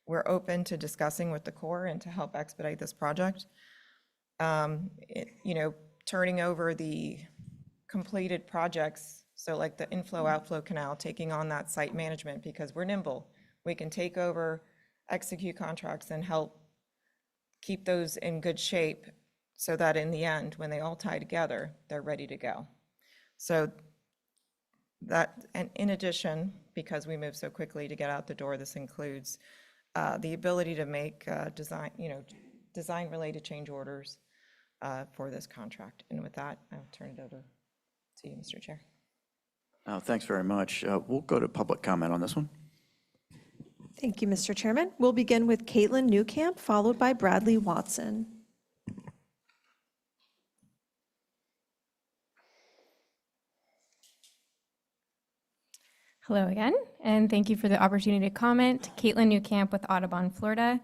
B: we're open to discussing with the Corps and to help expedite this project. Turning over the completed projects, so like the inflow-outflow canal, taking on that site management, because we're nimble. We can take over, execute contracts, and help keep those in good shape so that in the end, when they all tie together, they're ready to go. So that, and in addition, because we move so quickly to get out the door, this includes the ability to make design-related change orders for this contract. And with that, I'll turn it over to you, Mr. Chair.
A: Thanks very much. We'll go to public comment on this one.
P: Thank you, Mr. Chairman. We'll begin with Caitlin Newcamp, followed by Bradley Watson.
J: Hello again, and thank you for the opportunity to comment. Caitlin Newcamp with Audubon, Florida.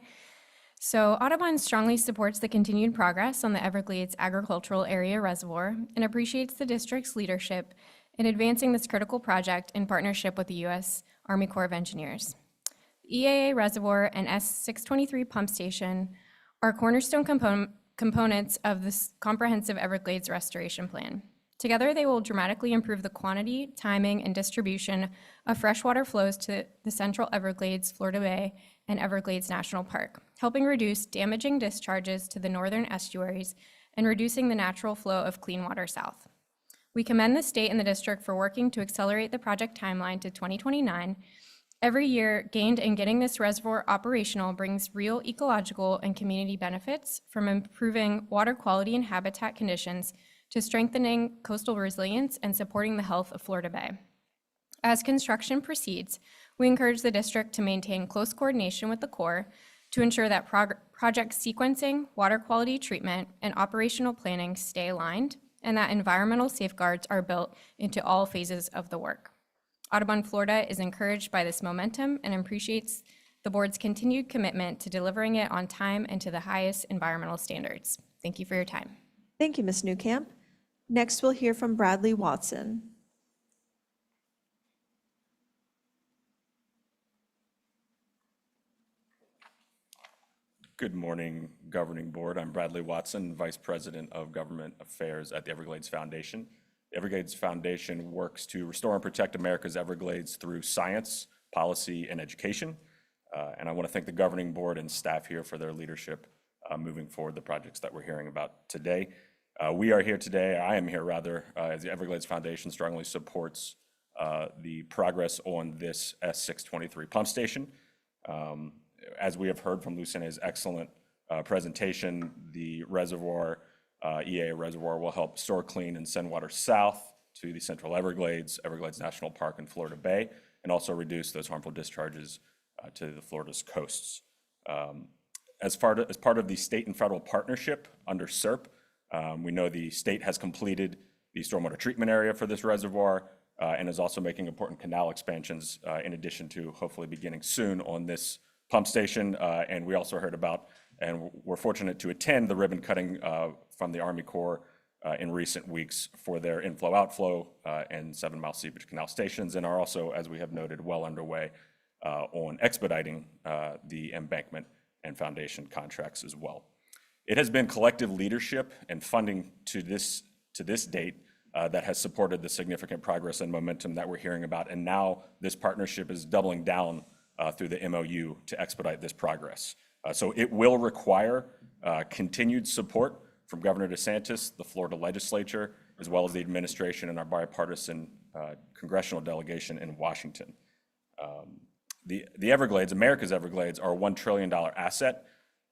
J: So Audubon strongly supports the continued progress on the Everglades Agricultural Area Reservoir and appreciates the district's leadership in advancing this critical project in partnership with the U.S. Army Corps of Engineers. The EAA Reservoir and S623 Pump Station are cornerstone components of this comprehensive Everglades restoration plan. Together, they will dramatically improve the quantity, timing, and distribution of freshwater flows to the Central Everglades, Florida Bay, and Everglades National Park, helping reduce damaging discharges to the northern estuaries and reducing the natural flow of clean water south. We commend the state and the district for working to accelerate the project timeline to 2029. Every year gained in getting this reservoir operational brings real ecological and community benefits, from improving water quality and habitat conditions to strengthening coastal resilience and supporting the health of Florida Bay. As construction proceeds, we encourage the district to maintain close coordination with the Corps to ensure that project sequencing, water quality treatment, and operational planning stay aligned, and that environmental safeguards are built into all phases of the work. Audubon, Florida is encouraged by this momentum and appreciates the board's continued commitment to delivering it on time and to the highest environmental standards. Thank you for your time.
P: Thank you, Ms. Newcamp. Next, we'll hear from Bradley Watson.
Q: Good morning, Governing Board. I'm Bradley Watson, Vice President of Government Affairs at the Everglades Foundation. The Everglades Foundation works to restore and protect America's Everglades through science, policy, and education. And I want to thank the Governing Board and staff here for their leadership moving forward the projects that we're hearing about today. We are here today, I am here rather, as the Everglades Foundation strongly supports the progress on this S623 pump station. As we have heard from Lucinda's excellent presentation, the reservoir, EA reservoir, will help store, clean, and send water south to the Central Everglades, Everglades National Park, and Florida Bay, and also reduce those harmful discharges to the Florida's coasts. As part of the state and federal partnership under SERP, we know the state has completed the stormwater treatment area for this reservoir and is also making important canal expansions in addition to hopefully beginning soon on this pump station. And we also heard about, and we're fortunate to attend the ribbon cutting from the Army Corps in recent weeks for their inflow-outflow and 7 Mile Seepage Canal stations, and are also, as we have noted, well underway on expediting the embankment and foundation contracts as well. It has been collective leadership and funding to this date that has supported the significant progress and momentum that we're hearing about, and now this partnership is doubling down through the MOU to expedite this progress. So it will require continued support from Governor DeSantis, the Florida legislature, as well as the administration and our bipartisan congressional delegation in Washington. The Everglades, America's Everglades, are a $1 trillion asset,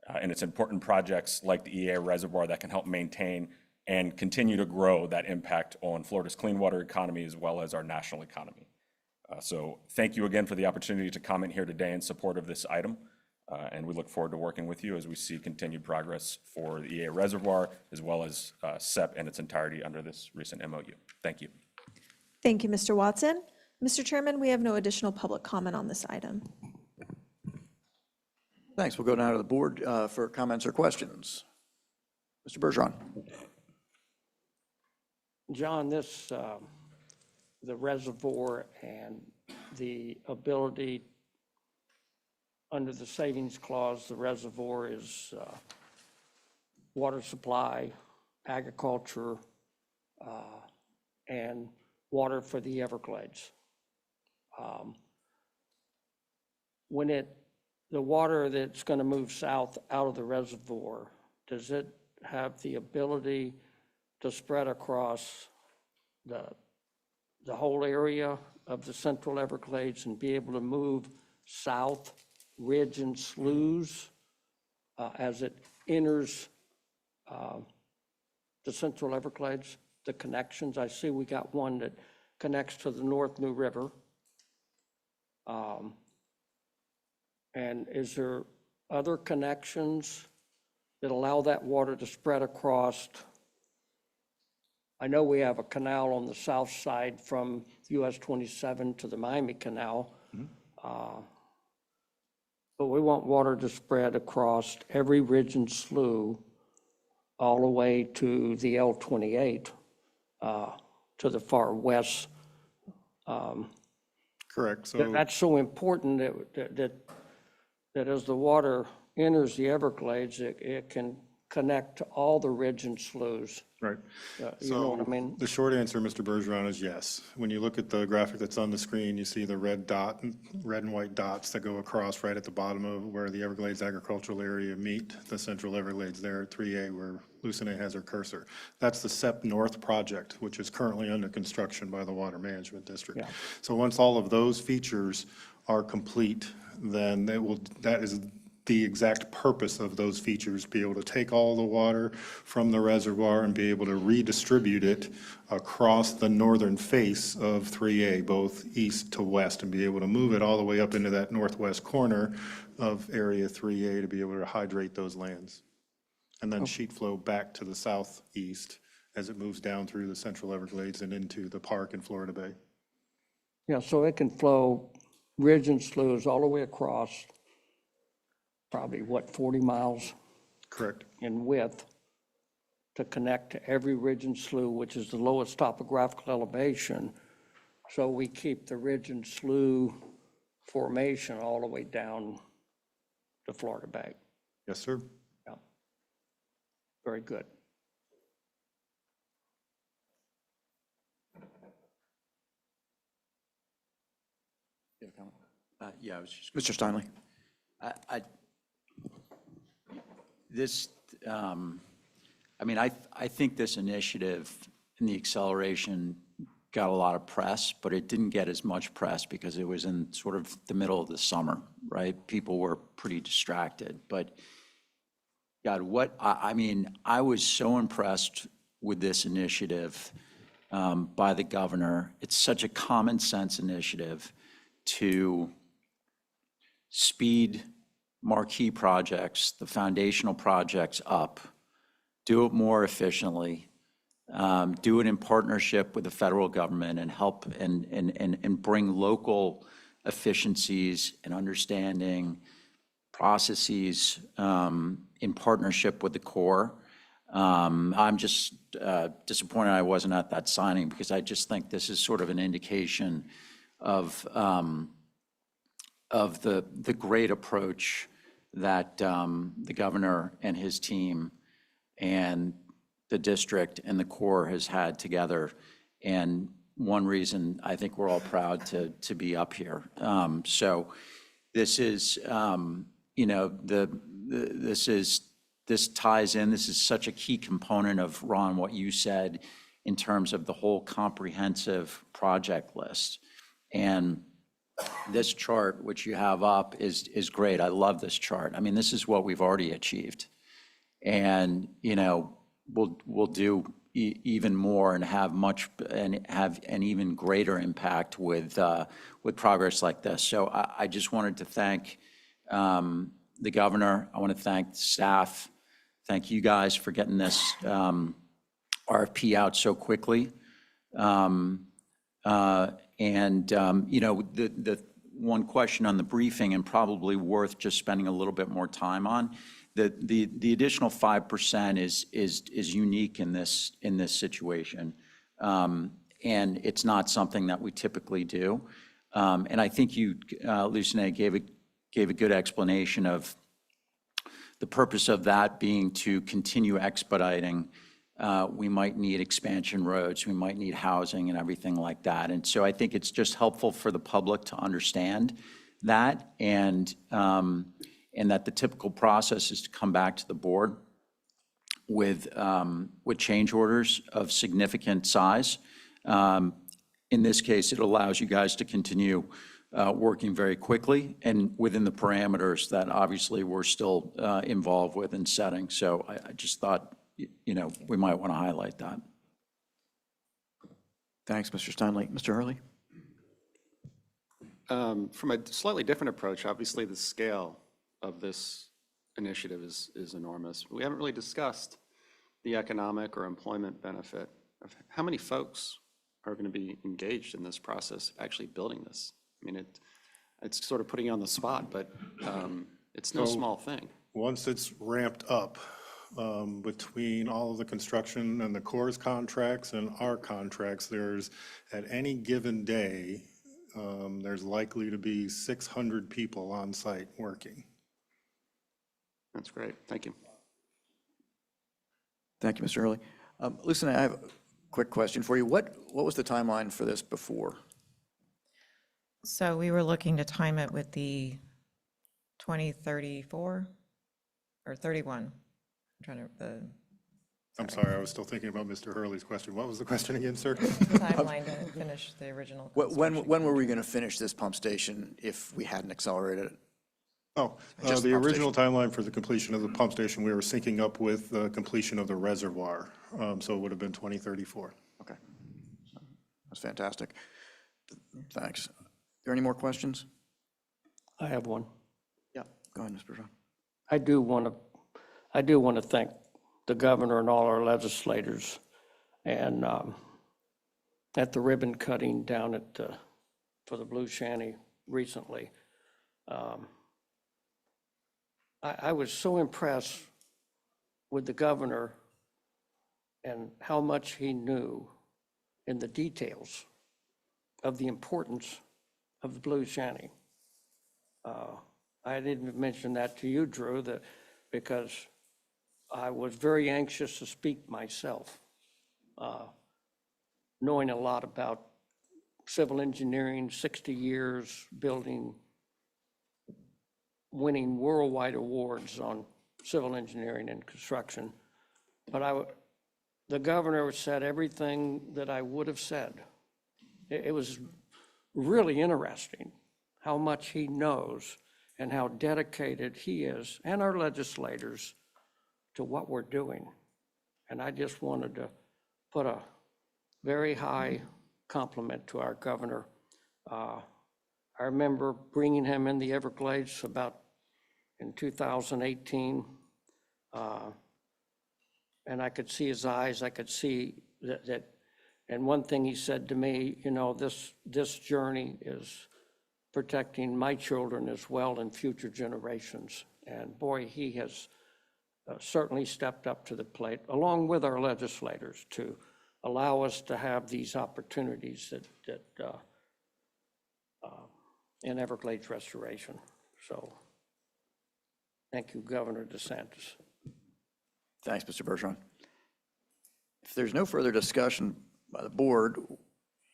Q: and it's important projects like the EA reservoir that can help maintain and continue to grow that impact on Florida's clean water economy as well as our national economy. So thank you again for the opportunity to comment here today in support of this item, and we look forward to working with you as we see continued progress for the EA reservoir as well as SEP in its entirety under this recent MOU. Thank you.
P: Thank you, Mr. Watson. Mr. Chairman, we have no additional public comment on this item.
A: Thanks. We'll go now to the board for comments or questions. Mr. Bergeron.
R: John, the reservoir and the ability under the savings clause, the reservoir is water supply, agriculture, and water for the Everglades. When the water that's going to move south out of the reservoir, does it have the ability to spread across the whole area of the Central Everglades and be able to move south, ridge and sloughs, as it enters the Central Everglades, the connections? I see we got one that connects to the North New River. And is there other connections that allow that water to spread across? I know we have a canal on the south side from US 27 to the Miami Canal, but we want water to spread across every ridge and slough all the way to the L28, to the far west.
S: Correct. So
R: That's so important that as the water enters the Everglades, it can connect to all the ridge and sloughs?
S: Right.
R: You know what I mean?
S: The short answer, Mr. Bergeron, is yes. When you look at the graphic that's on the screen, you see the red and white dots that go across right at the bottom of where the Everglades agricultural area meet the Central Everglades there at 3A where Lucine has her cursor. That's the SEP North project, which is currently under construction by the Water Management District.
R: Yeah.
S: So once all of those features are complete, then that is the exact purpose of those features, be able to take all the water from the reservoir and be able to redistribute it across the northern face of 3A, both east to west, and be able to move it all the way up into that northwest corner of area 3A to be able to hydrate those lands. And then sheet flow back to the southeast as it moves down through the Central Everglades and into the park in Florida Bay.
R: Yeah, so it can flow ridge and sloughs all the way across, probably, 40 miles
S: Correct.
R: in width to connect to every ridge and slough, which is the lowest topographical elevation. So we keep the ridge and slough formation all the way down to Florida Bay.
S: Yes, sir.
R: Yeah. Very good.
E: Yeah, I was just.
A: Mr. Steinle?
E: I think this initiative and the acceleration got a lot of press, but it didn't get as much press because it was in sort of the middle of the summer, right? People were pretty distracted, but God, I was so impressed with this initiative by the governor. It's such a common sense initiative to speed marquee projects, the foundational projects up, do it more efficiently, do it in partnership with the federal government and help and bring local efficiencies and understanding processes in partnership with the Corps. I'm just disappointed I wasn't at that signing because I just think this is sort of an indication of the great approach that the governor and his team and the district and the Corps has had together. And one reason I think we're all proud to be up here. So this is, this ties in, this is such a key component of, Ron, what you said in terms of the whole comprehensive project list. And this chart, which you have up, is great. I love this chart. I mean, this is what we've already achieved. And, we'll do even more and have an even greater impact with progress like this. So I just wanted to thank the governor. I want to thank the staff. Thank you guys for getting this RFP out so quickly. The one question on the briefing, and probably worth just spending a little bit more time on, the additional 5% is unique in this situation. And it's not something that we typically do. And I think you, Lucine, gave a good explanation of the purpose of that being to continue expediting. We might need expansion roads, we might need housing and everything like that. And so I think it's just helpful for the public to understand that, and that the typical process is to come back to the board with change orders of significant size. In this case, it allows you guys to continue working very quickly and within the parameters that obviously we're still involved with in setting. So I just thought, we might want to highlight that.
A: Thanks, Mr. Steinle. Mr. Hurley?
G: From a slightly different approach, obviously the scale of this initiative is enormous. We haven't really discussed the economic or employment benefit of how many folks are going to be engaged in this process of actually building this. I mean, it's sort of putting you on the spot, but it's no small thing.
S: Once it's ramped up, between all of the construction and the Corps' contracts and our contracts, there's, at any given day, there's likely to be 600 people on site working.
G: That's great. Thank you.
A: Thank you, Mr. Hurley. Listen, I have a quick question for you. What was the timeline for this before?
B: So we were looking to time it with the 2034 or 31. I'm trying to,
S: I'm sorry, I was still thinking about Mr. Hurley's question. What was the question again, sir?
B: the timeline to finish the original.
A: When were we going to finish this pump station if we hadn't accelerated it?
S: Oh,
A: Just
S: the
A: pump
S: original timeline for the completion of the pump station, we were syncing up with the completion of the reservoir. So it would have been 2034.
A: Okay. That's fantastic. Thanks. Are there any more questions?
R: I have one.
A: Yeah, go ahead, Mr. Bergeron.
R: I do want to thank the governor and all our legislators, and at the ribbon cutting down at for the Blue Shanty recently. I was so impressed with the governor and how much he knew in the details of the importance of the Blue Shanty. I didn't mention that to you, Drew, because I was very anxious to speak myself, knowing a lot about civil engineering, 60 years building, winning worldwide awards on civil engineering and construction. But the governor said everything that I would have said. It was really interesting how much he knows and how dedicated he is, and our legislators, to what we're doing. And I just wanted to put a very high compliment to our governor. I remember bringing him in the Everglades in 2018, and I could see his eyes, I could see that, and one thing he said to me, this journey is protecting my children as well and future generations. And boy, he has certainly stepped up to the plate, along with our legislators, to allow us to have these opportunities in Everglades restoration. So thank you, Governor DeSantis.
A: Thanks, Mr. Bergeron. If there's no further discussion by the board,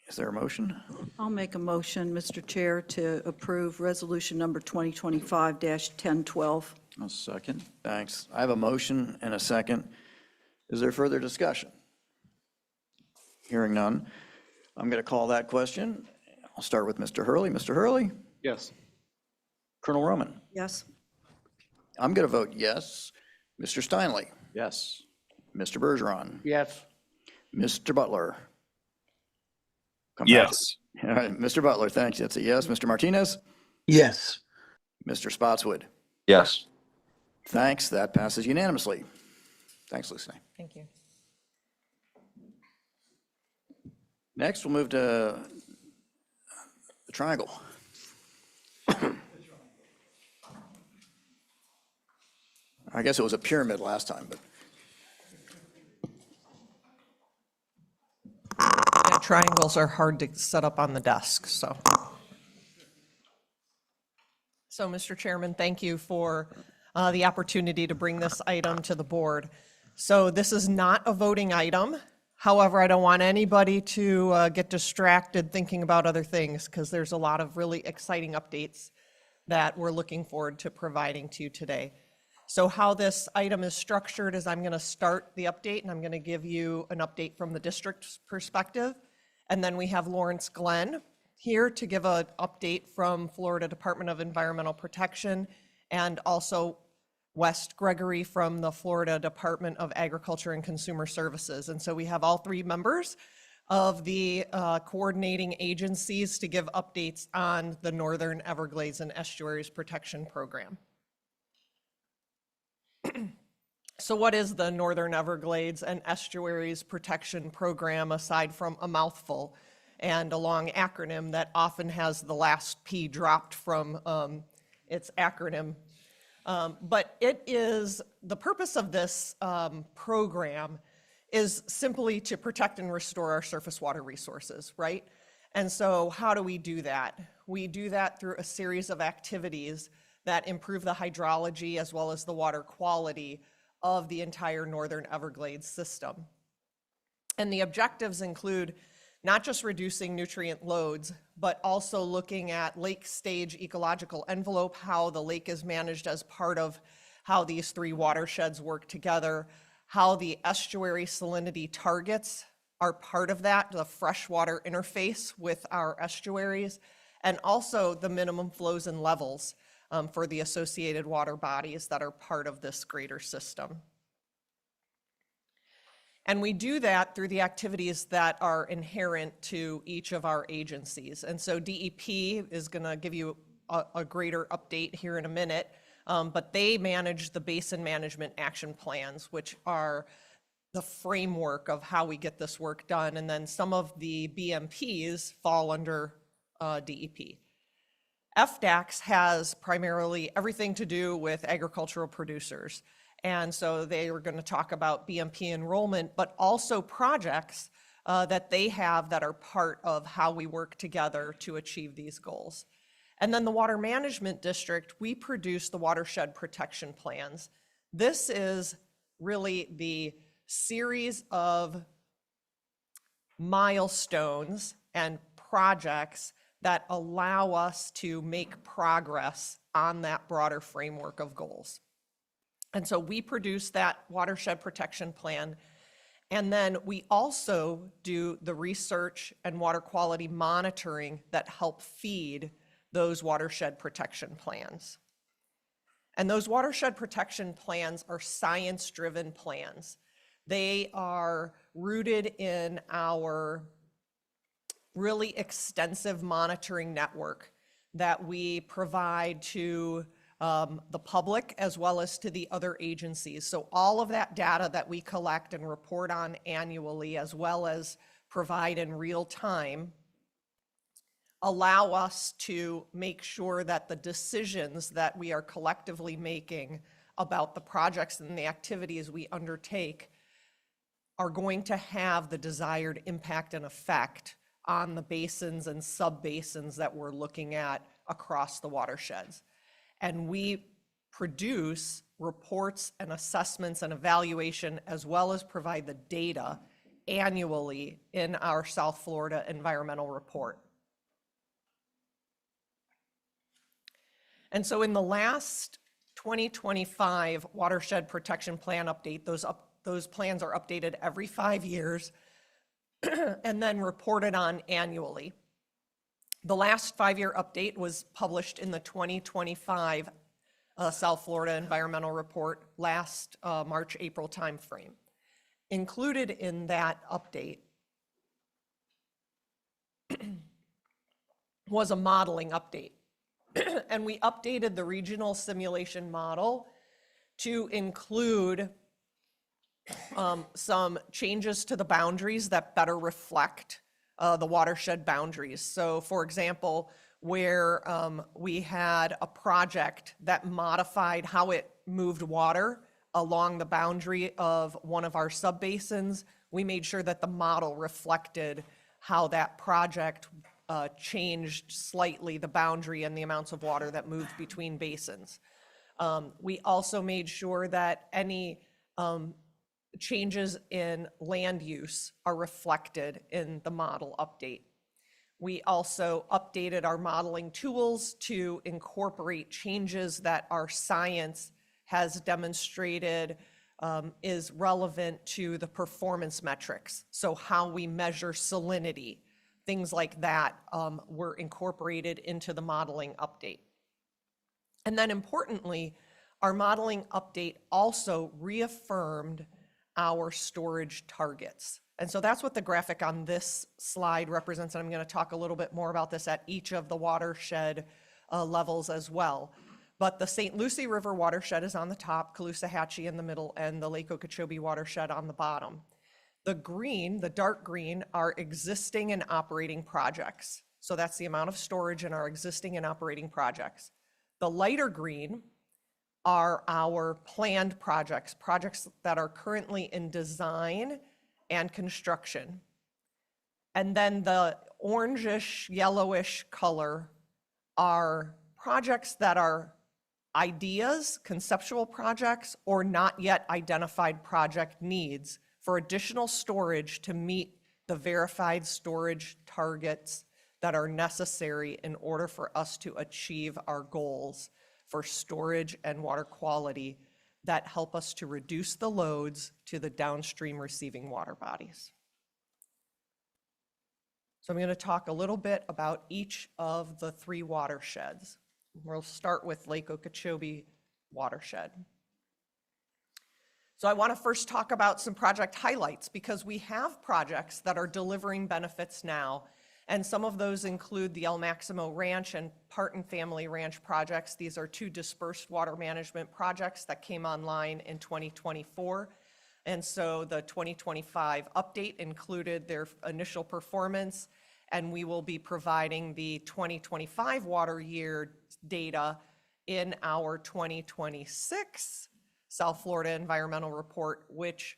A: is there a motion?
B: I'll make a motion, Mr. Chair, to approve resolution number 2025-1012.
A: I'll second. Thanks. I have a motion and a second. Is there further discussion? Hearing none, I'm going to call that question. I'll start with Mr. Hurley. Mr. Hurley?
G: Yes.
A: Colonel Roman?
B: Yes.
A: I'm going to vote yes. Mr. Steinle?
E: Yes.
A: Mr. Bergeron?
R: Yes.
A: Mr. Butler?
C: Yes.
A: All right, Mr. Butler, thanks. That's a yes. Mr. Martinez?
D: Yes.
A: Mr. Spotswood?
N: Yes.
A: Thanks. That passes unanimously. Thanks, Lucy.
B: Thank you.
A: Next, we'll move to the triangle. I guess it was a pyramid last time, but
O: Triangles are hard to set up on the desk, so. So, Mr. Chairman, thank you for the opportunity to bring this item to the board. So this is not a voting item. However, I don't want anybody to get distracted thinking about other things, because there's a lot of really exciting updates that we're looking forward to providing to you today. So how this item is structured is I'm going to start the update, and I'm going to give you an update from the district's perspective. And then we have Lawrence Glenn here to give an update from Florida Department of Environmental Protection, and also West Gregory from the Florida Department of Agriculture and Consumer Services. And so we have all three members of the coordinating agencies to give updates on the Northern Everglades and Estuaries Protection Program. So what is the Northern Everglades and Estuaries Protection Program, aside from a mouthful and a long acronym that often has the last P dropped from its acronym? But it is, the purpose of this program is simply to protect and restore our surface water resources, right? And so how do we do that? We do that through a series of activities that improve the hydrology as well as the water quality of the entire Northern Everglades system. And the objectives include not just reducing nutrient loads, but also looking at lake stage ecological envelope, how the lake is managed as part of how these three watersheds work together, how the estuary salinity targets are part of that, the freshwater interface with our estuaries, and also the minimum flows and levels for the associated water bodies that are part of this greater system. And we do that through the activities that are inherent to each of our agencies. And so DEP is going to give you a greater update here in a minute, but they manage the basin management action plans, which are the framework of how we get this work done. And then some of the BMPs fall under DEP. FDACS has primarily everything to do with agricultural producers. And so they are going to talk about BMP enrollment, but also projects that they have that are part of how we work together to achieve these goals. And then the Water Management District, we produce the watershed protection plans. This is really the series of milestones and projects that allow us to make progress on that broader framework of goals. And so we produce that watershed protection plan, and then we also do the research and water quality monitoring that help feed those watershed protection plans. And those watershed protection plans are science-driven plans. They are rooted in our really extensive monitoring network that we provide to the public as well as to the other agencies. So all of that data that we collect and report on annually, as well as provide in real time, allow us to make sure that the decisions that we are collectively making about the projects and the activities we undertake are going to have the desired impact and effect on the basins and sub-basins that we're looking at across the watersheds. And we produce reports and assessments and evaluation, as well as provide the data annually in our South Florida Environmental Report. And so in the last 2025 Watershed Protection Plan update, those plans are updated every 5 years and then reported on annually. The last 5-year update was published in the 2025 South Florida Environmental Report last March, April timeframe. Included in that update was a modeling update. And we updated the regional simulation model to include some changes to the boundaries that better reflect the watershed boundaries. So for example, where we had a project that modified how it moved water along the boundary of one of our subbasins, we made sure that the model reflected how that project changed slightly the boundary and the amounts of water that moved between basins. We also made sure that any changes in land use are reflected in the model update. We also updated our modeling tools to incorporate changes that our science has demonstrated is relevant to the performance metrics. So how we measure salinity, things like that were incorporated into the modeling update. And then importantly, our modeling update also reaffirmed our storage targets. And so that's what the graphic on this slide represents, and I'm going to talk a little bit more about this at each of the watershed levels as well. But the St. Lucie River watershed is on the top, Caloosahatchee in the middle, and the Lake Okeechobee watershed on the bottom. The green, the dark green, are existing and operating projects. So that's the amount of storage in our existing and operating projects. The lighter green are our planned projects, projects that are currently in design and construction. And then the orangish, yellowish color are projects that are ideas, conceptual projects, or not yet identified project needs for additional storage to meet the verified storage targets that are necessary in order for us to achieve our goals for storage and water quality that help us to reduce the loads to the downstream receiving water bodies. So I'm going to talk a little bit about each of the 3 watersheds. We'll start with Lake Okeechobee watershed. So I want to first talk about some project highlights because we have projects that are delivering benefits now, and some of those include the El Maximo Ranch and Parton Family Ranch projects. These are 2 dispersed water management projects that came online in 2024. And so the 2025 update included their initial performance, and we will be providing the 2025 water year data in our 2026 South Florida Environmental Report, which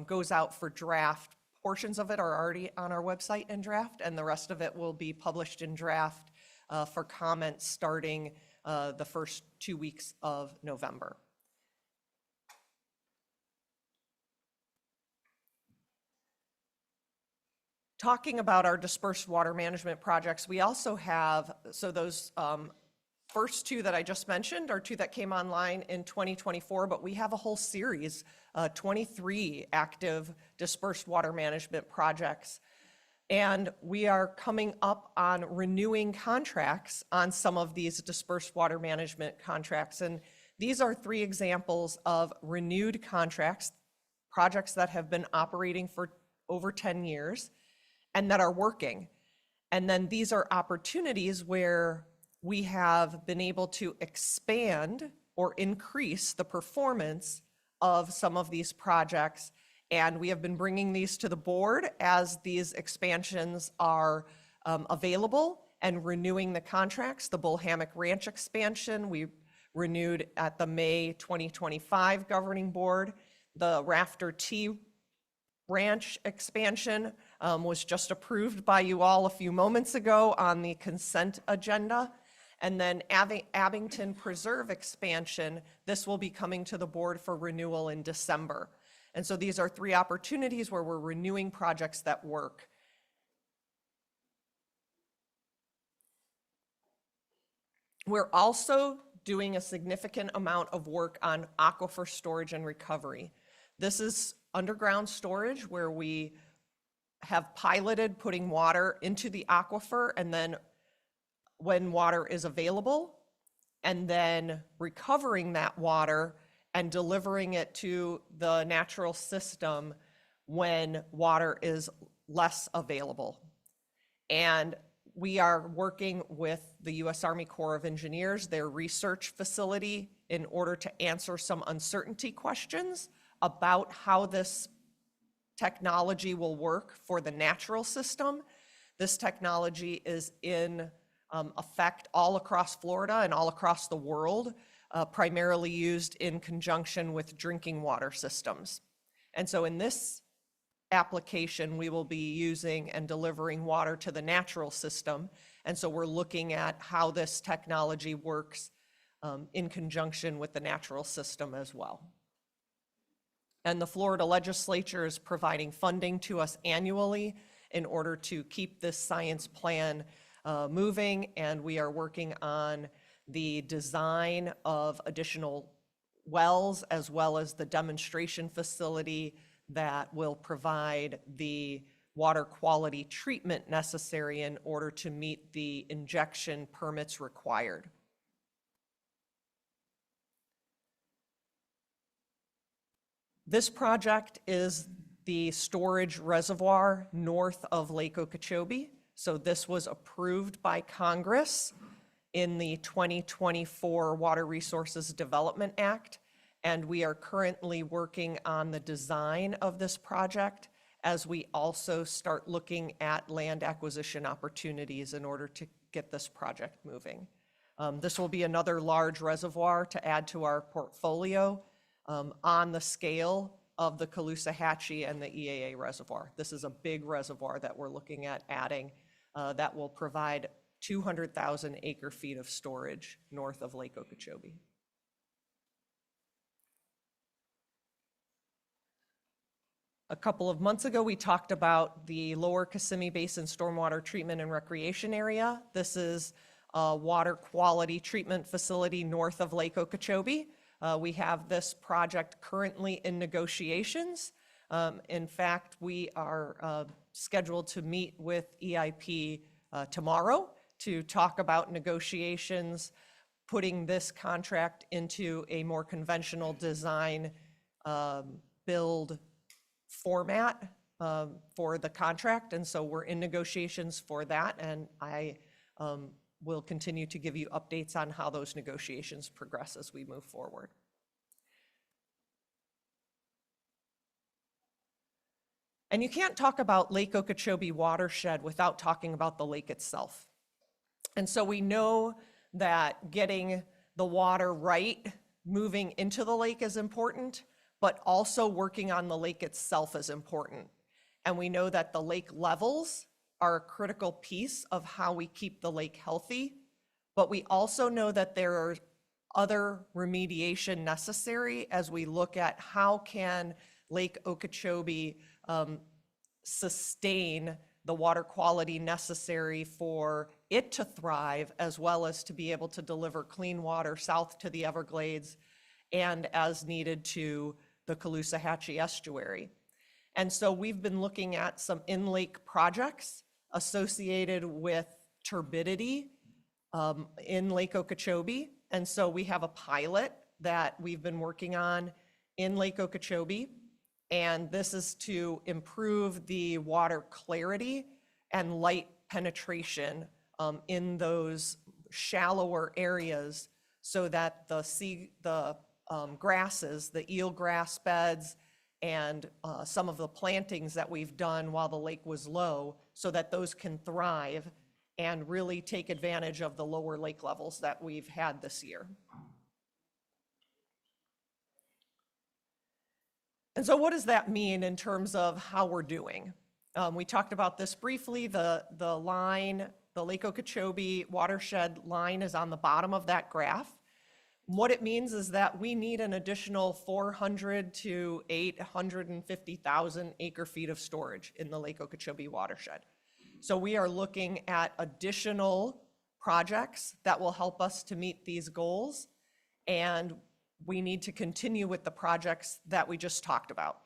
O: goes out for draft. Portions of it are already on our website in draft, and the rest of it will be published in draft for comments starting the first 2 weeks of November. Talking about our dispersed water management projects, we also have, so those first 2 that I just mentioned are 2 that came online in 2024, but we have a whole series, 23 active dispersed water management projects. And we are coming up on renewing contracts on some of these dispersed water management contracts. And these are 3 examples of renewed contracts, projects that have been operating for over 10 years and that are working. And then these are opportunities where we have been able to expand or increase the performance of some of these projects. And we have been bringing these to the board as these expansions are available and renewing the contracts. The Bull Hammock Ranch expansion, we renewed at the May 2025 governing board. The Rafter T Ranch expansion was just approved by you all a few moments ago on the consent agenda. And then Abington Preserve expansion, this will be coming to the board for renewal in December. And so these are 3 opportunities where we're renewing projects that work. We're also doing a significant amount of work on aquifer storage and recovery. This is underground storage where we have piloted putting water into the aquifer and then when water is available, and then recovering that water and delivering it to the natural system when water is less available. And we are working with the U.S. Army Corps of Engineers, their research facility, in order to answer some uncertainty questions about how this technology will work for the natural system. This technology is in effect all across Florida and all across the world, primarily used in conjunction with drinking water systems. And so in this application, we will be using and delivering water to the natural system. And so we're looking at how this technology works in conjunction with the natural system as well. And the Florida legislature is providing funding to us annually in order to keep this science plan moving, and we are working on the design of additional wells as well as the demonstration facility that will provide the water quality treatment necessary in order to meet the injection permits required. This project is the storage reservoir north of Lake Okeechobee. So this was approved by Congress in the 2024 Water Resources Development Act, and we are currently working on the design of this project as we also start looking at land acquisition opportunities in order to get this project moving. This will be another large reservoir to add to our portfolio on the scale of the Caloosahatchee and the EAA reservoir. This is a big reservoir that we're looking at adding that will provide 200,000 acre feet of storage north of Lake Okeechobee. A couple of months ago, we talked about the Lower Kissimmee Basin Stormwater Treatment and Recreation Area. This is a water quality treatment facility north of Lake Okeechobee. We have this project currently in negotiations. In fact, we are scheduled to meet with EIP tomorrow to talk about negotiations, putting this contract into a more conventional design build format for the contract. And so we're in negotiations for that. And I will continue to give you updates on how those negotiations progress as we move forward. And you can't talk about Lake Okeechobee watershed without talking about the lake itself. And so we know that getting the water right, moving into the lake is important, but also working on the lake itself is important. And we know that the lake levels are a critical piece of how we keep the lake healthy, but we also know that there are other remediation necessary as we look at how can Lake Okeechobee sustain the water quality necessary for it to thrive, as well as to be able to deliver clean water south to the Everglades and as needed to the Caloosahatchee estuary. And so we've been looking at some in-lake projects associated with turbidity in Lake Okeechobee. And so we have a pilot that we've been working on in Lake Okeechobee. And this is to improve the water clarity and light penetration in those shallower areas so that the grasses, the eelgrass beds, and some of the plantings that we've done while the lake was low, so that those can thrive and really take advantage of the lower lake levels that we've had this year. And so what does that mean in terms of how we're doing? We talked about this briefly. The line, the Lake Okeechobee watershed line is on the bottom of that graph. What it means is that we need an additional 400 to 850,000 acre feet of storage in the Lake Okeechobee watershed. So we are looking at additional projects that will help us to meet these goals, and we need to continue with the projects that we just talked about.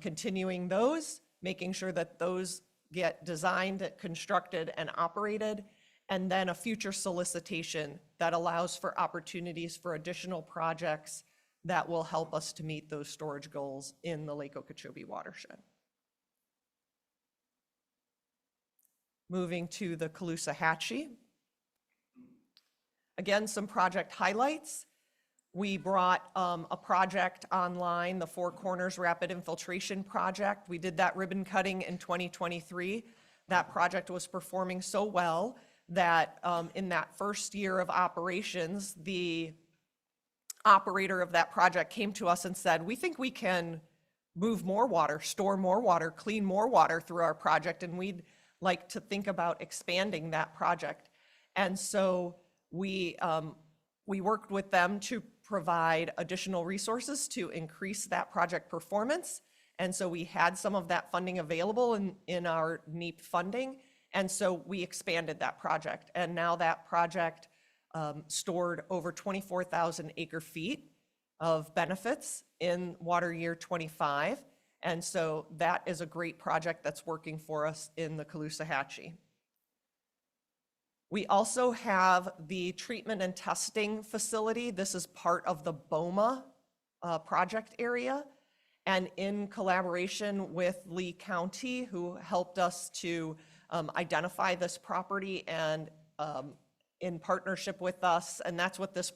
O: Continuing those, making sure that those get designed, constructed, and operated, and then a future solicitation that allows for opportunities for additional projects that will help us to meet those storage goals in the Lake Okeechobee watershed. Moving to the Caloosahatchee. Again, some project highlights. We brought a project online, the Four Corners Rapid Infiltration Project. We did that ribbon cutting in 2023. That project was performing so well that in that first year of operations, the operator of that project came to us and said, we think we can move more water, store more water, clean more water through our project, and we'd like to think about expanding that project. And so we worked with them to provide additional resources to increase that project performance. And so we had some of that funding available in our NEAP funding. And so we expanded that project. And now that project stored over 24,000 acre feet of benefits in water year 25. And so that is a great project that's working for us in the Caloosahatchee. We also have the treatment and testing facility. This is part of the BOMA project area. And in collaboration with Lee County, who helped us to identify this property, and in partnership with us, and that's what this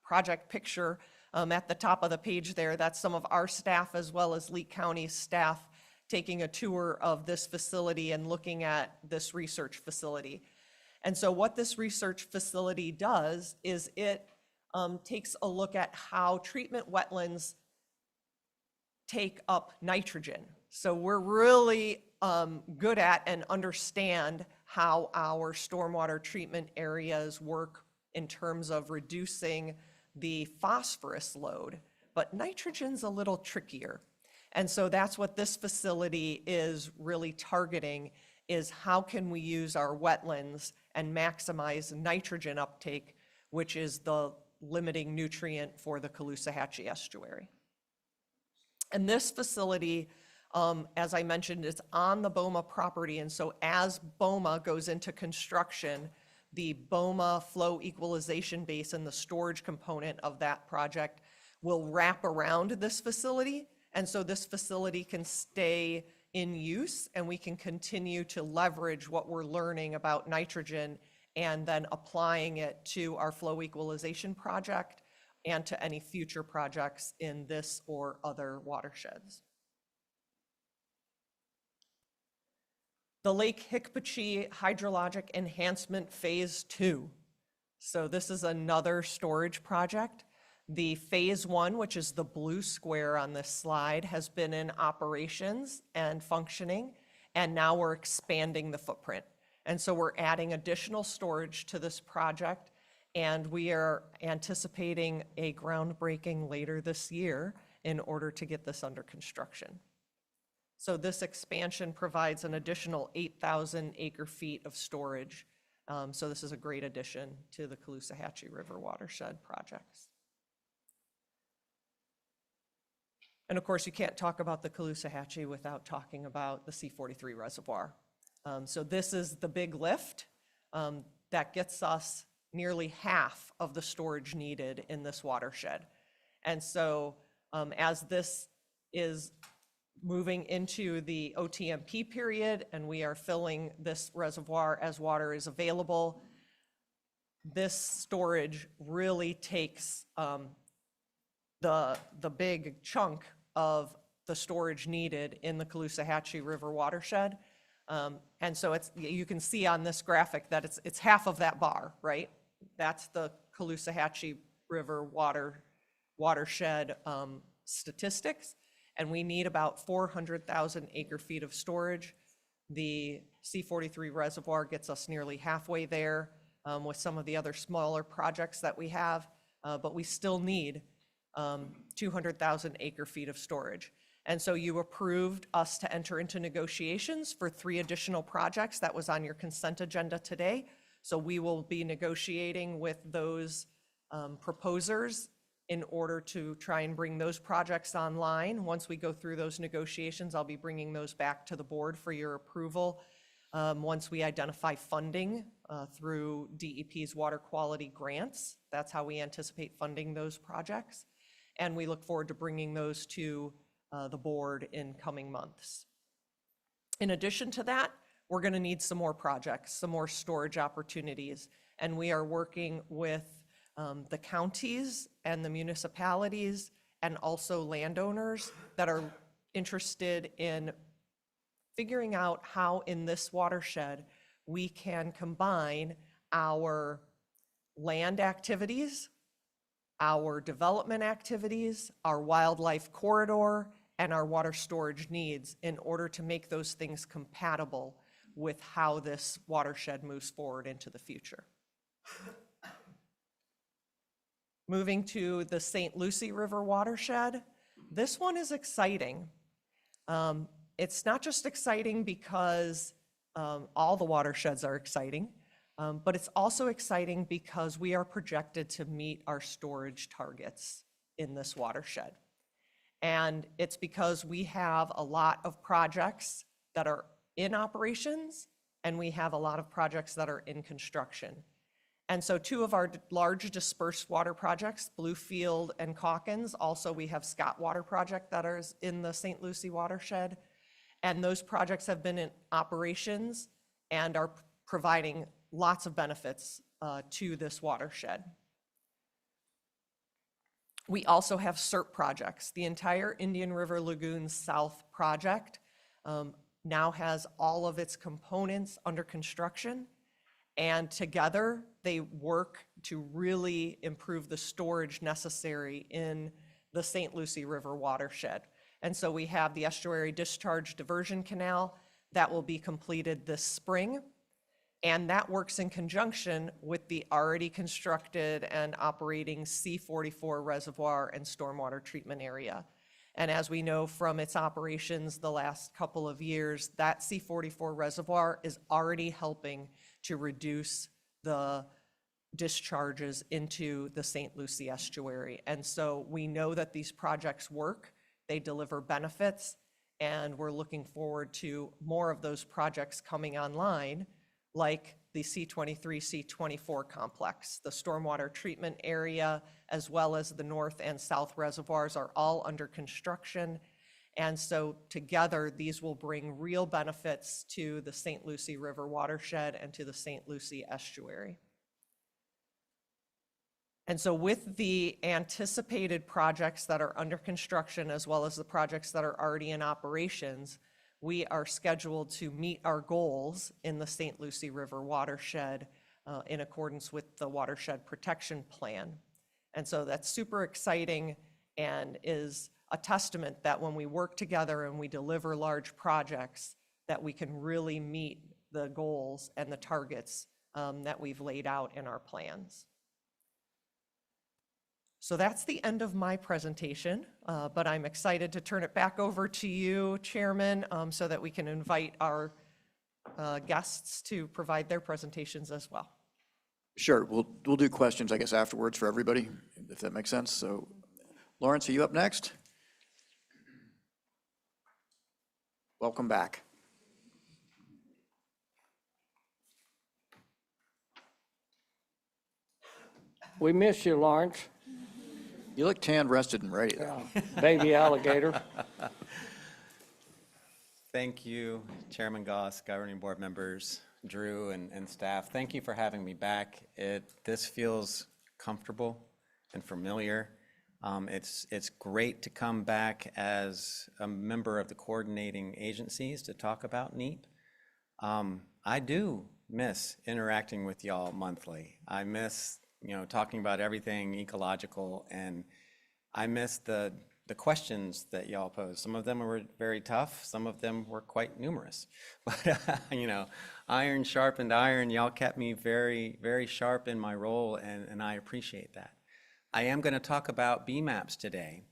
O: project picture at the top of the page there, that's some of our staff as well as Lee County staff taking a tour of this facility and looking at this research facility. And so what this research facility does is it takes a look at how treatment wetlands take up nitrogen. So we're really good at and understand how our stormwater treatment areas work in terms of reducing the phosphorus load, but nitrogen's a little trickier. And so that's what this facility is really targeting, is how can we use our wetlands and maximize nitrogen uptake, which is the limiting nutrient for the Caloosahatchee estuary. And this facility, as I mentioned, is on the BOMA property. And so as BOMA goes into construction, the BOMA flow equalization basin, the storage component of that project, will wrap around this facility. And so this facility can stay in use, and we can continue to leverage what we're learning about nitrogen and then applying it to our flow equalization project and to any future projects in this or other watersheds. The Lake Hickpachee Hydrologic Enhancement Phase 2. So this is another storage project. The Phase 1, which is the blue square on this slide, has been in operations and functioning, and now we're expanding the footprint. And so we're adding additional storage to this project, and we are anticipating a groundbreaking later this year in order to get this under construction. So this expansion provides an additional 8,000 acre-feet of storage. So this is a great addition to the Caloosahatchee River watershed projects. And of course, you can't talk about the Caloosahatchee without talking about the C43 reservoir. So this is the big lift that gets us nearly half of the storage needed in this watershed. And so as this is moving into the OTMP period and we are filling this reservoir as water is available, this storage really takes the big chunk of the storage needed in the Caloosahatchee River watershed. And so you can see on this graphic that it's half of that bar, right? That's the Caloosahatchee River watershed statistics. And we need about 400,000 acre-feet of storage. The C43 reservoir gets us nearly halfway there with some of the other smaller projects that we have, but we still need 200,000 acre-feet of storage. And so you approved us to enter into negotiations for 3 additional projects. That was on your consent agenda today. So we will be negotiating with those proposers in order to try and bring those projects online. Once we go through those negotiations, I'll be bringing those back to the board for your approval. Once we identify funding through DEP's water quality grants, that's how we anticipate funding those projects. And we look forward to bringing those to the board in coming months. In addition to that, we're going to need some more projects, some more storage opportunities. And we are working with the counties and the municipalities and also landowners that are interested in figuring out how in this watershed we can combine our land activities, our development activities, our wildlife corridor, and our water storage needs in order to make those things compatible with how this watershed moves forward into the future. Moving to the St. Lucie River watershed, this one is exciting. It's not just exciting because all the watersheds are exciting, but it's also exciting because we are projected to meet our storage targets in this watershed. And it's because we have a lot of projects that are in operations, and we have a lot of projects that are in construction. And so 2 of our large dispersed water projects, Bluefield and Calkins, also we have Scott Water Project that is in the St. Lucie watershed. And those projects have been in operations and are providing lots of benefits to this watershed. We also have SERP projects. The entire Indian River Lagoon South project now has all of its components under construction. And together, they work to really improve the storage necessary in the St. Lucie River watershed. And so we have the Estuary Discharge Diversion Canal that will be completed this spring. And that works in conjunction with the already constructed and operating C44 reservoir and stormwater treatment area. And as we know from its operations the last couple of years, that C44 reservoir is already helping to reduce the discharges into the St. Lucie estuary. And so we know that these projects work, they deliver benefits, and we're looking forward to more of those projects coming online, like the C23, C24 complex. The stormwater treatment area, as well as the north and south reservoirs, are all under construction. And so together, these will bring real benefits to the St. Lucie River watershed and to the St. Lucie estuary. And so with the anticipated projects that are under construction, as well as the projects that are already in operations, we are scheduled to meet our goals in the St. Lucie River watershed in accordance with the Watershed Protection Plan. And so that's super exciting and is a testament that when we work together and we deliver large projects, that we can really meet the goals and the targets that we've laid out in our plans. So that's the end of my presentation, but I'm excited to turn it back over to you, Chairman, so that we can invite our guests to provide their presentations as well.
A: Sure, we'll do questions, I guess, afterwards for everybody, if that makes sense. So Lawrence, are you up next? Welcome back.
R: We miss you, Lawrence.
A: You look tan, rested, and ready, though.
R: Baby alligator.
T: Thank you, Chairman Goss, governing board members, Drew, and staff. Thank you for having me back. This feels comfortable and familiar. It's great to come back as a member of the coordinating agencies to talk about NEEP. I do miss interacting with y'all monthly. I miss talking about everything ecological, and I miss the questions that y'all pose. Some of them were very tough, some of them were quite numerous. But, iron sharpened iron, y'all kept me very, very sharp in my role, and I appreciate that. I am gonna talk about BMAPs today.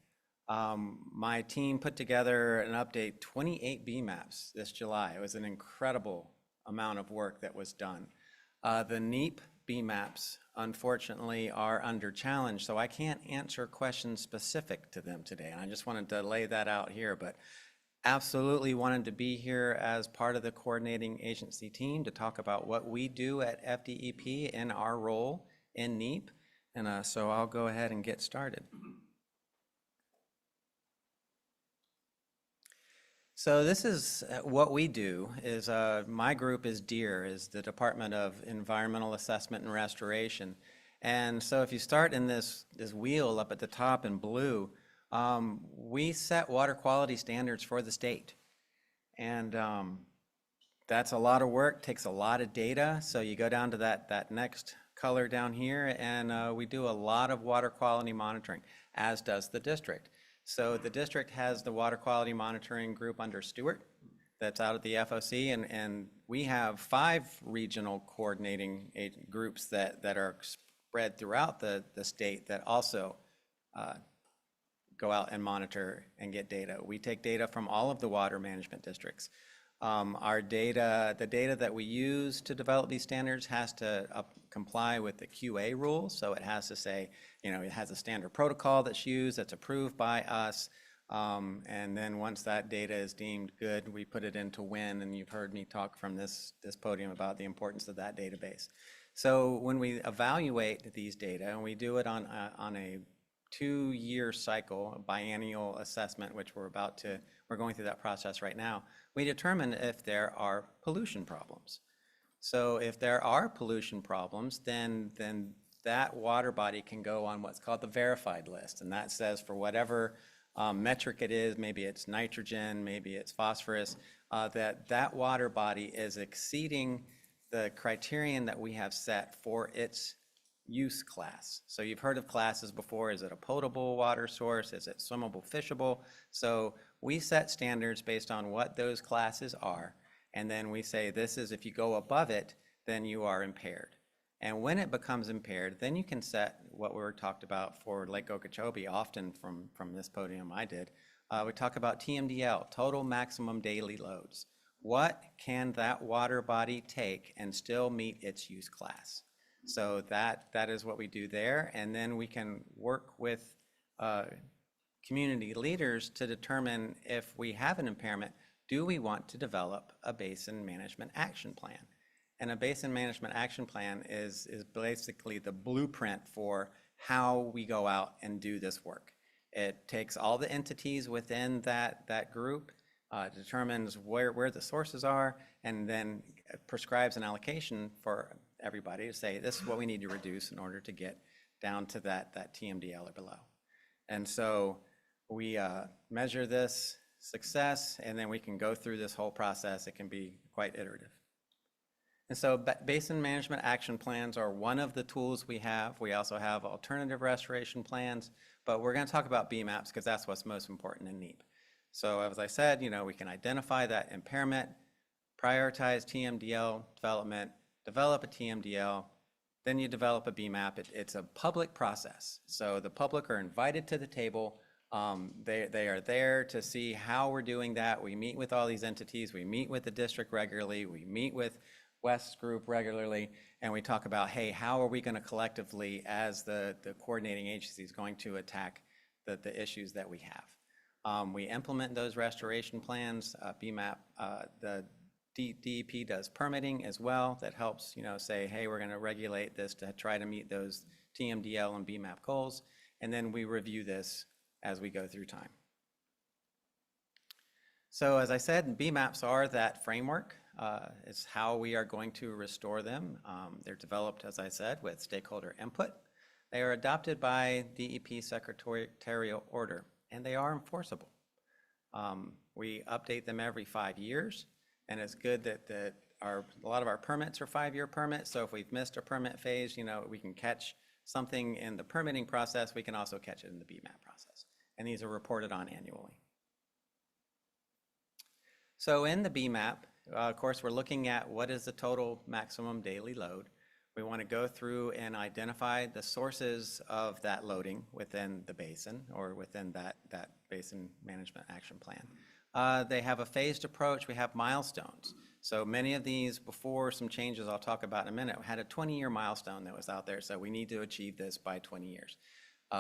T: My team put together an update, 28 BMAPs this July. It was an incredible amount of work that was done. The NEEP BMAPs, unfortunately, are under challenge, so I can't answer questions specific to them today. And I just wanted to lay that out here, but absolutely wanted to be here as part of the coordinating agency team to talk about what we do at FDEP in our role in NEEP. And so I'll go ahead and get started. So this is what we do is my group is DEER, is the Department of Environmental Assessment and Restoration. And so if you start in this wheel up at the top in blue, we set water quality standards for the state. And that's a lot of work, takes a lot of data. So you go down to that next color down here, and we do a lot of water quality monitoring, as does the district. So the district has the water quality monitoring group under Stewart that's out at the FOC, and we have 5 regional coordinating groups that are spread throughout the state that also go out and monitor and get data. We take data from all of the water management districts. Our data, the data that we use to develop these standards has to comply with the QA rules. So it has to say, it has a standard protocol that's used, that's approved by us. And then once that data is deemed good, we put it into WIN, and you've heard me talk from this podium about the importance of that database. So when we evaluate these data, and we do it on a 2-year cycle, a biennial assessment, which we're going through that process right now, we determine if there are pollution problems. So if there are pollution problems, then that water body can go on what's called the verified list. And that says for whatever metric it is, maybe it's nitrogen, maybe it's phosphorus, that water body is exceeding the criterion that we have set for its use class. So you've heard of classes before. Is it a potable water source? Is it swimmable, fishable? So we set standards based on what those classes are. And then we say, this is, if you go above it, then you are impaired. And when it becomes impaired, then you can set what we were talked about for Lake Okeechobee, often from this podium I did, We talk about TMDL, total maximum daily loads. What can that water body take and still meet its use class? So that is what we do there. And then we can work with community leaders to determine if we have an impairment, do we want to develop a basin management action plan? And a basin management action plan is basically the blueprint for how we go out and do this work. It takes all the entities within that group, determines where the sources are, and then prescribes an allocation for everybody to say, this is what we need to reduce in order to get down to that TMDL or below. And so we measure this success, and then we can go through this whole process. It can be quite iterative. And so basin management action plans are one of the tools we have. We also have alternative restoration plans, but we're going to talk about BMAPs because that's what's most important in NEEP. So as I said, we can identify that impairment, prioritize TMDL development, develop a TMDL, then you develop a BMAP. It's a public process. So the public are invited to the table. They are there to see how we're doing that. We meet with all these entities. We meet with the district regularly. We meet with West's group regularly, and we talk about, hey, how are we going to collectively, as the coordinating agency, is going to attack the issues that we have. We implement those restoration plans. BMAP, the DEP does permitting as well. That helps, say, hey, we're going to regulate this to try to meet those TMDL and BMAP goals, and then we review this as we go through time. So as I said, BMAPs are that framework. It's how we are going to restore them. They're developed, as I said, with stakeholder input. They are adopted by DEP secretarial order, and they are enforceable. We update them every 5 years, and it's good that a lot of our permits are 5-year permits. So if we've missed a permit phase, we can catch something in the permitting process. We can also catch it in the BMAP process, and these are reported on annually. So in the BMAP, of course, we're looking at what is the total maximum daily load. We want to go through and identify the sources of that loading within the basin or within that basin management action plan. They have a phased approach. We have milestones. So many of these, before some changes I'll talk about in a minute, had a 20-year milestone that was out there. So we need to achieve this by 20 years.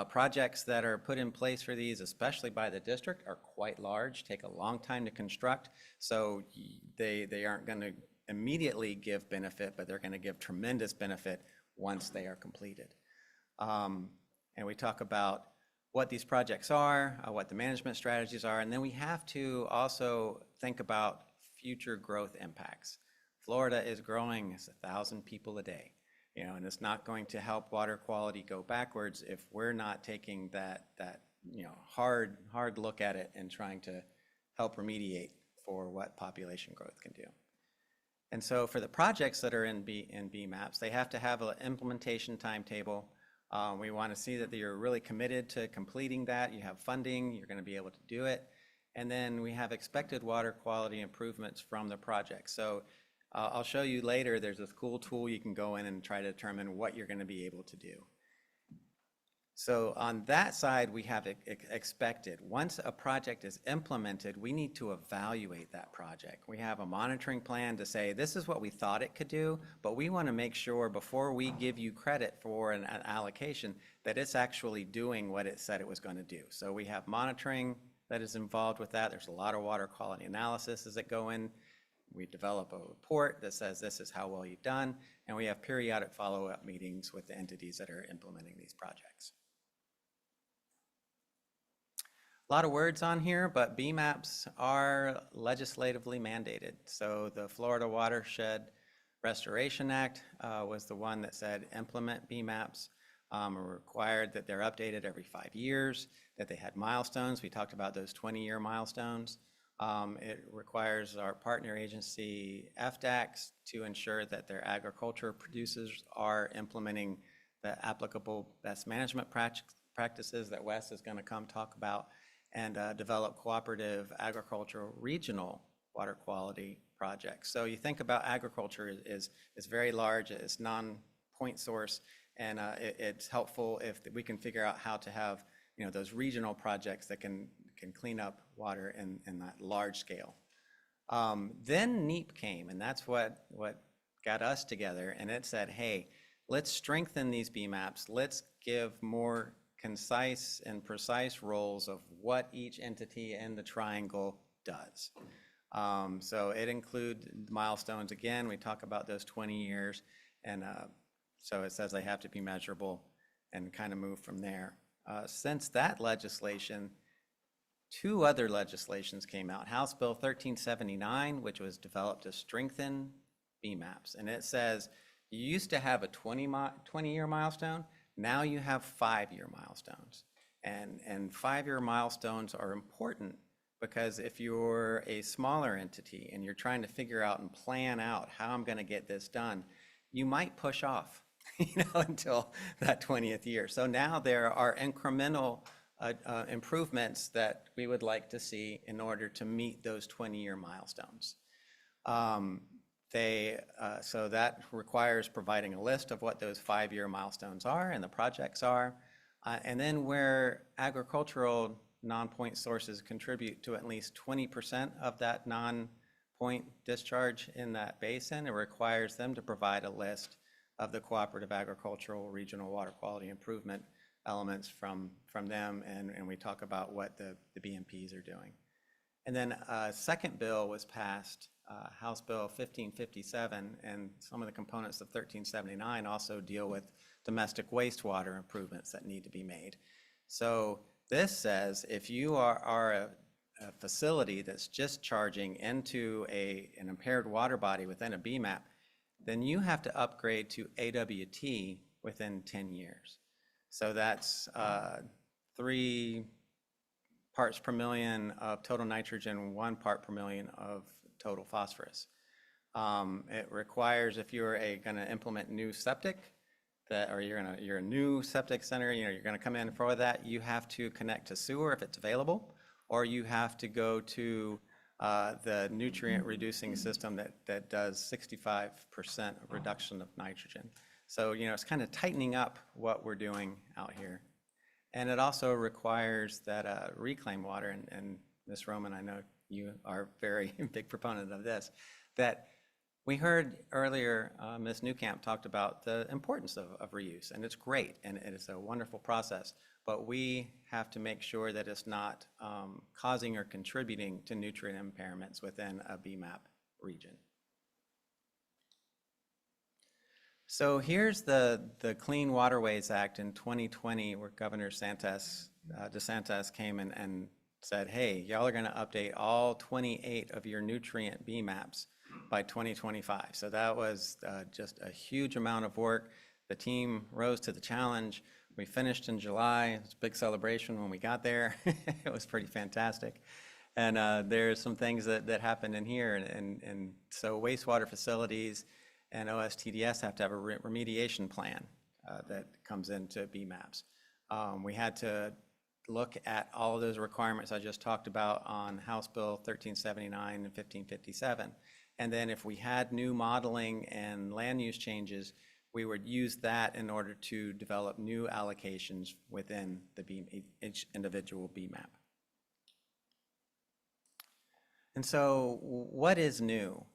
T: Projects that are put in place for these, especially by the district, are quite large, take a long time to construct. So they aren't going to immediately give benefit, but they're going to give tremendous benefit once they are completed. And we talk about what these projects are, what the management strategies are, and then we have to also think about future growth impacts. Florida is growing 1,000 people a day. And it's not going to help water quality go backwards if we're not taking that hard look at it and trying to help remediate for what population growth can do. And so for the projects that are in BMAPs, they have to have an implementation timetable. We want to see that you're really committed to completing that. You have funding, you're going to be able to do it. And then we have expected water quality improvements from the project. So I'll show you later, there's this cool tool you can go in and try to determine what you're going to be able to do. So on that side, we have expected. Once a project is implemented, we need to evaluate that project. We have a monitoring plan to say, this is what we thought it could do, but we want to make sure before we give you credit for an allocation that it's actually doing what it said it was going to do. So we have monitoring that is involved with that. There's a lot of water quality analysis that go in. We develop a report that says this is how well you've done, and we have periodic follow-up meetings with the entities that are implementing these projects. A lot of words on here, but BMAPs are legislatively mandated. So the Florida Watershed Restoration Act was the one that said implement BMAPs. Required that they're updated every 5 years, that they had milestones. We talked about those 20-year milestones. It requires our partner agency, FDACS, to ensure that their agriculture producers are implementing the applicable best management practices that Wes is going to come talk about, and develop cooperative agricultural regional water quality projects. So you think about agriculture is very large, it's non-point source, and it's helpful if we can figure out how to have those regional projects that can can clean up water in that large scale. Then NEEP came, and that's what got us together, and it said, hey, let's strengthen these BMAPs. Let's give more concise and precise roles of what each entity in the triangle does. So it includes milestones. Again, we talk about those 20 years, and so it says they have to be measurable and kind of move from there. Since that legislation, two other legislations came out. House Bill 1379, which was developed to strengthen BMAPs, and it says you used to have a 20-year milestone. Now you have 5-year milestones, and 5-year milestones are important because if you're a smaller entity and you're trying to figure out and plan out how I'm going to get this done, you might push off, until that 20th year. So now there are incremental improvements that we would like to see in order to meet those 20-year milestones. So that requires providing a list of what those 5-year milestones are and the projects are, and then where agricultural non-point sources contribute to at least 20% of that non-point discharge in that basin, it requires them to provide a list of the cooperative agricultural regional water quality improvement elements from them, and we talk about what the BMPs are doing. And then a second bill was passed, House Bill 1557, and some of the components of 1379 also deal with domestic wastewater improvements that need to be made. So this says if you are a facility that's just charging into an impaired water body within a BMAP, then you have to upgrade to AWT within 10 years. So that's 3 parts per million of total nitrogen, 1 part per million of total phosphorus. It requires, if you're going to implement new septic, or you're a new septic center, you're going to come in for that, you have to connect to sewer if it's available, or you have to go to the nutrient reducing system that does 65% reduction of nitrogen. So, it's kind of tightening up what we're doing out here. And it also requires that reclaimed water, and Ms. Roman, I know you are a very big proponent of this, that we heard earlier, Ms. Newcamp talked about the importance of reuse, and it's great, and it is a wonderful process, but we have to make sure that it's not causing or contributing to nutrient impairments within a BMAP region. So here's the Clean Waterways Act in 2020, where Governor DeSantis came and said, hey, y'all are going to update all 28 of your nutrient BMAPs by 2025. So that was just a huge amount of work. The team rose to the challenge. We finished in July. It was a big celebration when we got there. It was pretty fantastic. And there's some things that happened in here. And so wastewater facilities and OSTDS have to have a remediation plan that comes into BMAPs. We had to look at all of those requirements I just talked about on House Bill 1379 and 1557. And then if we had new modeling and land use changes, we would use that in order to develop new allocations within each individual BMAP. And so what is new?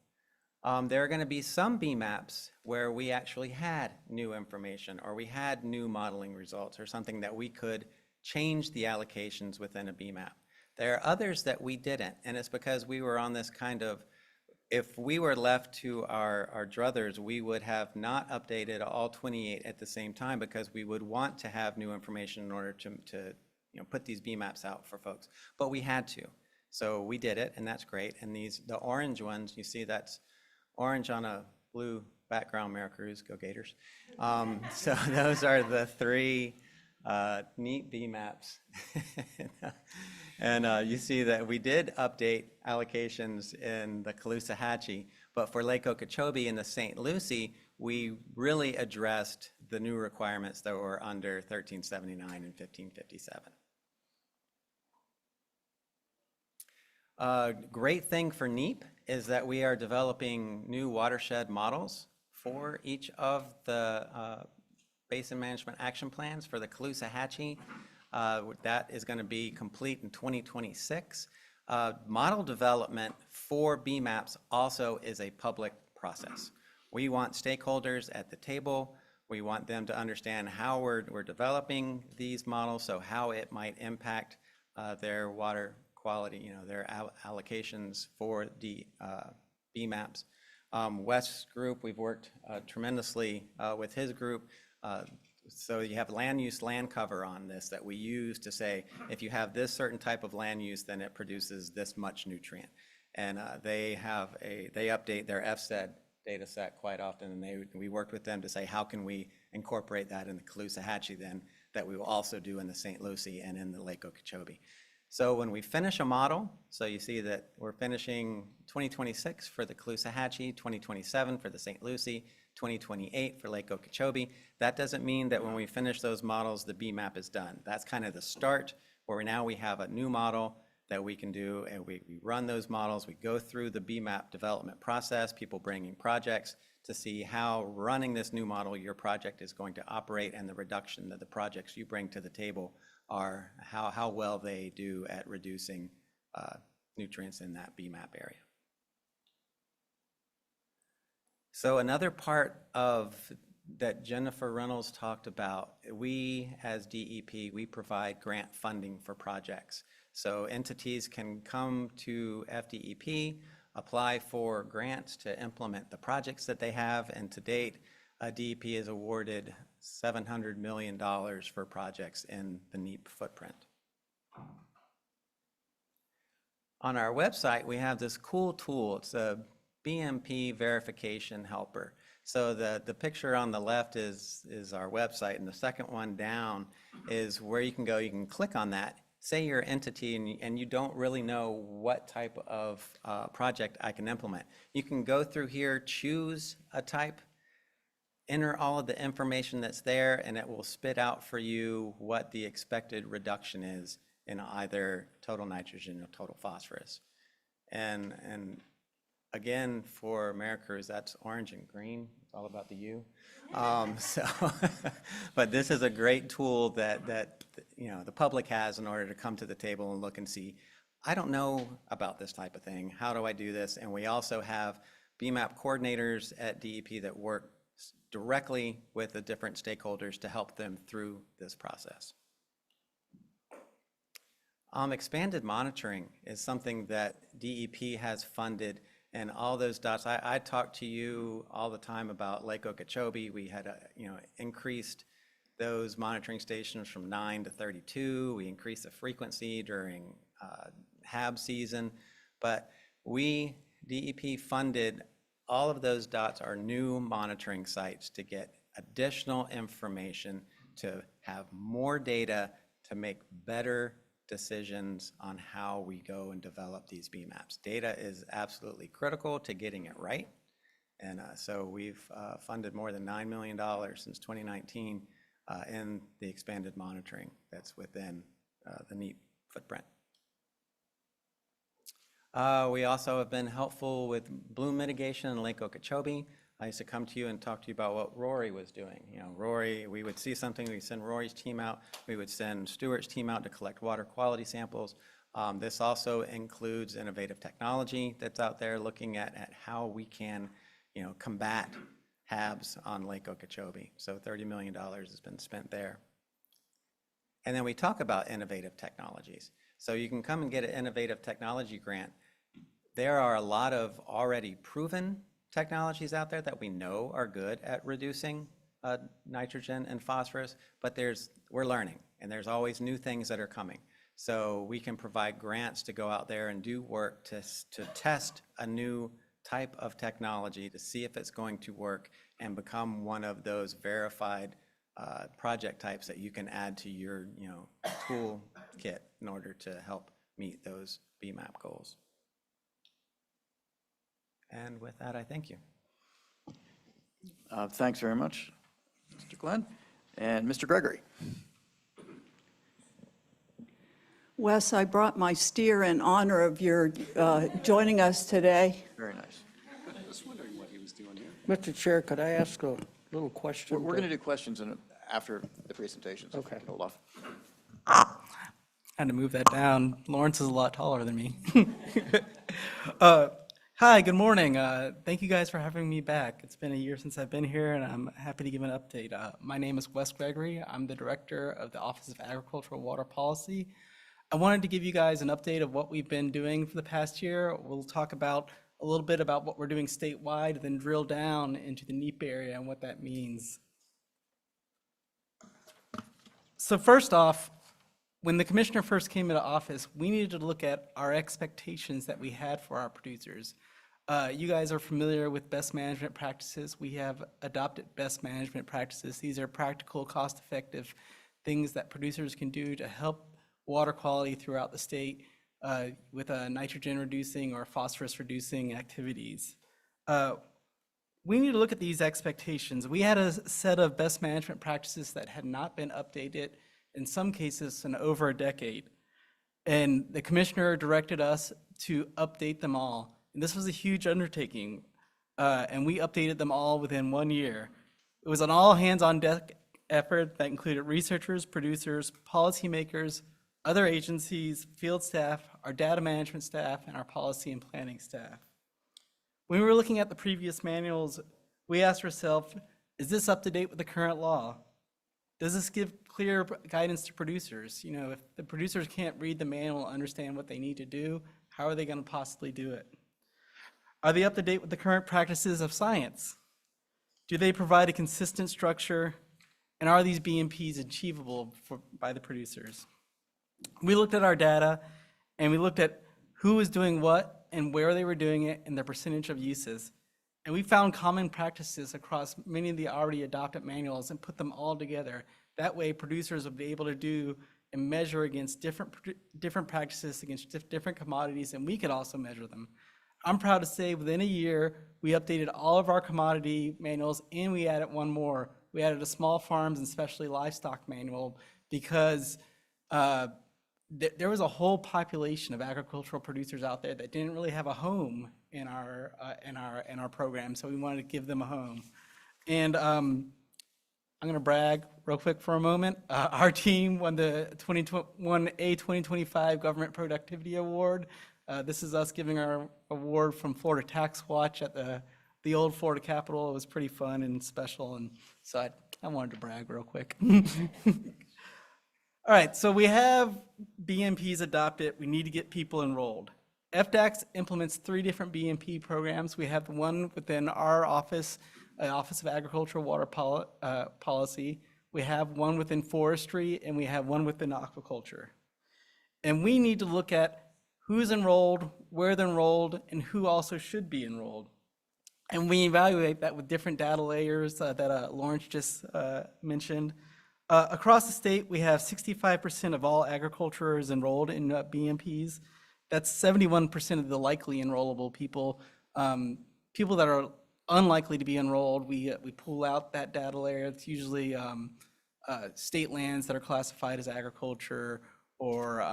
T: There are going to be some BMAPs where we actually had new information, or we had new modeling results, or something that we could change the allocations within a BMAP. There are others that we didn't, and it's because we were on this kind of, if we were left to our druthers, we would have not updated all 28 at the same time, because we would want to have new information in order to put these BMAPs out for folks. But we had to. So we did it, and that's great. And the orange ones, you see that's orange on a blue background, Maricruz, go Gators. So those are the 3 neat BMAPs. And you see that we did update allocations in the Caloosahatchee, but for Lake Okeechobee and the St. Lucie, we really addressed the new requirements that were under 1379 and 1557. Great thing for NEEP is that we are developing new watershed models for each of the basin management action plans. For the Caloosahatchee, That is going to be complete in 2026. Model development for BMAPs also is a public process. We want stakeholders at the table. We want them to understand how we're developing these models, so how it might impact their water quality, their allocations for the BMAPs. Wes Group, we've worked tremendously with his group. So you have land use, land cover on this that we use to say, if you have this certain type of land use, then it produces this much nutrient. And they update their FSED data set quite often, and we worked with them to say, how can we incorporate that in the Caloosahatchee then, that we will also do in the St. Lucie and in the Lake Okeechobee. So when we finish a model, so you see that we're finishing 2026 for the Caloosahatchee, 2027 for the St. Lucie, 2028 for Lake Okeechobee. That doesn't mean that when we finish those models, the BMAP is done. That's kind of the start, where now we have a new model that we can do, and we run those models. We go through the BMAP development process, people bringing projects to see how running this new model, your project is going to operate, and the reduction that the projects you bring to the table are how well they do at reducing nutrients in that BMAP area. So another part of that Jennifer Reynolds talked about, we as DEP, we provide grant funding for projects. So entities can come to FDEP, apply for grants to implement the projects that they have, and to date, DEP has awarded $700 million for projects in the NEEP footprint. On our website, we have this cool tool. It's a BMP verification helper. So the picture on the left is our website, and the second one down is where you can go. You can click on that. Say you're an entity and you don't really know what type of project I can implement. You can go through here, choose a type, enter all of the information that's there, and it will spit out for you what the expected reduction is in either total nitrogen or total phosphorus. And again, for Americurs, that's orange and green. It's all about the U. But this is a great tool that the public has in order to come to the table and look and see, I don't know about this type of thing. How do I do this? And we also have BMAP coordinators at DEP that work directly with the different stakeholders to help them through this process. Expanded monitoring is something that DEP has funded, and all those dots. I talk to you all the time about Lake Okeechobee. We had increased those monitoring stations from 9 to 32. We increased the frequency during HAB season, but DEP funded all of those dots are new monitoring sites to get additional information, to have more data, to make better decisions on how we go and develop these BMAPs. Data is absolutely critical to getting it right. And so we've funded more than $9 million since 2019 in the expanded monitoring that's within the NEEP footprint. We also have been helpful with bloom mitigation in Lake Okeechobee. I used to come to you and talk to you about what Rory was doing. Rory, we would see something, we'd send Rory's team out, we would send Stewart's team out to collect water quality samples. This also includes innovative technology that's out there looking at how we can, combat HABs on Lake Okeechobee. So $30 million has been spent there. And then we talk about innovative technologies. So you can come and get an innovative technology grant. There are a lot of already proven technologies out there that we know are good at reducing nitrogen and phosphorus, but we're learning, and there's always new things that are coming. So we can provide grants to go out there and do work to test a new type of technology to see if it's going to work and become one of those verified project types that you can add to your tool kit in order to help meet those BMAP goals. And with that, I thank you.
A: Thanks very much, Mr. Glenn. And Mr. Gregory.
B: Wes, I brought my steer in honor of your joining us today.
A: Very nice.
G: I was wondering what he was doing here.
R: Mr. Chair, could I ask a little question?
A: We're going to do questions after the presentations.
R: Okay.
A: Hold off.
U: Had to move that down. Lawrence is a lot taller than me. Hi, good morning. Thank you guys for having me back. It's been a year since I've been here, and I'm happy to give an update. My name is Wes Gregory. I'm the Director of the Office of Agricultural Water Policy. I wanted to give you guys an update of what we've been doing for the past year. We'll talk about a little bit about what we're doing statewide, then drill down into the NEPA area and what that means. So first off, when the commissioner first came into office, we needed to look at our expectations that we had for our producers. You guys are familiar with best management practices. We have adopted best management practices. These are practical, cost-effective things that producers can do to help water quality throughout the state with nitrogen reducing or phosphorus reducing activities. We need to look at these expectations. We had a set of best management practices that had not been updated, in some cases, in over a decade. And the commissioner directed us to update them all. And this was a huge undertaking, and we updated them all within 1 year. It was an all-hands-on-deck effort that included researchers, producers, policymakers, other agencies, field staff, our data management staff, and our policy and planning staff. When we were looking at the previous manuals, we asked ourselves, is this up to date with the current law? Does this give clear guidance to producers? You know, if the producers can't read the manual and understand what they need to do, how are they going to possibly do it? Are they up to date with the current practices of science? Do they provide a consistent structure? And are these BMPs achievable by the producers? We looked at our data and we looked at who was doing what and where they were doing it and their percentage of uses. And we found common practices across many of the already adopted manuals and put them all together. That way producers would be able to do and measure against different practices, against different commodities, and we could also measure them. I'm proud to say within a year, we updated all of our commodity manuals and we added one more. We added a small farms and specialty livestock manual because there was a whole population of agricultural producers out there that didn't really have a home in our program, so we wanted to give them a home. And I'm going to brag real quick for a moment. Our team won the 2025 Government Productivity Award. This is us giving our award from Florida Tax Watch at the old Florida Capitol. It was pretty fun and special, and so I wanted to brag real quick. All right, so we have BMPs adopted. We need to get people enrolled. FDACS implements 3 different BMP programs. We have one within our office, Office of Agricultural Water Policy. We have one within forestry, and we have one within aquaculture. And we need to look at who's enrolled, where they're enrolled, and who also should be enrolled. And we evaluate that with different data layers that Lawrence just mentioned. Across the state, we have 65% of all agriculturers enrolled in BMPs. That's 71% of the likely enrollable people. People that are unlikely to be enrolled, we pull out that data layer. It's usually state lands that are classified as agriculture, or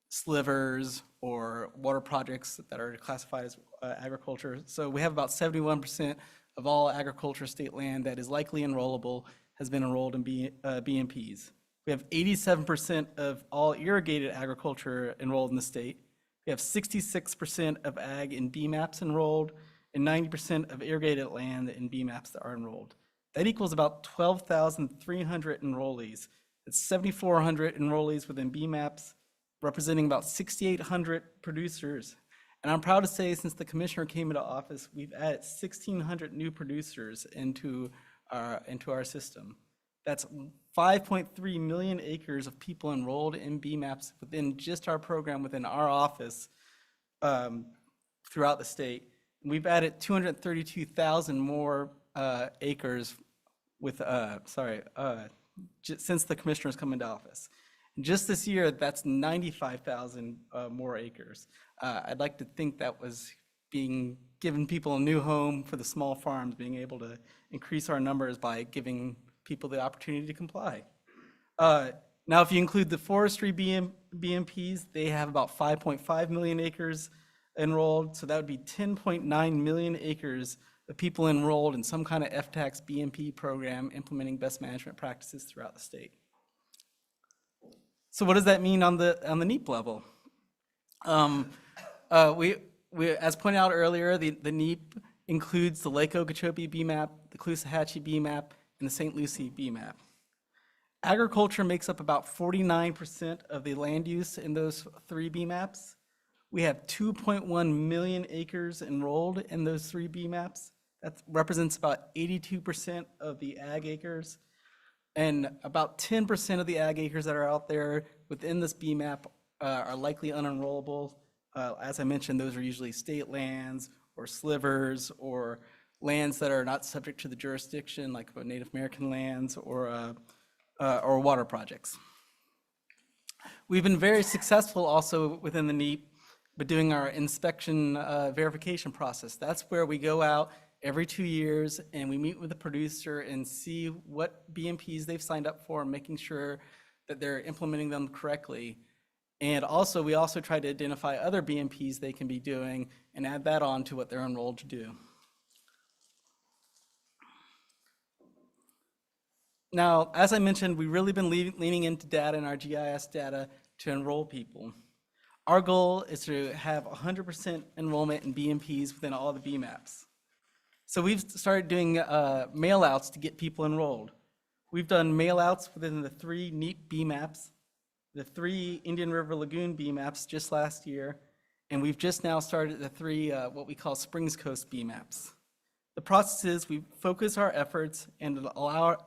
U: slivers, or water projects that are classified as agriculture. So we have about 71% of all agriculture state land that is likely enrollable has been enrolled in BMPs. We have 87% of all irrigated agriculture enrolled in the state. We have 66% of ag in BMAPs enrolled, and 90% of irrigated land in BMAPs that are enrolled. That equals about 12,300 enrollees. It's 7,400 enrollees within BMAPs, representing about 6,800 producers. And I'm proud to say, since the commissioner came into office, we've added 1,600 new producers into our system. That's 5.3 million acres of people enrolled in BMAPs within just our program, within our office, throughout the state. We've added 232,000 more acres since the commissioner's come into office. Just this year, that's 95,000 more acres. I'd like to think that was giving people a new home for the small farms, being able to increase our numbers by giving people the opportunity to comply. Now, if you include the forestry BMPs, they have about 5.5 million acres enrolled, so that would be 10.9 million acres of people enrolled in some kind of FTAX BMP program implementing best management practices throughout the state. So what does that mean on the NEAP level? We, as pointed out earlier, the NEAP includes the Lake Okeechobee BMAP, the Caloosahatchee BMAP, and the St. Lucie BMAP. Agriculture makes up about 49% of the land use in those 3 BMAPs. We have 2.1 million acres enrolled in those 3 BMAPs. That represents about 82% of the ag acres. And about 10% of the ag acres that are out there within this BMAP are likely unenrollable. As I mentioned, those are usually state lands or slivers or lands that are not subject to the jurisdiction, like Native American lands or water projects. We've been very successful also within the NEAP by doing our inspection verification process. That's where we go out every 2 years and we meet with the producer and see what BMPs they've signed up for, making sure that they're implementing them correctly. And also, we also try to identify other BMPs they can be doing and add that on to what they're enrolled to do. Now, as I mentioned, we've really been leaning into data and our GIS data to enroll people. Our goal is to have 100% enrollment in BMPs within all the BMAPs. So we've started doing mail-outs to get people enrolled. We've done mail-outs within the 3 NEAP BMAPs, the 3 Indian River Lagoon BMAPs just last year, and we've just now started the 3 what we call Springs Coast BMAPs. The process is we focus our efforts and allow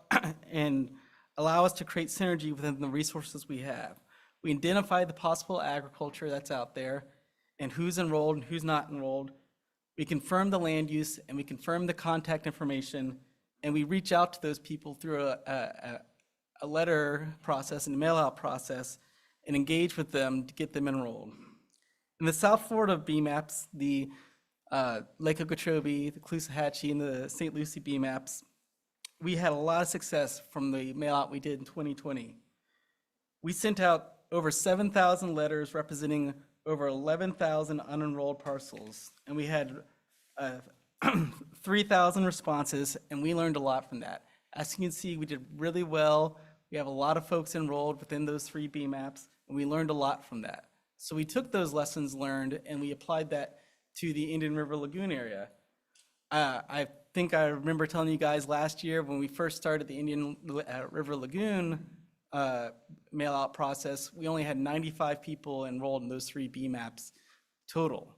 U: us to create synergy within the resources we have. We identify the possible agriculture that's out there and who's enrolled and who's not enrolled. We confirm the land use and we confirm the contact information, and we reach out to those people through a letter process and a mail-out process and engage with them to get them enrolled. In the South Florida BMAPs, the Lake Okeechobee, the Caloosahatchee, and the St. Lucie BMAPs, we had a lot of success from the mail-out we did in 2020. We sent out over 7,000 letters representing over 11,000 unenrolled parcels, and we had 3,000 responses, and we learned a lot from that. As you can see, we did really well. We have a lot of folks enrolled within those 3 BMAPs, and we learned a lot from that. So we took those lessons learned and we applied that to the Indian River Lagoon area. I think I remember telling you guys last year when we first started the Indian River Lagoon mail-out process, we only had 95 people enrolled in those 3 BMAPs total.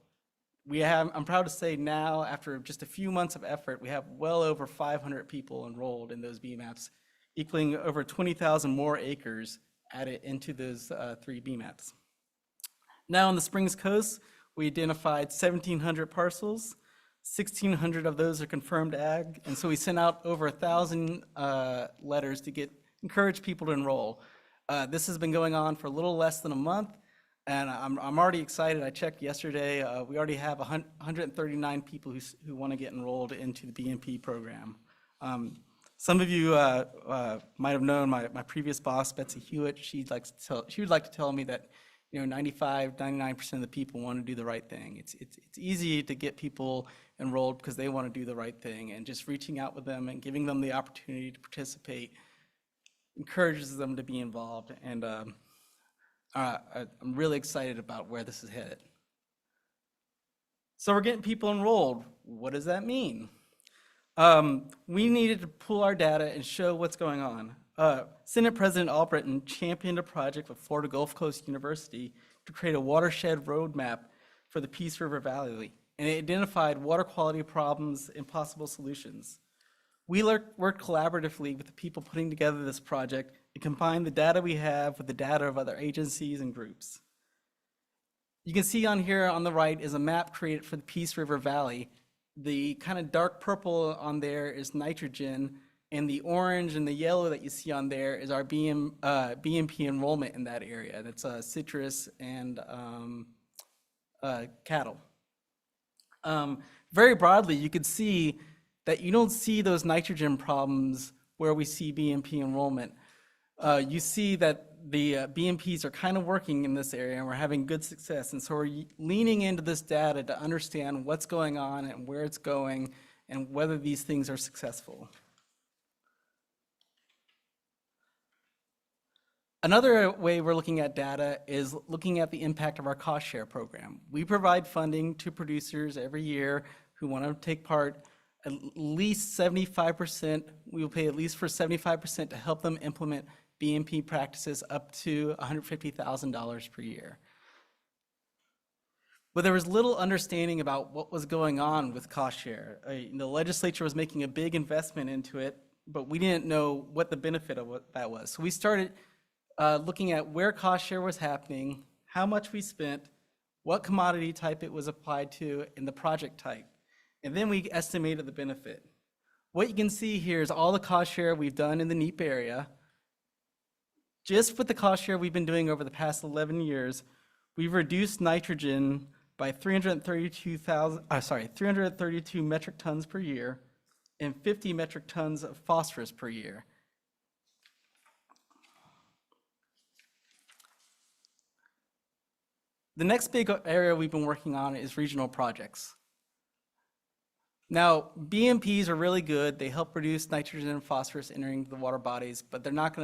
U: I'm proud to say now, after just a few months of effort, we have well over 500 people enrolled in those BMAPs, equaling over 20,000 more acres added into those 3 BMAPs. Now on the Springs Coast, we identified 1,700 parcels. 1,600 of those are confirmed ag, and so we sent out over 1,000 letters to encourage people to enroll. This has been going on for a little less than a month, and I'm already excited. I checked yesterday. We already have 139 people who want to get enrolled into the BMP program. Some of you might have known my previous boss, Betsy Hewitt. She would like to tell me that 99% of the people want to do the right thing. It's easy to get people enrolled because they want to do the right thing, and just reaching out with them and giving them the opportunity to participate encourages them to be involved, and I'm really excited about where this is headed. So we're getting people enrolled. What does that mean? We needed to pull our data and show what's going on. Senate President Albritton championed a project with Florida Gulf Coast University to create a watershed roadmap for the Peace River Valley, and it identified water quality problems and possible solutions. We worked collaboratively with the people putting together this project and combined the data we have with the data of other agencies and groups. You can see on here on the right is a map created for the Peace River Valley. The kind of dark purple on there is nitrogen, and the orange and the yellow that you see on there is our BMP enrollment in that area. That's citrus and cattle. Very broadly, you could see that you don't see those nitrogen problems where we see BMP enrollment. You see that the BMPs are kind of working in this area and we're having good success. And so we're leaning into this data to understand what's going on and where it's going and whether these things are successful. Another way we're looking at data is looking at the impact of our cost share program. We provide funding to producers every year who want to take part. At least 75%, we will pay at least for 75% to help them implement BMP practices up to $150,000 per year. But there was little understanding about what was going on with cost share. The legislature was making a big investment into it, but we didn't know what the benefit of what that was. So we started looking at where cost share was happening, how much we spent, what commodity type it was applied to, and the project type. And then we estimated the benefit. What you can see here is all the cost share we've done in the NEEP area. Just with the cost share we've been doing over the past 11 years, we've reduced nitrogen by 332 metric tons per year and 50 metric tons of phosphorus per year. The next big area we've been working on is regional projects. Now, BMPs are really good. They help reduce nitrogen and phosphorus entering the water bodies, but they're not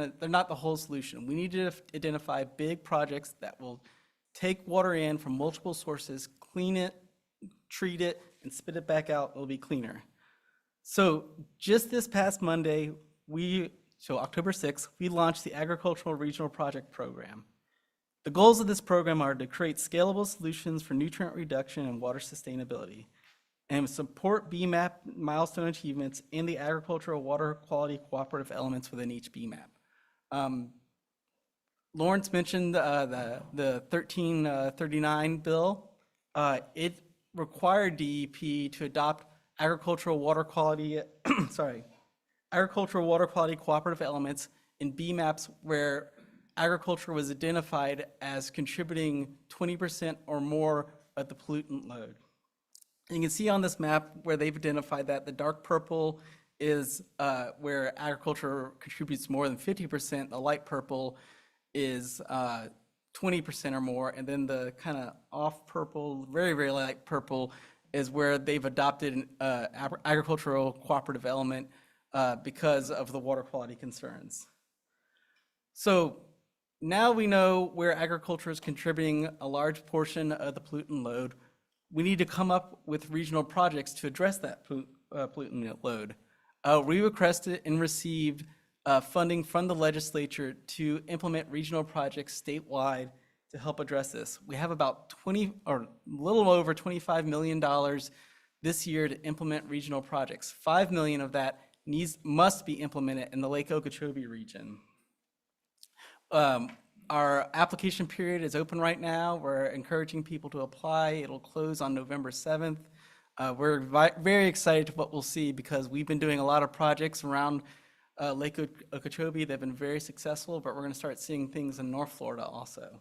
U: the whole solution. We need to identify big projects that will take water in from multiple sources, clean it, treat it, and spit it back out. It'll be cleaner. So just this past Monday, October 6th, we launched the Agricultural Regional Project Program. The goals of this program are to create scalable solutions for nutrient reduction and water sustainability, and support BMAP milestone achievements and the agricultural water quality cooperative elements within each BMAP. Lawrence mentioned the 1339 bill. It required DEP to adopt agricultural water quality, agricultural water quality cooperative elements in BMAPs where agriculture was identified as contributing 20% or more of the pollutant load. And you can see on this map where they've identified that the dark purple is where agriculture contributes more than 50%, the light purple is 20% or more, and then the kind of off purple, very, very light purple is where they've adopted an agricultural cooperative element because of the water quality concerns. So now we know where agriculture is contributing a large portion of the pollutant load. We need to come up with regional projects to address that pollutant load. We requested and received funding from the legislature to implement regional projects statewide to help address this. We have about a little over $25 million this year to implement regional projects. $5 million of that must be implemented in the Lake Okeechobee region. Our application period is open right now. We're encouraging people to apply. It'll close on November 7th. We're very excited to what we'll see because we've been doing a lot of projects around Lake Okeechobee. They've been very successful, but we're going to start seeing things in North Florida also.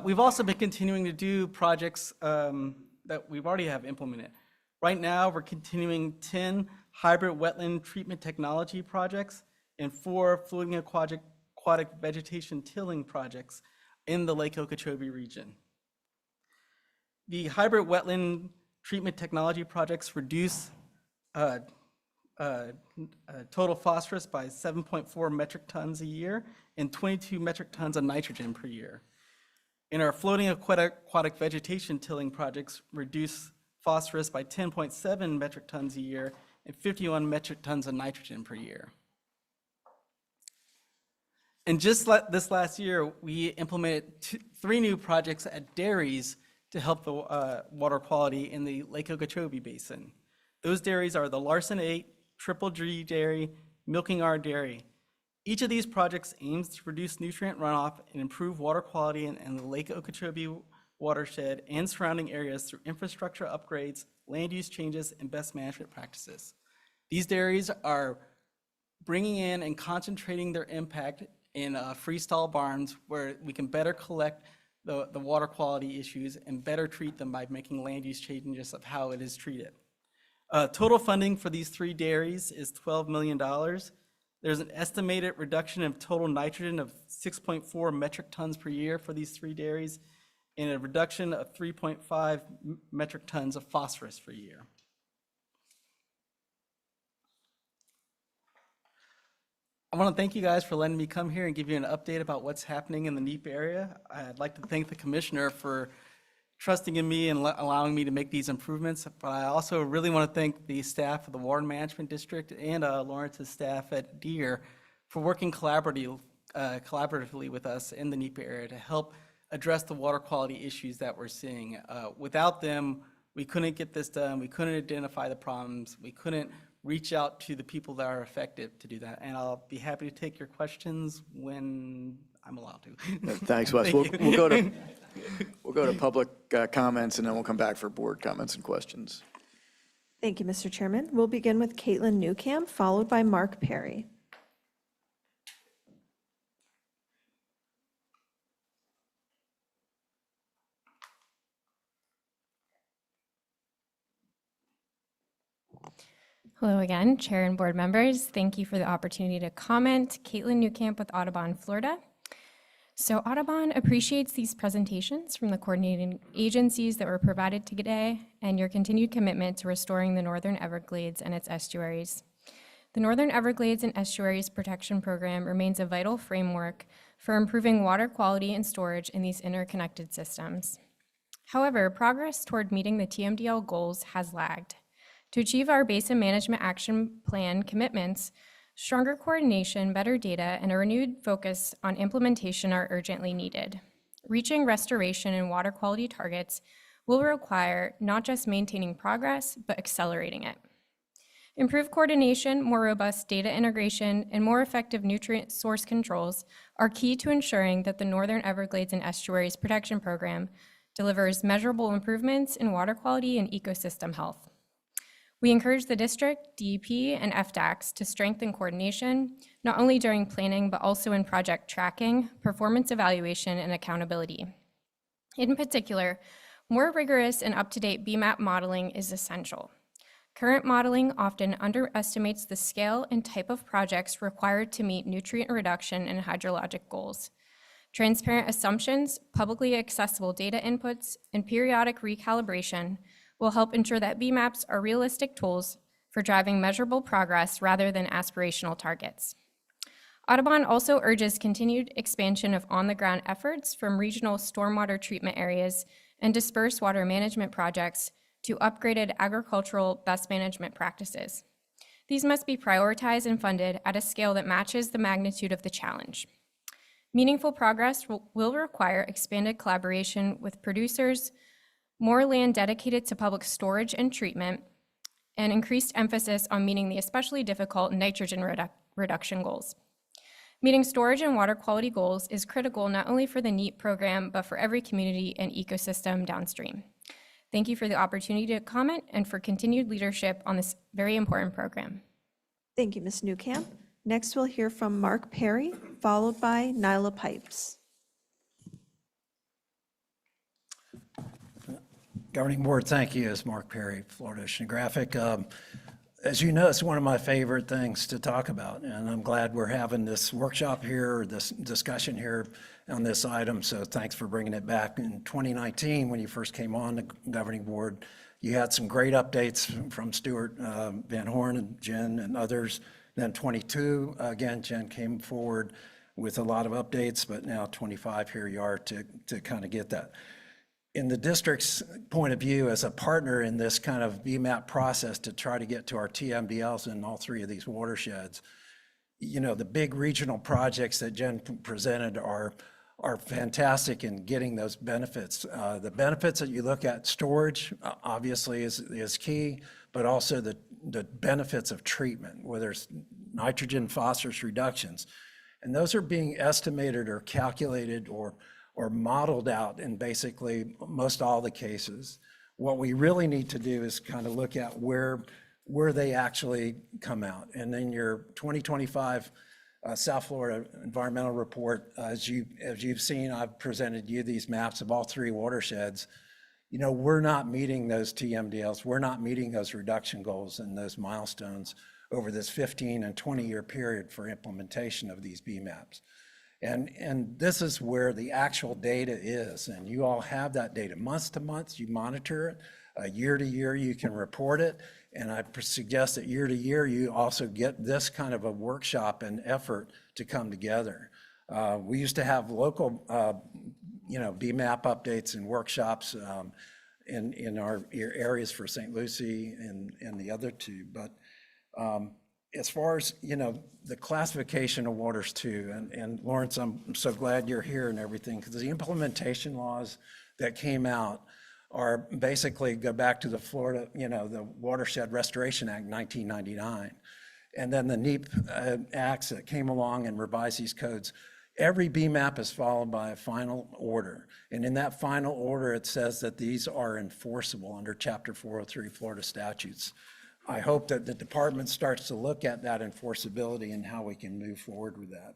U: We've also been continuing to do projects that we've already have implemented. Right now, we're continuing 10 hybrid wetland treatment technology projects and 4 floating aquatic vegetation tilling projects in the Lake Okeechobee region. The hybrid wetland treatment technology projects reduce total phosphorus by 7.4 metric tons a year and 22 metric tons of nitrogen per year. And our floating aquatic vegetation tilling projects reduce phosphorus by 10.7 metric tons a year and 51 metric tons of nitrogen per year. And just this last year, we implemented 3 new projects at dairies to help the water quality in the Lake Okeechobee Basin. Those dairies are the Larson 8, Triple G Dairy, Milking Our Dairy. Each of these projects aims to reduce nutrient runoff and improve water quality in the Lake Okeechobee watershed and surrounding areas through infrastructure upgrades, land use changes, and best management practices. These dairies are bringing in and concentrating their impact in freestall barns where we can better collect the water quality issues and better treat them by making land use changes of how it is treated. Total funding for these 3 dairies is $12 million. There's an estimated reduction of total nitrogen of 6.4 metric tons per year for these 3 dairies and a reduction of 3.5 metric tons of phosphorus per year. I want to thank you guys for letting me come here and give you an update about what's happening in the NEEP area. I'd like to thank the commissioner for trusting in me and allowing me to make these improvements. But I also really want to thank the staff of the Water Management District and Lawrence's staff at Deere for working collaboratively with us in the NEPA area to help address the water quality issues that we're seeing. Without them, we couldn't get this done. We couldn't identify the problems. We couldn't reach out to the people that are affected to do that. And I'll be happy to take your questions when I'm allowed to.
A: Thanks, Wes.
U: Thank
A: We'll
U: you.
A: we'll go to public comments, and then we'll come back for board comments and questions.
P: Thank you, Mr. Chairman. We'll begin with Caitlin Newcamp, followed by Mark Perry.
J: Hello again, Chair and board members. Thank you for the opportunity to comment. Caitlin Newcamp with Audubon, Florida. So Audubon appreciates these presentations from the coordinating agencies that were provided today and your continued commitment to restoring the Northern Everglades and its estuaries. The Northern Everglades and Estuaries Protection Program remains a vital framework for improving water quality and storage in these interconnected systems. However, progress toward meeting the TMDL goals has lagged. To achieve our Basin Management Action Plan commitments, stronger coordination, better data, and a renewed focus on implementation are urgently needed. Reaching restoration and water quality targets will require not just maintaining progress, but accelerating it. Improved coordination, more robust data integration, and more effective nutrient source controls are key to ensuring that the Northern Everglades and Estuaries Protection Program delivers measurable improvements in water quality and ecosystem health. We encourage the district, DEP, and FDACs to strengthen coordination, not only during planning, but also in project tracking, performance evaluation, and accountability. In particular, more rigorous and up-to-date BMAP modeling is essential. Current modeling often underestimates the scale and type of projects required to meet nutrient reduction and hydrologic goals. Transparent assumptions, publicly accessible data inputs, and periodic recalibration will help ensure that BMAPs are realistic tools for driving measurable progress rather than aspirational targets. Audubon also urges continued expansion of on-the-ground efforts from regional stormwater treatment areas and dispersed water management projects to upgraded agricultural best management practices. These must be prioritized and funded at a scale that matches the magnitude of the challenge. Meaningful progress will require expanded collaboration with producers, more land dedicated to public storage and treatment, and increased emphasis on meeting the especially difficult nitrogen reduction goals. Meeting storage and water quality goals is critical not only for the NEEP program, but for every community and ecosystem downstream. Thank you for the opportunity to comment and for continued leadership on this very important program.
P: Thank you, Ms. Newcamp. Next, we'll hear from Mark Perry, followed by Nyla Pipes.
K: Governing Board, thank you. It's Mark Perry, Florida Oceanographic. As you know, it's one of my favorite things to talk about, and I'm glad we're having this workshop here, this discussion here on this item, so thanks for bringing it back. In 2019, when you first came on the Governing Board, you had some great updates from Stuart Van Horn and Jen and others. Then 22, again, Jen came forward with a lot of updates, but now 25, here you are to kind of get that. In the district's point of view as a partner in this kind of BMAP process to try to get to our TMDLs in all three of these watersheds, you know, the big regional projects that Jen presented are fantastic in getting those benefits. The benefits that you look at, storage obviously is key, but also the benefits of treatment, whether it's nitrogen, phosphorus reductions. And those are being estimated or calculated or modeled out in basically most all the cases. What we really need to do is kind of look at where they actually come out. And then your 2025 South Florida Environmental Report, as you've seen, I've presented you these maps of all three watersheds. You know, we're not meeting those TMDLs. We're not meeting those reduction goals and those milestones over this 15 and 20-year period for implementation of these BMAPs. And this is where the actual data is, and you all have that data. Month to month, you monitor it. Year to year, you can report it, and I suggest that year to year, you also get this kind of a workshop and effort to come together. We used to have local, BMAP updates and workshops in our areas for St. Lucie and the other two. But as far as, the classification of waters too, and Lawrence, I'm so glad you're here and everything, because the implementation laws that came out are basically go back to the Florida, the Watershed Restoration Act, 1999. And then the NEP acts that came along and revised these codes. Every BMAP is followed by a final order. And in that final order, it says that these are enforceable under Chapter 403 Florida statutes. I hope that the department starts to look at that enforceability and how we can move forward with that.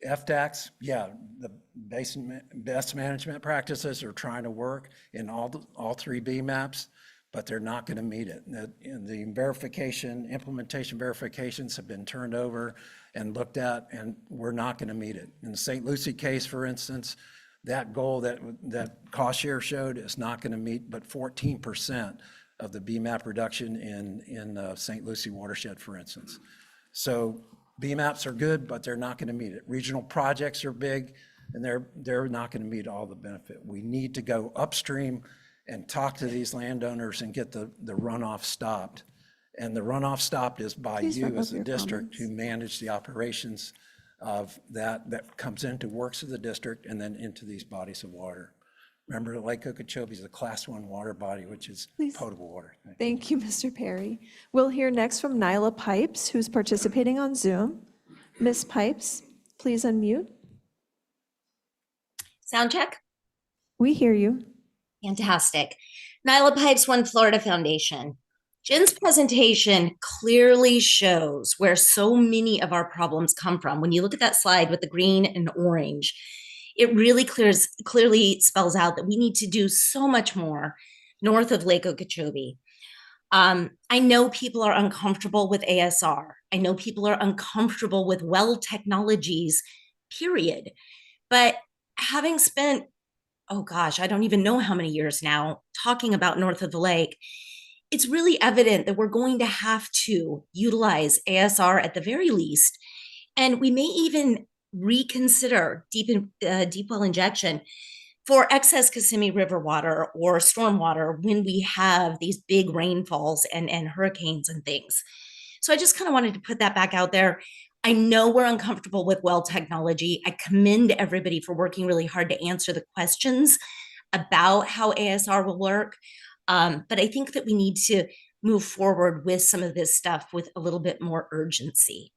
K: FTACs, yeah, the best management practices are trying to work in all three BMAPs, but they're not going to meet it. The implementation verifications have been turned over and looked at, and we're not going to meet it. In the St. Lucie case, for instance, that goal that cost share showed is not going to meet but 14% of the BMAP reduction in St. Lucie watershed, for instance. So BMAPs are good, but they're not going to meet it. Regional projects are big, and they're not going to meet all the benefit. We need to go upstream and talk to these landowners and get the runoff stopped. And the runoff stopped is by
P: Please wrap
K: you
P: up
K: as a
P: your
K: district
P: comments.
K: who manage the operations of that comes into works of the district and then into these bodies of water. Remember, Lake Okeechobee is a Class 1 water body, which is
P: Please.
K: potable water.
P: Thank you, Mr. Perry. We'll hear next from Nyla Pipes, who's participating on Zoom. Ms. Pipes, please unmute.
H: Sound check?
P: We hear you.
H: Fantastic. Nyla Pipes, One Florida Foundation. Jen's presentation clearly shows where so many of our problems come from. When you look at that slide with the green and orange, it really clearly spells out that we need to do so much more north of Lake Okeechobee. I know people are uncomfortable with ASR. I know people are uncomfortable with well technologies, period. But having spent, oh gosh, I don't even know how many years now talking about north of the lake, it's really evident that we're going to have to utilize ASR at the very least. And we may even reconsider deep well injection for excess Kissimmee River water or stormwater when we have these big rainfalls and hurricanes and things. So I just kind of wanted to put that back out there. I know we're uncomfortable with well technology. I commend everybody for working really hard to answer the questions about how ASR will work. But I think that we need to move forward with some of this stuff with a little bit more urgency.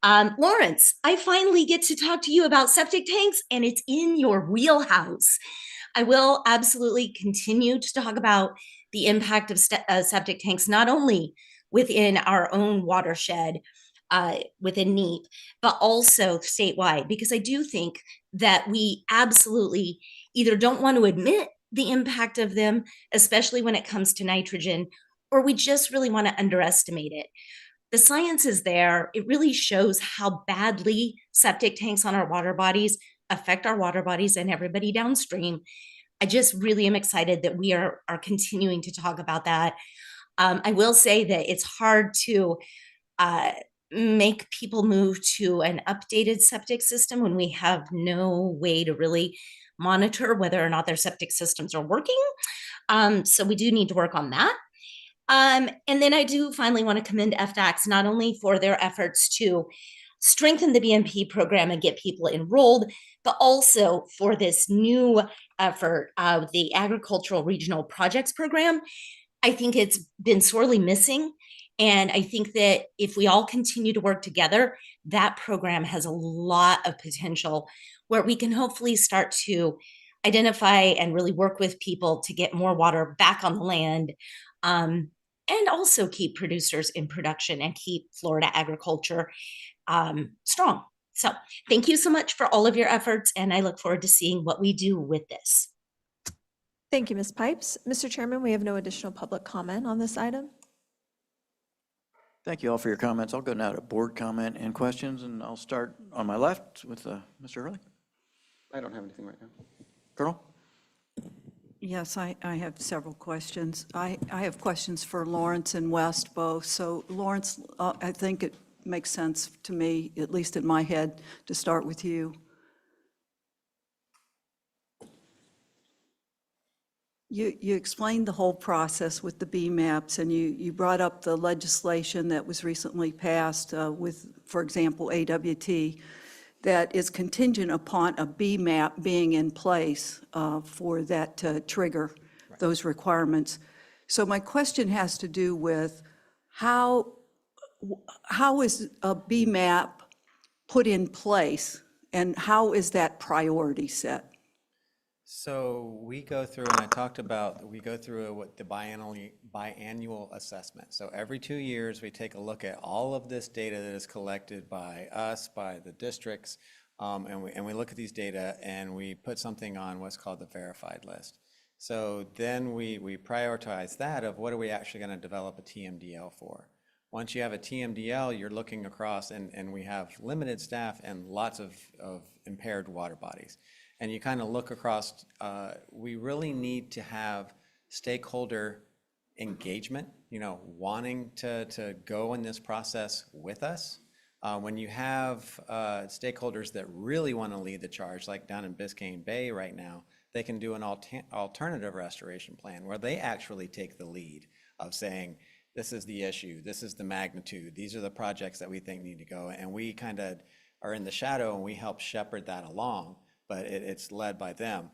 H: Lawrence, I finally get to talk to you about septic tanks, and it's in your wheelhouse. I will absolutely continue to talk about the impact of septic tanks, not only within our own watershed, within NEEP, but also statewide, because I do think that we absolutely either don't want to admit the impact of them, especially when it comes to nitrogen, or we just really want to underestimate it. The science is there. It really shows how badly septic tanks on our water bodies affect our water bodies and everybody downstream. I just really am excited that we are continuing to talk about that. I will say that it's hard to make people move to an updated septic system when we have no way to really monitor whether or not their septic systems are working. So we do need to work on that. And then I do finally want to commend FDACS not only for their efforts to strengthen the BMP program and get people enrolled, but also for this new effort of the Agricultural Regional Projects Program. I think it's been sorely missing. And I think that if we all continue to work together, that program has a lot of potential where we can hopefully start to identify and really work with people to get more water back on the land. And also keep producers in production and keep Florida agriculture strong. So thank you so much for all of your efforts, and I look forward to seeing what we do with this.
P: Thank you, Ms. Pipes. Mr. Chairman, we have no additional public comment on this item.
A: Thank you all for your comments. I'll go now to board comment and questions, and I'll start on my left with Mr. Hurley.
G: I don't have anything right now.
A: Colonel?
B: Yes, I have several questions. I have questions for Lawrence and West both. So Lawrence, I think it makes sense to me, at least in my head, to start with you. You explained the whole process with the B maps, and you brought up the legislation that was recently passed with, for example, AWT, that is contingent upon a B map being in place for that to trigger those requirements. So my question has to do with how is a B map put in place, and how is that priority set?
T: So we go through, and I talked about, we go through what the biannual assessment. So every 2 years, we take a look at all of this data that is collected by us, by the districts, and we look at these data and we put something on what's called the verified list. So then we prioritize that of what are we actually going to develop a TMDL for. Once you have a TMDL, you're looking across, and we have limited staff and lots of impaired water bodies. And you kind of look across, we really need to have stakeholder engagement, wanting to go in this process with us. When you have stakeholders that really want to lead the charge, like down in Biscayne Bay right now, they can do an alternative restoration plan where they actually take the lead of saying, this is the issue, this is the magnitude, these are the projects that we think need to go. And we kind of are in the shadow and we help shepherd that along, but it's led by them.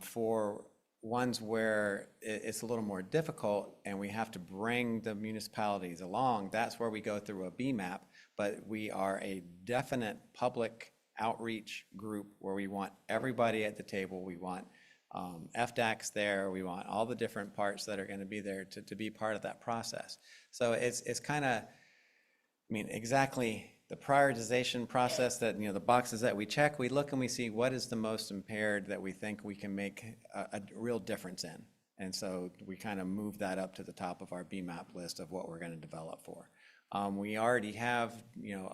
T: For ones where it's a little more difficult and we have to bring the municipalities along, that's where we go through a BMAP, but we are a definite public outreach group where we want everybody at the table. We want FDACs there. We want all the different parts that are going to be there to be part of that process. So it's kind of, exactly the prioritization process that, the boxes that we check, we look and we see what is the most impaired that we think we can make a real difference in. And so we kind of move that up to the top of our BMAP list of what we're going to develop for. We already have,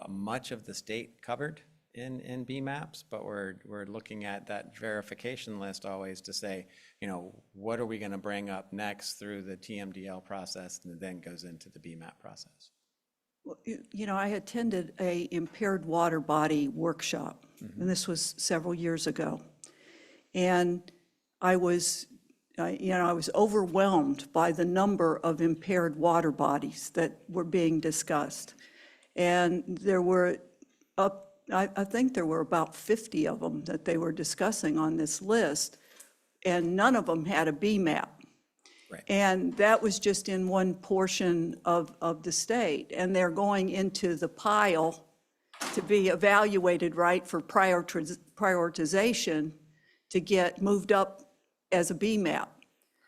T: much of the state covered in BMAPs, but we're looking at that verification list always to say, what are we going to bring up next through the TMDL process, and then goes into the BMAP process.
B: I attended a impaired water body workshop, and this was several years ago. And I was overwhelmed by the number of impaired water bodies that were being discussed. And there were I think there were about 50 of them that they were discussing on this list, and none of them had a BMAP.
T: Right.
B: And that was just in one portion of the state. And they're going into the pile to be evaluated, right, for prioritization to get moved up as a BMAP.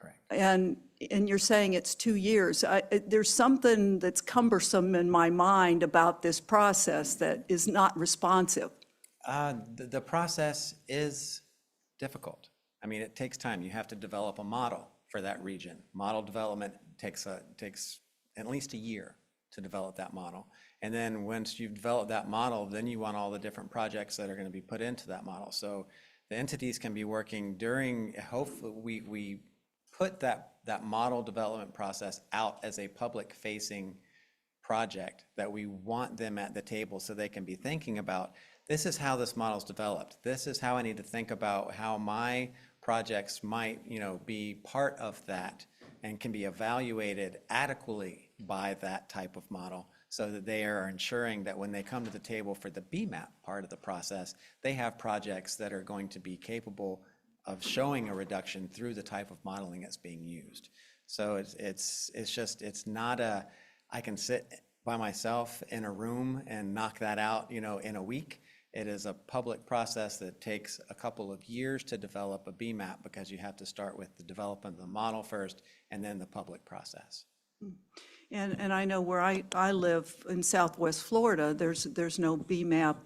T: Correct.
B: And you're saying it's 2 years. There's something that's cumbersome in my mind about this process that is not responsive.
T: The process is difficult. It takes time. You have to develop a model for that region. Model development takes at least a year to develop that model. And then once you've developed that model, then you want all the different projects that are going to be put into that model. So the entities can be working during, hopefully we put that model development process out as a public-facing project that we want them at the table so they can be thinking about, this is how this model's developed. This is how I need to think about how my projects might, be part of that and can be evaluated adequately by that type of model so that they are ensuring that when they come to the table for the BMAP part of the process, they have projects that are going to be capable of showing a reduction through the type of modeling that's being used. So it's not I can sit by myself in a room and knock that out, in a week. It is a public process that takes a couple of years to develop a BMAP because you have to start with the development of the model first and then the public process.
B: And I know where I live in Southwest Florida, there's no BMAP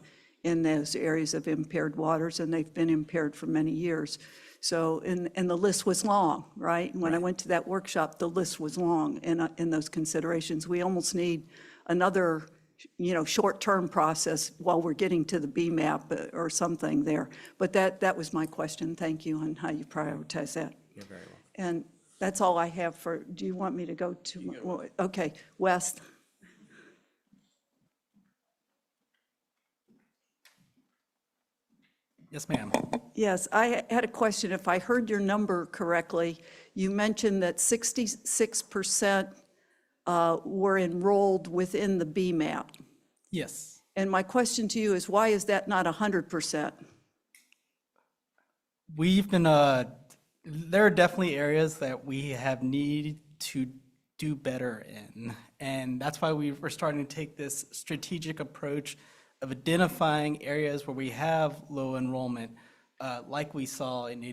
B: in those areas of impaired waters, and they've been impaired for many years. So, and the list was long, right? When I went to that workshop, the list was long in those considerations. We almost need another, short-term process while we're getting to the BMAP or something there. But that was my question. Thank you on how you prioritize that.
T: You're very welcome.
B: And that's all I have for, do you want me to go to, okay, Wes?
U: Yes, ma'am.
B: Yes, I had a question. If I heard your number correctly, you mentioned that 66% were enrolled within the BMAP.
U: Yes.
B: And my question to you is, why is that not 100%?
U: We've been, there are definitely areas that we have needed to do better in. And that's why we're starting to take this strategic approach of identifying areas where we have low enrollment, like we saw in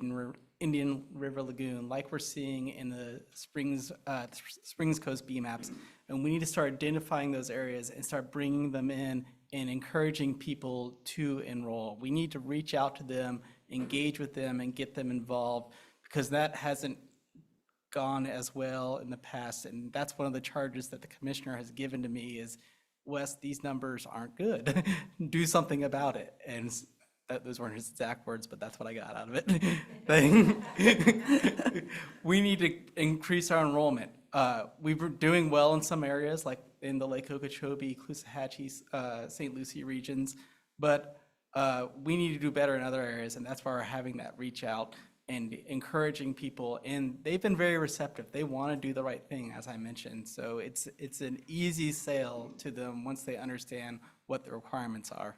U: Indian River Lagoon, like we're seeing in the Springs Coast BMAPs. And we need to start identifying those areas and start bringing them in and encouraging people to enroll. We need to reach out to them, engage with them, and get them involved, because that hasn't gone as well in the past. And that's one of the charges that the commissioner has given to me is, Wes, these numbers aren't good. Do something about it. And those weren't his exact words, but that's what I got out of it. We need to increase our enrollment. We were doing well in some areas, like in the Lake Okeechobee, Caloosahatchee, St. Lucie regions, but we need to do better in other areas, and that's why we're having that reach out and encouraging people. And they've been very receptive. They want to do the right thing, as I mentioned. So it's an easy sale to them once they understand what the requirements are.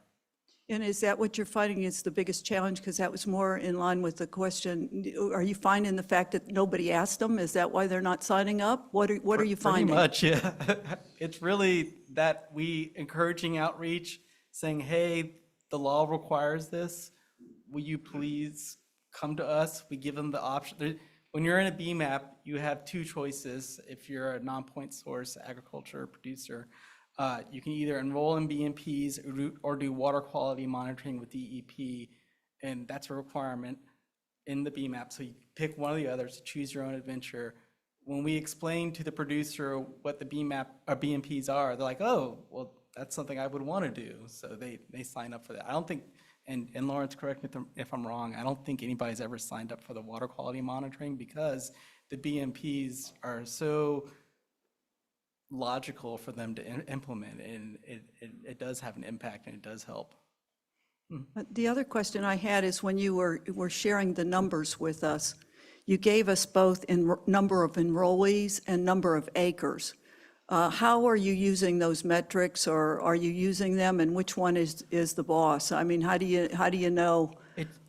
B: And is that what you're finding is the biggest challenge? Because that was more in line with the question. Are you finding the fact that nobody asked them? Is that why they're not signing up? What are you finding?
U: Pretty much, yeah. It's really that we encouraging outreach, saying, hey, the law requires this. Will you please come to us? We give them the option. When you're in a BMAP, you have two choices. If you're a non-point source agriculture producer, you can either enroll in BMPs or do water quality monitoring with DEP, and that's a requirement in the BMAP. So you pick one of the others to choose your own adventure. When we explain to the producer what the BMAP or BMPs are, they're like, oh, well, that's something I would want to do. So they sign up for that. I don't think, and Lawrence, correct me if I'm wrong, I don't think anybody's ever signed up for the water quality monitoring because the BMPs are so logical for them to implement, and it does have an impact and it does help.
B: The other question I had is when you were sharing the numbers with us, you gave us both in number of enrollees and number of acres. How are you using those metrics, or are you using them, and which one is the boss? I mean, how do you know?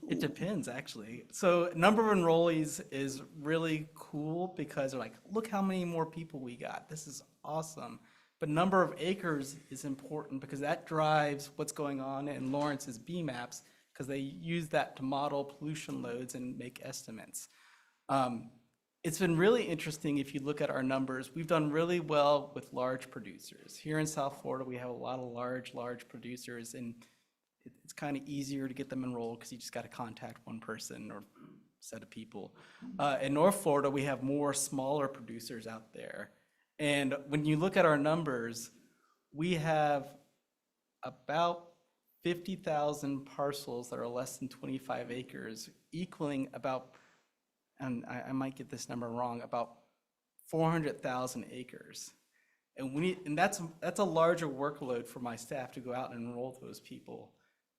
U: It depends, actually. So number of enrollees is really cool because they're like, look how many more people we got. This is awesome. But number of acres is important because that drives what's going on in Lawrence's BMAPs, because they use that to model pollution loads and make estimates. It's been really interesting if you look at our numbers. We've done really well with large producers. Here in South Florida, we have a lot of large producers, and it's kind of easier to get them enrolled because you just got to contact one person or set of people. In North Florida, we have more smaller producers out there. And when you look at our numbers, we have about 50,000 parcels that are less than 25 acres, equaling about, and I might get this number wrong, about 400,000 acres. And that's a larger workload for my staff to go out and enroll those people.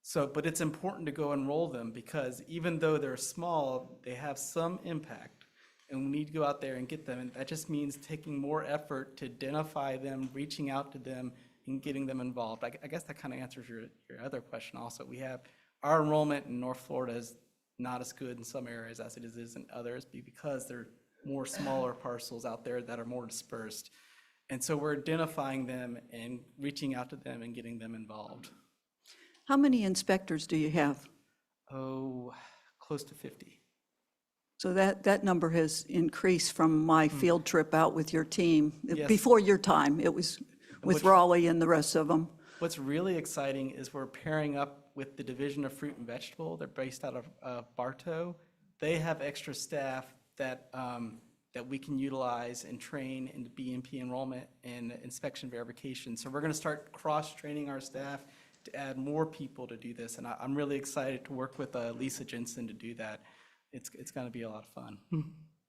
U: So, but it's important to go enroll them because even though they're small, they have some impact, and we need to go out there and get them. And that just means taking more effort to identify them, reaching out to them, and getting them involved. I guess that kind of answers your other question also. We have our enrollment in North Florida is not as good in some areas as it is in others because there are more smaller parcels out there that are more dispersed. And so we're identifying them and reaching out to them and getting them involved.
B: How many inspectors do you have?
U: Oh, close to 50.
B: So that number has increased from my field trip out with your team.
U: Yes.
B: Before your time, it was with Raleigh and the rest of them.
U: What's really exciting is we're pairing up with the Division of Fruit and Vegetable. They're based out of Bartow. They have extra staff that we can utilize and train in the BMP enrollment and inspection verification. So we're going to start cross-training our staff to add more people to do this. And I'm really excited to work with Lisa Jensen to do that. it's going to be a lot of fun.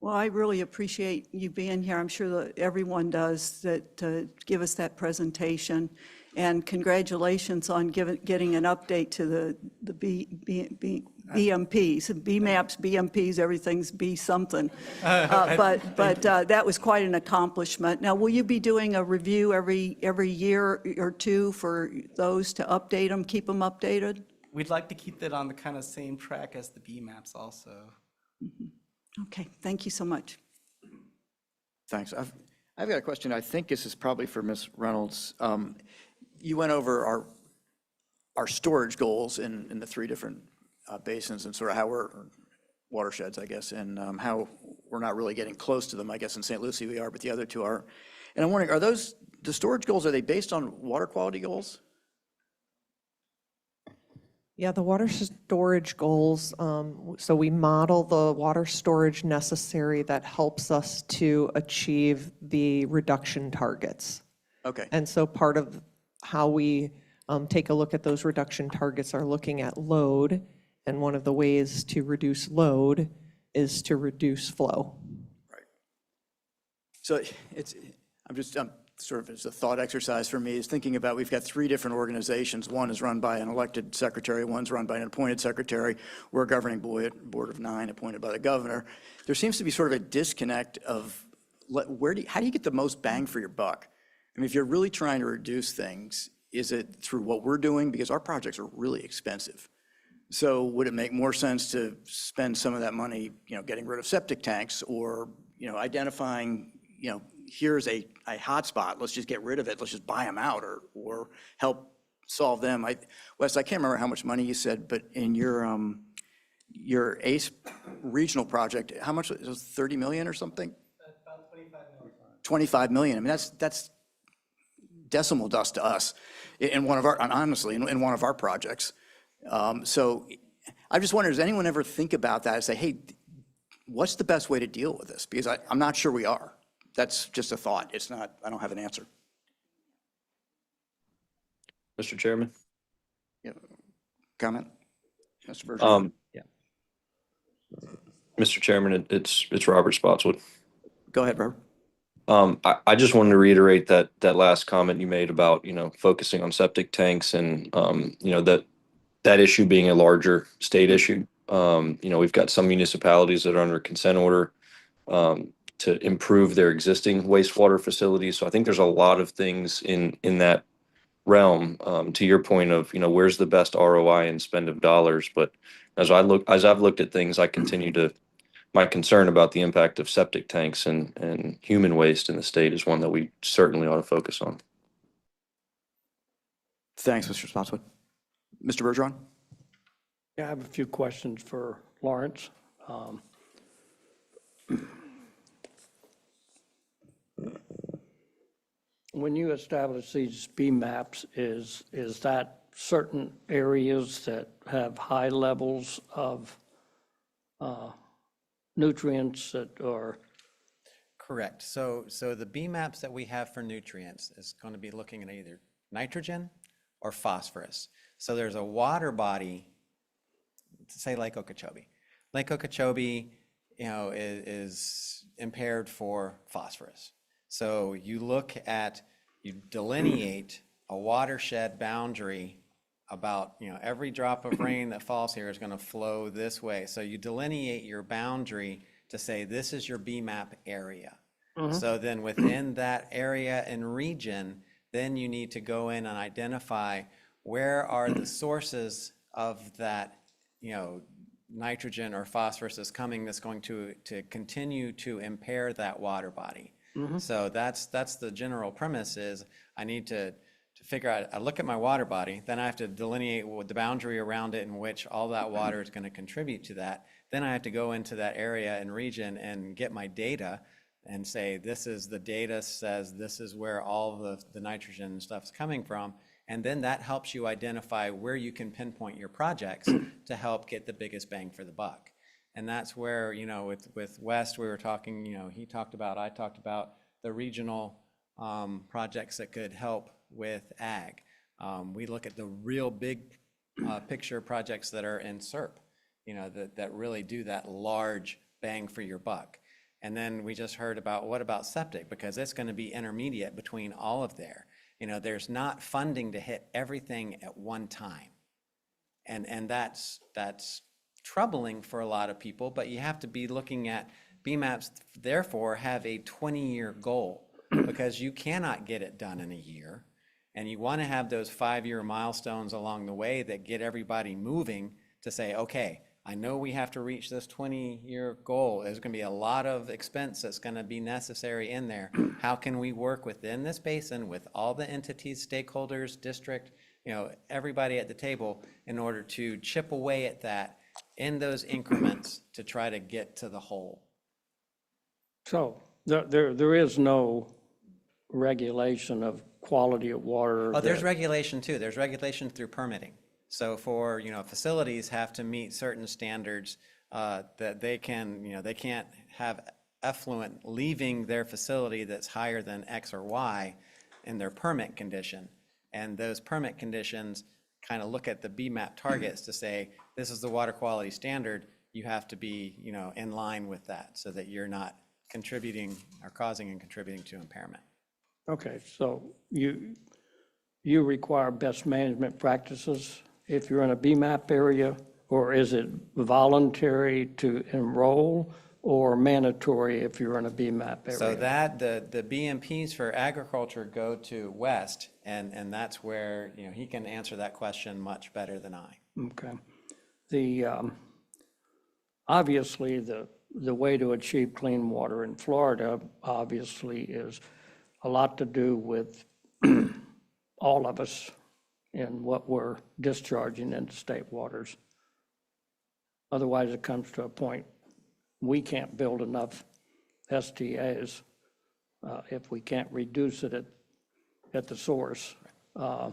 B: Well, I really appreciate you being here. I'm sure that everyone does that, to give us that presentation. And congratulations on getting an update to the BMPs, BMAPs, BMPs, everything's B something. But that was quite an accomplishment. Now, will you be doing a review every year or two for those to update them, keep them updated?
U: We'd like to keep that on the kind of same track as the BMAPs also.
B: Okay, thank you so much.
A: Thanks. I've got a question. I think this is probably for Ms. Reynolds. You went over our storage goals in the three different basins and sort of how we're, watersheds, I guess, and how we're not really getting close to them. I guess in St. Lucie we are, but the other two are. And I'm wondering, are those, the storage goals, are they based on water quality goals?
O: Yeah, the water storage goals, so we model the water storage necessary that helps us to achieve the reduction targets.
A: Okay.
O: And so part of how we take a look at those reduction targets are looking at load, and one of the ways to reduce load is to reduce flow.
A: Right. So I'm sort of, as a thought exercise for me, is thinking about, we've got three different organizations. One is run by an elected secretary, one's run by an appointed secretary. We're a governing board of 9 appointed by the governor. There seems to be sort of a disconnect of how do you get the most bang for your buck? I mean, if you're really trying to reduce things, is it through what we're doing? Because our projects are really expensive. So would it make more sense to spend some of that money, getting rid of septic tanks, or, identifying, here's a hotspot, let's just get rid of it, let's just buy them out, or help solve them. Wes, I can't remember how much money you said, but in your ACE regional project, how much, it was 30 million or something?
U: About 25 million.
A: 25 million, I mean, that's decimal dust to us in one of our, honestly, in one of our projects. So I just wonder, does anyone ever think about that and say, hey, what's the best way to deal with this? Because I'm not sure we are. That's just a thought. It's not, I don't have an answer.
N: Mr. Chairman?
A: Yeah. Comment? Mr. Bergeron?
N: Yeah. Mr. Chairman, it's Robert Spotswood.
A: Go ahead, Robert.
N: I just wanted to reiterate that last comment you made about, focusing on septic tanks and, that issue being a larger state issue. We've got some municipalities that are under consent order to improve their existing wastewater facilities. So I think there's a lot of things in that realm, to your point of, where's the best ROI and spend of dollars. But as I've looked at things, I continue to, my concern about the impact of septic tanks and human waste in the state is one that we certainly ought to focus on.
A: Thanks, Mr. Spotswood. Mr. Bergeron?
R: Yeah, I have a few questions for Lawrence. When you establish these BMAPs, is that certain areas that have high levels of nutrients that are?
T: Correct. So the BMAPs that we have for nutrients is going to be looking at either nitrogen or phosphorus. So there's a water body, say Lake Okeechobee. Lake Okeechobee, is impaired for phosphorus. So you delineate a watershed boundary about, every drop of rain that falls here is going to flow this way. So you delineate your boundary to say, this is your BMAP area. So then within that area and region, then you need to go in and identify where are the sources of that, nitrogen or phosphorus is coming that's going to continue to impair that water body. So that's the general premise is I need to figure out, I look at my water body, then I have to delineate what the boundary around it in which all that water is going to contribute to that. Then I have to go into that area and region and get my data and say, this is the data says this is where all the nitrogen and stuff is coming from. And then that helps you identify where you can pinpoint your projects to help get the biggest bang for the buck. And that's where, with West, we were talking, he talked about, I talked about the regional projects that could help with ag. We look at the real big picture projects that are in SERP. that really do that large bang for your buck. And then we just heard about, what about septic? Because it's going to be intermediate between all of there. There's not funding to hit everything at one time. And that's troubling for a lot of people, but you have to be looking at BMAPs, therefore, have a 20-year goal because you cannot get it done in a year. And you want to have those 5-year milestones along the way that get everybody moving to say, okay, I know we have to reach this 20-year goal. There's going to be a lot of expense that's going to be necessary in there. How can we work within this basin with all the entities, stakeholders, district, everybody at the table in order to chip away at that in those increments to try to get to the whole?
R: So there is no regulation of quality of water?
T: Oh, there's regulation too. There's regulation through permitting. So for, facilities have to meet certain standards that they can, they can't have effluent leaving their facility that's higher than X or Y in their permit condition. And those permit conditions kind of look at the BMAP targets to say, this is the water quality standard. You have to be, in line with that so that you're not contributing or causing and contributing to impairment.
R: Okay, so you require best management practices if you're in a BMAP area, or is it voluntary to enroll or mandatory if you're in a BMAP area?
T: So that, the BMPs for agriculture go to West, and that's where, he can answer that question much better than I.
R: Okay. Obviously, the way to achieve clean water in Florida, obviously, is a lot to do with all of us and what we're discharging into state waters. Otherwise, it comes to a point we can't build enough STAs if we can't reduce it at the source. Do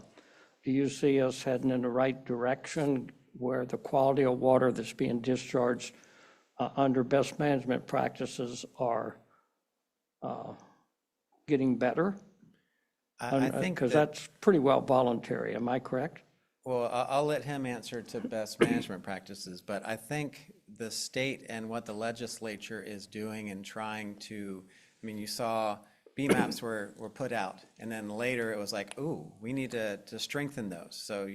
R: you see us heading in the right direction where the quality of water that's being discharged under best management practices are getting better?
T: I think
R: because that's pretty well voluntary, am I correct?
T: Well, I'll let him answer to best management practices, but I think the state and what the legislature is doing and trying to, you saw BMAPs were put out, and then later it was like, ooh, we need to strengthen those. So,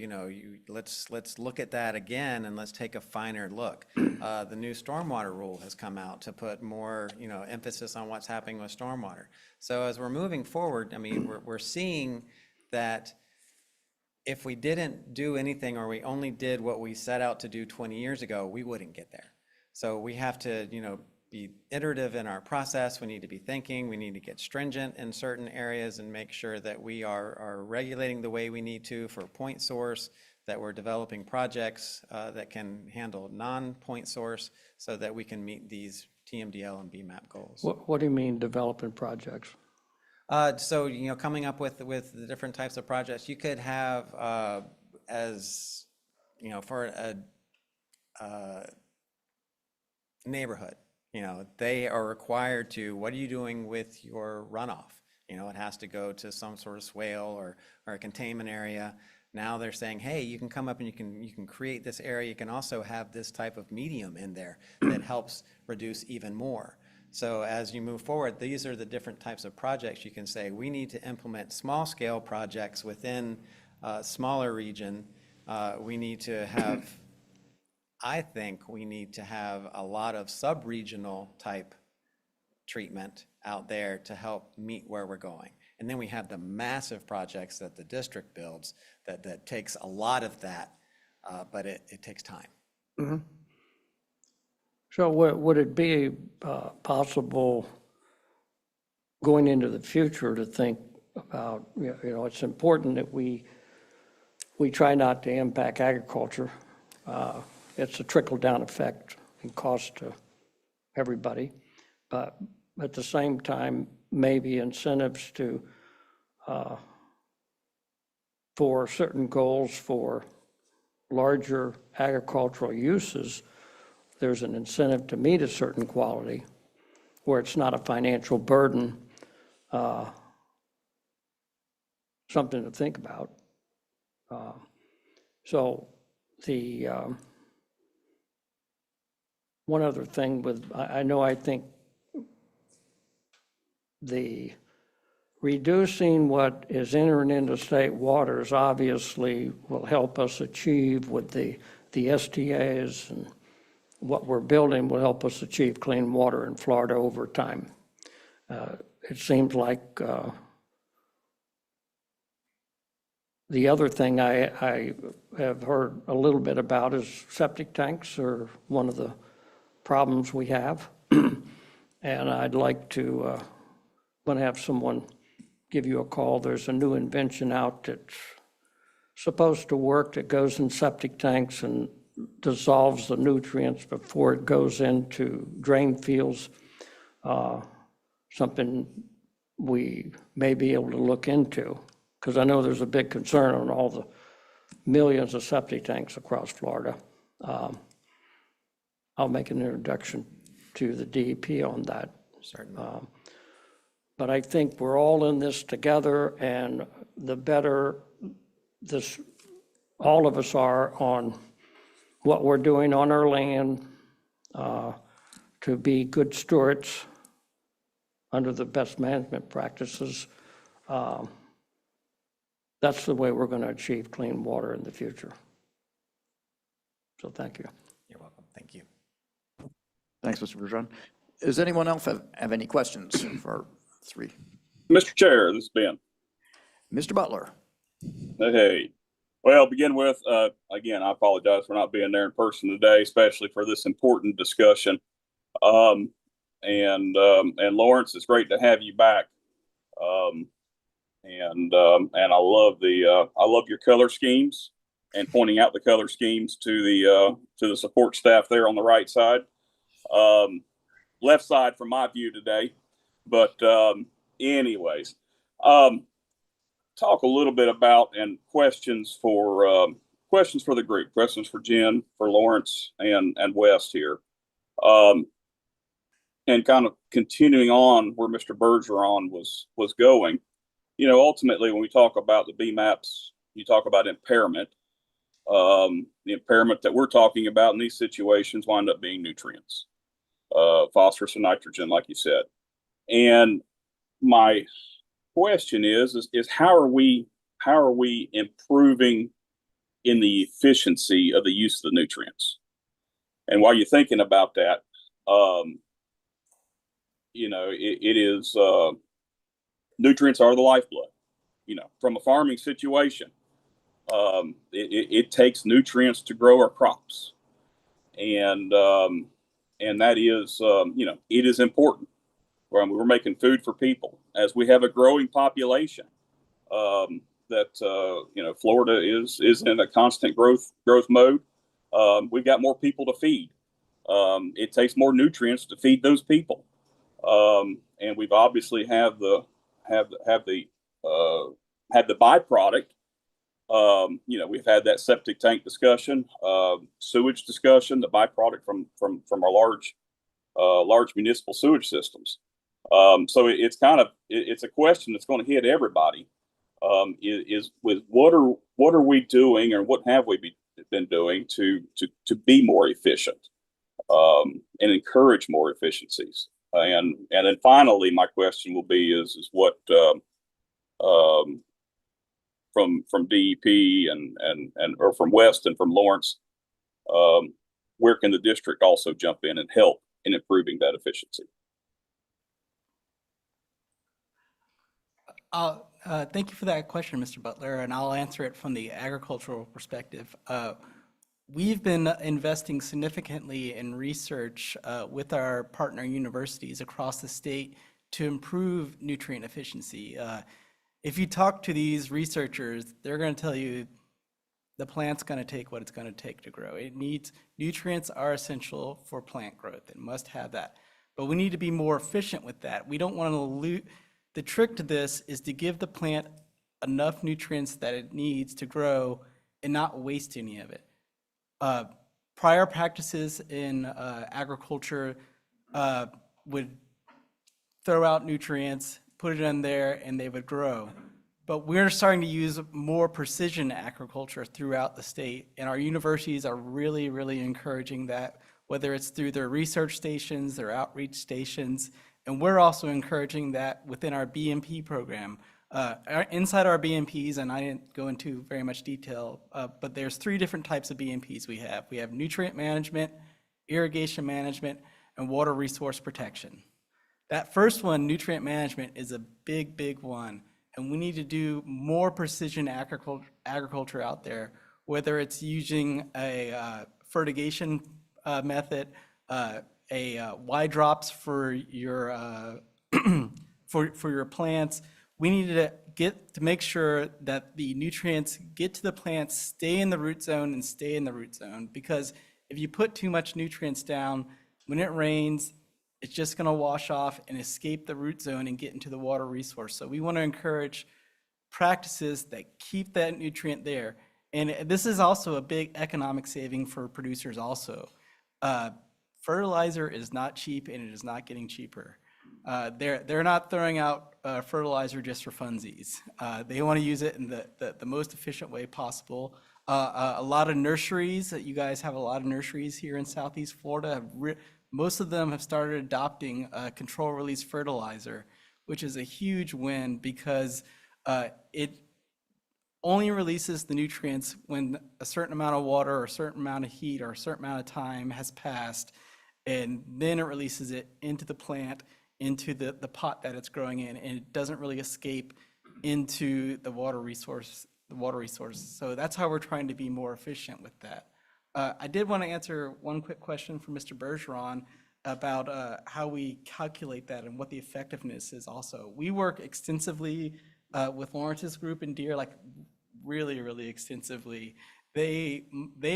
T: let's look at that again and let's take a finer look. The new stormwater rule has come out to put more, emphasis on what's happening with stormwater. So as we're moving forward, we're seeing that if we didn't do anything or we only did what we set out to do 20 years ago, we wouldn't get there. So we have to, be iterative in our process. We need to be thinking. We need to get stringent in certain areas and make sure that we are regulating the way we need to for point source, that we're developing projects that can handle non-point source so that we can meet these TMDL and BMAP goals.
R: What do you mean developing projects?
T: So, coming up with the different types of projects, you could have for a neighborhood, they are required to, what are you doing with your runoff? It has to go to some sort of swale or a containment area. Now they're saying, hey, you can come up and you can create this area. You can also have this type of medium in there that helps reduce even more. So as you move forward, these are the different types of projects you can say, we need to implement small scale projects within a smaller region. We need to have, I think we need to have a lot of sub-regional type treatment out there to help meet where we're going. And then we have the massive projects that the district builds that takes a lot of that, but it takes time.
R: Mm-hmm. So would it be possible going into the future to think about, it's important that we try not to impact agriculture. It's a trickle-down effect and cost to everybody. But at the same time, maybe incentives to for certain goals for larger agricultural uses, there's an incentive to meet a certain quality where it's not a financial burden, something to think about. So the one other thing with, I think the reducing what is entering into state waters obviously will help us achieve with the STAs, and what we're building will help us achieve clean water in Florida over time. It seems like the other thing I have heard a little bit about is septic tanks are one of the problems we have. And I'd like to, want to have someone give you a call. There's a new invention out that's supposed to work that goes in septic tanks and dissolves the nutrients before it goes into drain fields. Something we may be able to look into, because I know there's a big concern on all the millions of septic tanks across Florida. I'll make an introduction to the DEP on that.
T: Certainly.
R: But I think we're all in this together, and the better this, all of us are on what we're doing on our land, to be good stewards under the best management practices. That's the way we're going to achieve clean water in the future. So thank you.
T: You're welcome. Thank you.
A: Thanks, Mr. Bergeron. Does anyone else have any questions for our three?
C: Mr. Chair, this is Ben.
A: Mr. Butler.
C: Hey, well, begin with, again, I apologize for not being there in person today, especially for this important discussion. And Lawrence, it's great to have you back. And I love I love your color schemes and pointing out the color schemes to the support staff there on the right side, left side from my view today. But anyways, talk a little bit about and questions for the group, questions for Jen, for Lawrence, and West here, and kind of continuing on where Mr. Bergeron was going. You know, ultimately, when we talk about the BMAPs, you talk about impairment. The impairment that we're talking about in these situations wind up being nutrients, phosphorus and nitrogen, like you said. And my question is how are we improving in the efficiency of the use of the nutrients? And while you're thinking about that, you know, it is nutrients are the lifeblood. You know, from a farming situation, it takes nutrients to grow our crops, and that is you know, it is important. We're making food for people as we have a growing population. That you know, Florida is in a constant growth mode. We've got more people to feed. It takes more nutrients to feed those people, and we've obviously have the byproduct. You know, we've had that septic tank discussion, sewage discussion, the byproduct from our large municipal sewage systems. So it's kind of, it's a question that's going to hit everybody. Is with what are we doing, or what have we been doing to be more efficient, and encourage more efficiencies? And then finally, my question will be is what from DEP and or from West and from Lawrence, where can the district also jump in and help in improving that efficiency?
U: Thank you for that question, Mr. Butler, and I'll answer it from the agricultural perspective. We've been investing significantly in research with our partner universities across the state to improve nutrient efficiency. If you talk to these researchers, they're going to tell you the plant's going to take what it's going to take to grow. It needs, nutrients are essential for plant growth. It must have that. But we need to be more efficient with that. We don't want to the trick to this is to give the plant enough nutrients that it needs to grow and not waste any of it. Prior practices in agriculture would throw out nutrients, put it in there, and they would grow. But we're starting to use more precision agriculture throughout the state, and our universities are really, really encouraging that whether it's through their research stations, their outreach stations. And we're also encouraging that within our BMP program. Inside our BMPs, and I didn't go into very much detail, but there's 3 different types of BMPs we have. We have nutrient management, irrigation management, and water resource protection. That first one, nutrient management, is a big, big one. And we need to do more precision agriculture out there, whether it's using a fertigation method, wide drops for your for your plants. We need to make sure that the nutrients get to the plants, stay in the root zone, and stay in the root zone. Because if you put too much nutrients down, when it rains, it's just going to wash off and escape the root zone and get into the water resource. So we want to encourage practices that keep that nutrient there. And this is also a big economic saving for producers also. Fertilizer is not cheap, and it is not getting cheaper. They're not throwing out fertilizer just for funsies. They want to use it in the most efficient way possible. A lot of nurseries, you guys have a lot of nurseries here in Southeast Florida, most of them have started adopting control release fertilizer, which is a huge win because it only releases the nutrients when a certain amount of water or a certain amount of heat or a certain amount of time has passed, and then it releases it into the plant, into the pot that it's growing in, and it doesn't really escape into the water resource. So that's how we're trying to be more efficient with that. I did want to answer one quick question from Mr. Bergeron about how we calculate that and what the effectiveness is also. We work extensively with Lawrence's group in Deere, like really, really extensively. They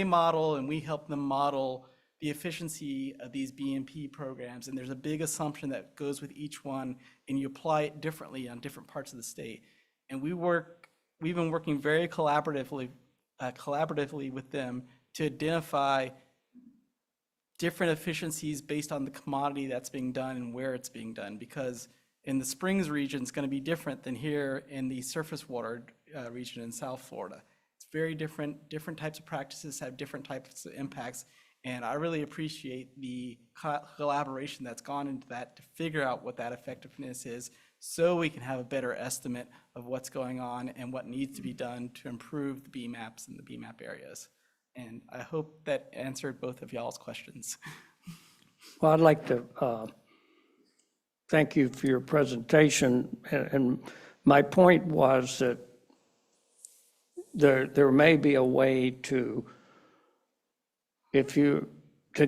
U: model and we help them model the efficiency of these BMP programs, and there's a big assumption that goes with each one, and you apply it differently on different parts of the state. And we've been working very collaboratively with them to identify different efficiencies based on the commodity that's being done and where it's being done, because in the Springs region, it's going to be different than here in the surface water region in South Florida. It's very different. Different types of practices have different types of impacts. And I really appreciate the collaboration that's gone into that to figure out what that effectiveness is so we can have a better estimate of what's going on and what needs to be done to improve the BMAPs in the BMAP areas. And I hope that answered both of y'all's questions.
R: Well, I'd like to thank you for your presentation. And my point was that there may be a way to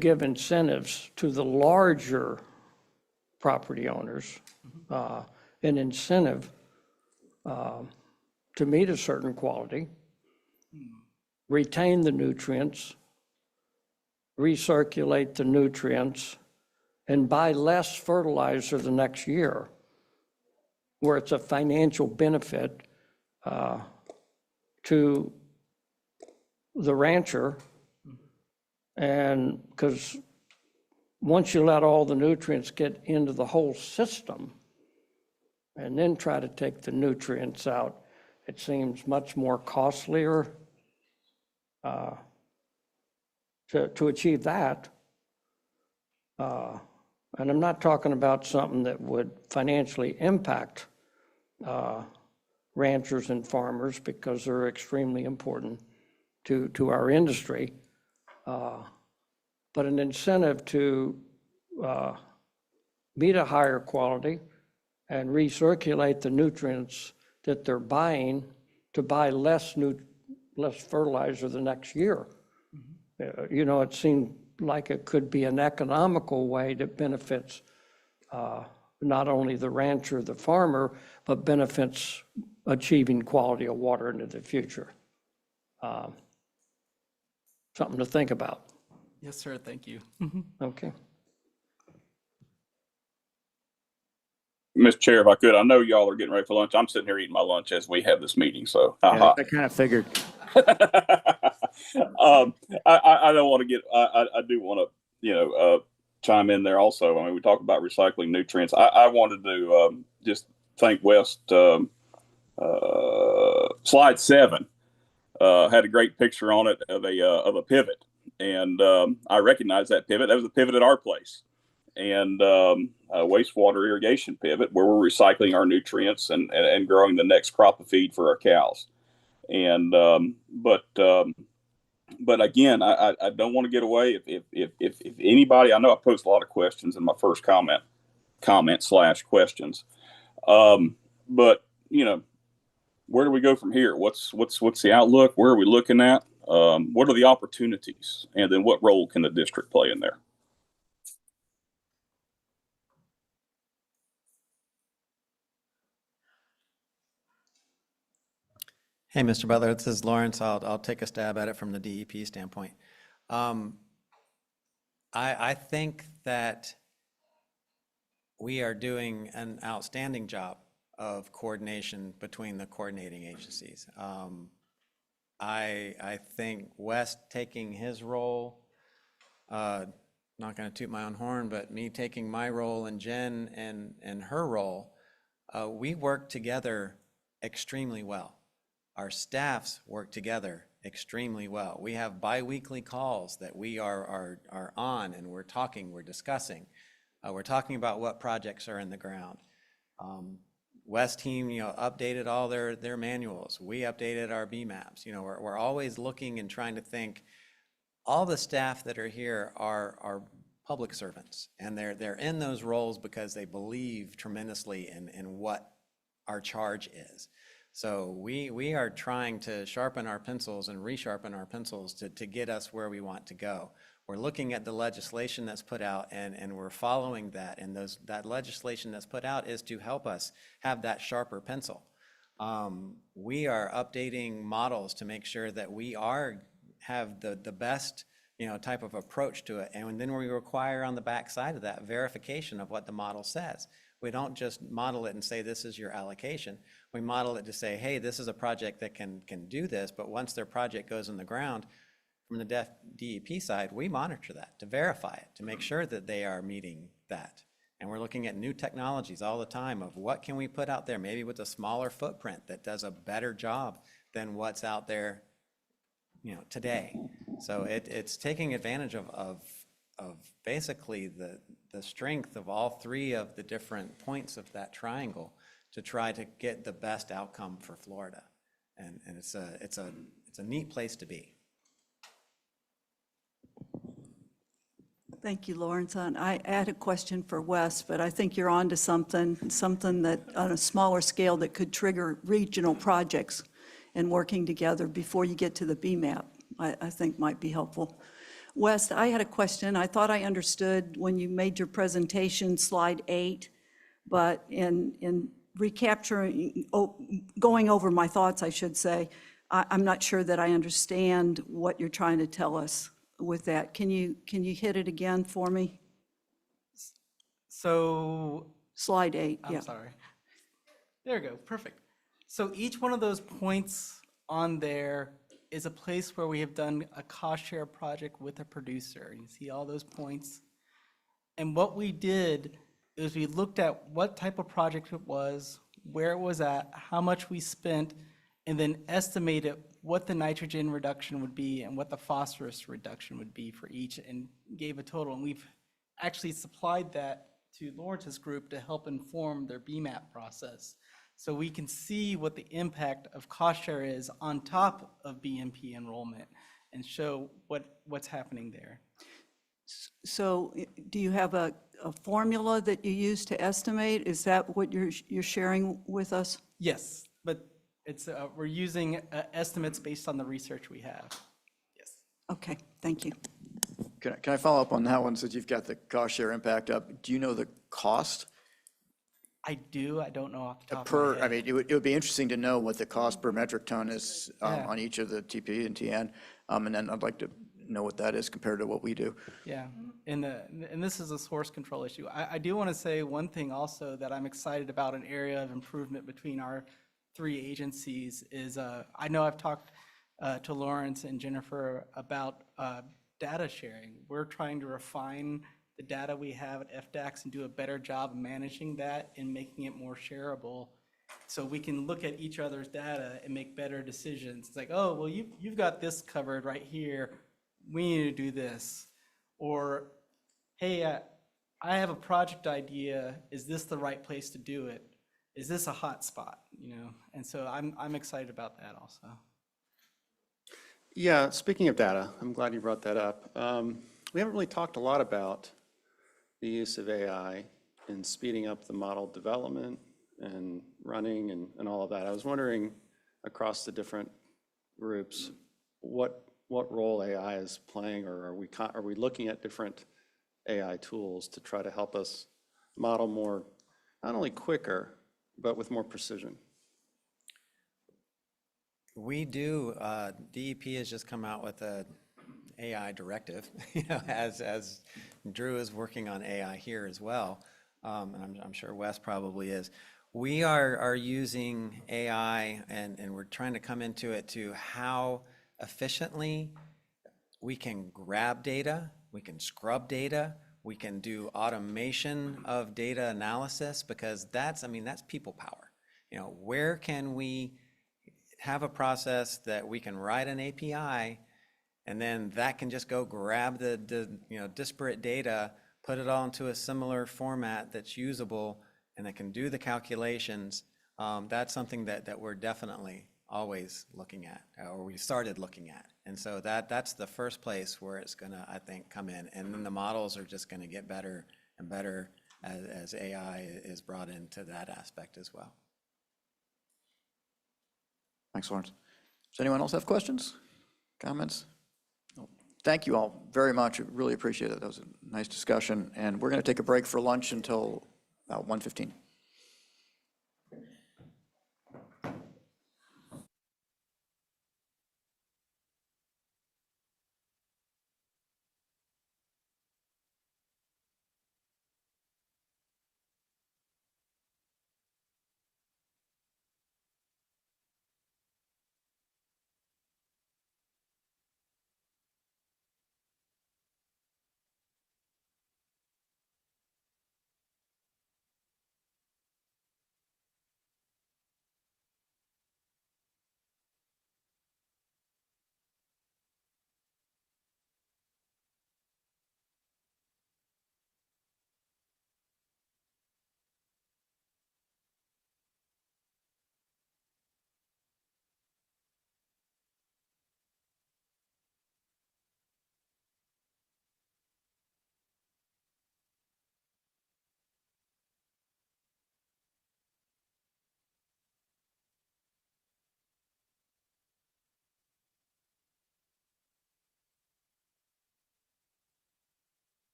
R: give incentives to the larger property owners, an incentive to meet a certain quality, retain the nutrients, recirculate the nutrients, and buy less fertilizer the next year, where it's a financial benefit to the rancher. And because once you let all the nutrients get into the whole system and then try to take the nutrients out, it seems much more costlier to achieve that. And I'm not talking about something that would financially impact ranchers and farmers, because they're extremely important to our industry. But an incentive to meet a higher quality and recirculate the nutrients that they're buying to buy less fertilizer the next year. You know, it seemed like it could be an economical way that benefits not only the rancher, the farmer, but benefits achieving quality of water into the future. Something to think about.
U: Yes, sir. Thank you.
R: Okay.
C: Mr. Chair, if I could, I know y'all are getting ready for lunch. I'm sitting here eating my lunch as we have this meeting, so.
F: Yeah, I kind of figured.
C: I don't want to get, I do want to, chime in there also. I mean, we talk about recycling nutrients. I wanted to just thank West. Slide 7 had a great picture on it of a pivot. And I recognize that pivot. That was a pivot at our place. And a wastewater irrigation pivot where we're recycling our nutrients and growing the next crop of feed for our cows. And but again, I don't want to get away. If anybody, I know I posed a lot of questions in my first comment / questions. But you know, where do we go from here? What's the outlook? Where are we looking at? What are the opportunities? And then what role can the district play in there?
T: Hey, Mr. Butler, this is Lawrence. I'll take a stab at it from the DEP standpoint. I think that we are doing an outstanding job of coordination between the coordinating agencies. I think Wes taking his role, not going to toot my own horn, but me taking my role and Jen and her role, we work together extremely well. Our staffs work together extremely well. We have bi-weekly calls that we are on, and we're talking, we're discussing. We're talking about what projects are in the ground. West team, updated all their manuals. We updated our BMAPs. We're always looking and trying to think. All the staff that are here are public servants, and they're in those roles because they believe tremendously in what our charge is. So we are trying to sharpen our pencils and resharpen our pencils to get us where we want to go. We're looking at the legislation that's put out and we're following that. And that legislation that's put out is to help us have that sharper pencil. We are updating models to make sure that we have the best type of approach to it. And then we require on the back side of that verification of what the model says. We don't just model it and say, this is your allocation. We model it to say, hey, this is a project that can do this, but once their project goes in the ground, from the DEP side, we monitor that to verify it, to make sure that they are meeting that. And we're looking at new technologies all the time of what can we put out there, maybe with a smaller footprint that does a better job than what's out there today. So it's taking advantage of basically the strength of all three of the different points of that triangle to try to get the best outcome for Florida. And it's a neat place to be.
B: Thank you, Lawrence. I had a question for Wes, but I think you're on to something that on a smaller scale that could trigger regional projects and working together before you get to the BMAP, I think might be helpful. Wes, I had a question. I thought I understood when you made your presentation, slide 8, but in recapturing, going over my thoughts, I should say, I'm not sure that I understand what you're trying to tell us with that. Can you hit it again for me?
U: So,
B: slide 8, yeah.
U: I'm sorry. There we go, perfect. So each one of those points on there is a place where we have done a cost share project with a producer. You see all those points. And what we did is we looked at what type of project it was, where it was at, how much we spent, and then estimated what the nitrogen reduction would be and what the phosphorus reduction would be for each, and gave a total. And we've actually supplied that to Lawrence's group to help inform their BMAP process. So we can see what the impact of cost share is on top of BMP enrollment and show what's happening there.
B: So do you have a formula that you use to estimate? Is that what you're sharing with us?
U: Yes, but it's we're using estimates based on the research we have. Yes.
B: Okay, thank you.
A: Can I follow up on that one since you've got the cost share impact up? Do you know the cost?
U: I do. I don't know off the top of my head.
A: I mean, it would be interesting to know what the cost per metric ton is
U: Yeah.
A: on each of the TP and TN. And then I'd like to know what that is compared to what we do.
U: Yeah, and this is a source control issue. I do want to say one thing also that I'm excited about, an area of improvement between our three agencies is, I know I've talked to Lawrence and Jennifer about data sharing. We're trying to refine the data we have at FDACS and do a better job of managing that and making it more shareable, so we can look at each other's data and make better decisions. It's like, oh, well, you've got this covered right here. we need to do this. Or, hey, I have a project idea. Is this the right place to do it? Is this a hot spot? You know, and so I'm excited about that also.
G: Yeah, speaking of data, I'm glad you brought that up. We haven't really talked a lot about the use of AI in speeding up the model development and running and all of that. I was wondering across the different groups, what role AI is playing, or are we looking at different AI tools to try to help us model more, not only quicker, but with more precision?
T: We do. DEP has just come out with a AI directive, you know, as Drew is working on AI here as well, and I'm sure Wes probably is. We are using AI and we're trying to come into it to how efficiently we can grab data, we can scrub data, we can do automation of data analysis, because that's people power. You know, where can we have a process that we can write an API and then that can just go grab the disparate data, put it all into a similar format that's usable, and that can do the calculations. That's something that we're definitely always looking at, or we started looking at. And so that's the first place where it's gonna, I think, come in. And then the models are just gonna get better and better as AI is brought into that aspect as well.
A: Thanks, Lawrence. Does anyone else have questions, comments? No. Thank you all very much. Really appreciate it. That was a nice discussion. And we're going to take a break for lunch until about 1:15.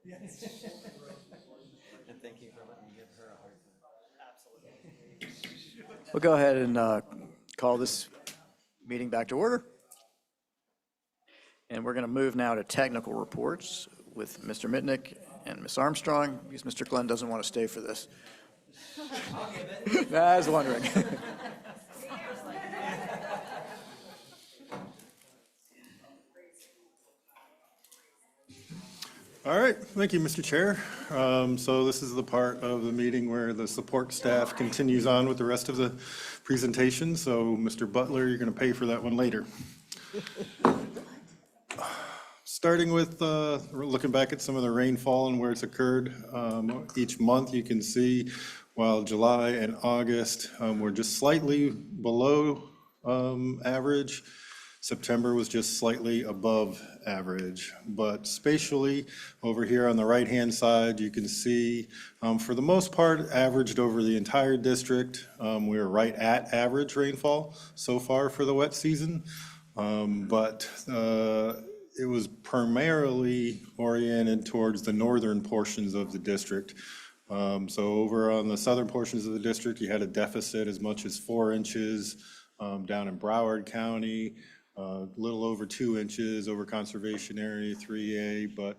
T: And thank you for letting me give her a hard time.
A: We'll go ahead and call this meeting back to order. And we're going to move now to technical reports with Mr. Mitnick and Ms. Armstrong, because Mr. Glenn doesn't want to stay for this. I was wondering.
S: All right, thank you, Mr. Chair. So this is the part of the meeting where the support staff continues on with the rest of the presentation. So Mr. Butler, you're going to pay for that one later. Starting with looking back at some of the rainfall and where it's occurred each month, you can see while July and August were just slightly below average, September was just slightly above average. But spatially, over here on the right-hand side, you can see, for the most part, averaged over the entire district. We were right at average rainfall so far for the wet season. But it was primarily oriented towards the northern portions of the district. So over on the southern portions of the district, you had a deficit as much as 4 inches down in Broward County, a little over 2 inches over conservation area 3A, but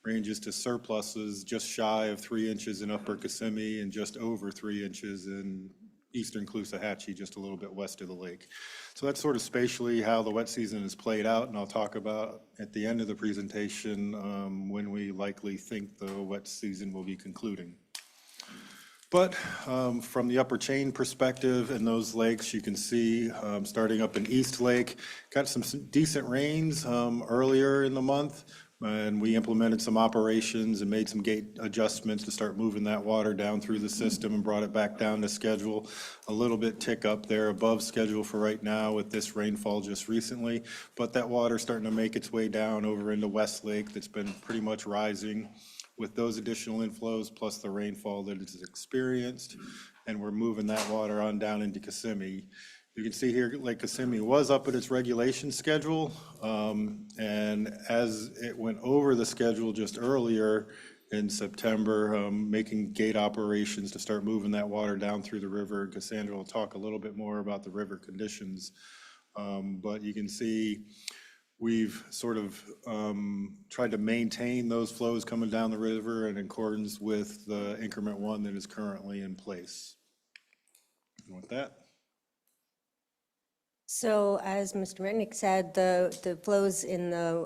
S: ranges to surpluses just shy of 3 inches in Upper Kissimmee and just over 3 inches in eastern Caloosahatchee, just a little bit west of the lake. So that's sort of spatially how the wet season is played out, and I'll talk about at the end of the presentation when we likely think the wet season will be concluding. But from the upper chain perspective in those lakes, you can see starting up in East Lake, got some decent rains earlier in the month, and we implemented some operations and made some gate adjustments to start moving that water down through the system and brought it back down to schedule. A little bit tick up there above schedule for right now with this rainfall just recently, but that water starting to make its way down over into West Lake that's been pretty much rising with those additional inflows plus the rainfall that it's experienced, and we're moving that water on down into Kissimmee. You can see here Lake Kissimmee was up at its regulation schedule, and as it went over the schedule just earlier in September, making gate operations to start moving that water down through the river. Cassandra will talk a little bit more about the river conditions, but you can see we've sort of tried to maintain those flows coming down the river in accordance with the increment 1 that is currently in place. And with that.
I: So as Mr. Mitnick said, the flows in the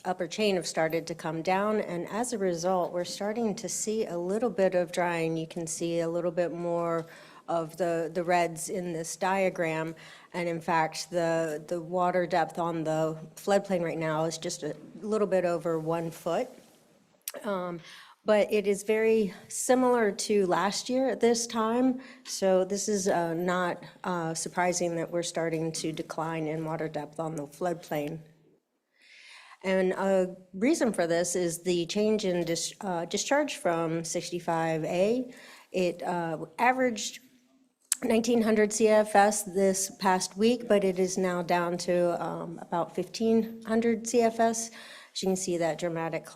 I: upper chain have started to come down, and as a result, we're starting to see a little bit of drying. You can see a little bit more of the reds in this diagram, and in fact, the water depth on the floodplain right now is just a little bit over 1 foot. But it is very similar to last year at this time, so this is not surprising that we're starting to decline in water depth on the floodplain. And a reason for this is the change in discharge from 65A. It averaged 1,900 CFS this past week, but it is now down to about 1,500 CFS. As you can see that dramatic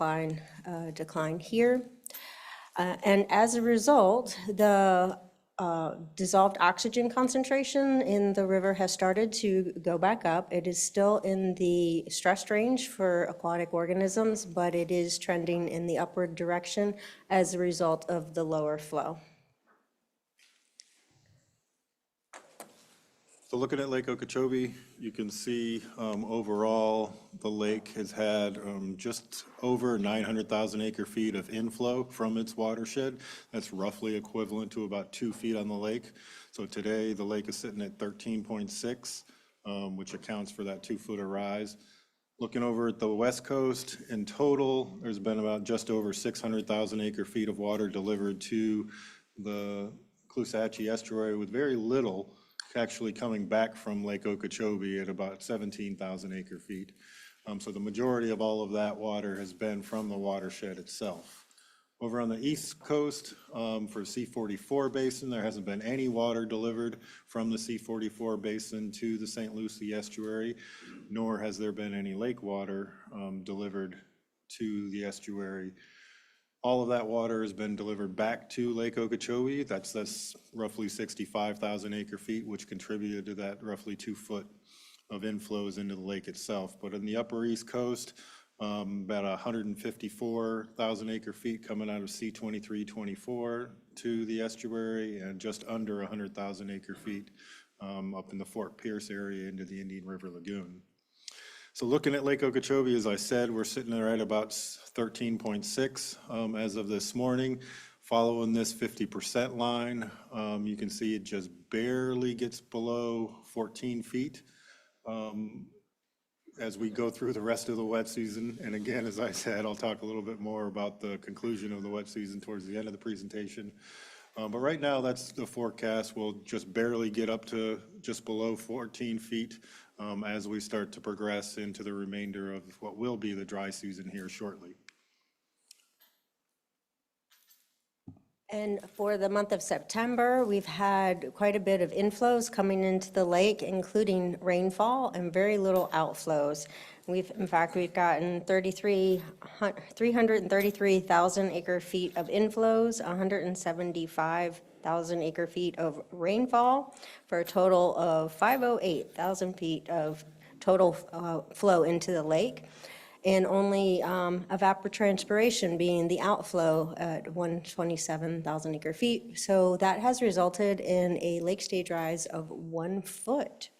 I: decline here. And as a result, the dissolved oxygen concentration in the river has started to go back up. It is still in the stressed range for aquatic organisms, but it is trending in the upward direction as a result of the lower flow.
S: So looking at Lake Okeechobee, you can see overall the lake has had just over 900,000 acre feet of inflow from its watershed. That's roughly equivalent to about 2 feet on the lake. So today the lake is sitting at 13.6, which accounts for that 2 foot of rise. Looking over at the west coast, in total, there's been about just over 600,000 acre feet of water delivered to the Caloosahatchee estuary with very little actually coming back from Lake Okeechobee at about 17,000 acre feet. So the majority of all of that water has been from the watershed itself. Over on the east coast, for C44 basin, there hasn't been any water delivered from the C44 basin to the St. Lucie estuary, nor has there been any lake water delivered to the estuary. All of that water has been delivered back to Lake Okeechobee. That's roughly 65,000 acre feet, which contributed to that roughly 2 foot of inflows into the lake itself. But in the upper East Coast, about 154,000 acre feet coming out of C-2324 to the estuary, and just under 100,000 acre feet up in the Fort Pierce area into the Indian River Lagoon. So looking at Lake Okeechobee, as I said, we're sitting right about 13.6 as of this morning. Following this 50% line, you can see it just barely gets below 14 feet. As we go through the rest of the wet season. And again, as I said, I'll talk a little bit more about the conclusion of the wet season towards the end of the presentation. But right now, that's the forecast. We'll just barely get up to just below 14 feet as we start to progress into the remainder of what will be the dry season here shortly.
I: And for the month of September, we've had quite a bit of inflows coming into the lake, including rainfall and very little outflows. In fact, we've gotten 333,000 acre feet of inflows, 175,000 acre feet of rainfall, for a total of 508,000 feet of total flow into the lake. And only evapotranspiration being the outflow at 127,000 acre feet. So that has resulted in a lake stage rise of 1 foot.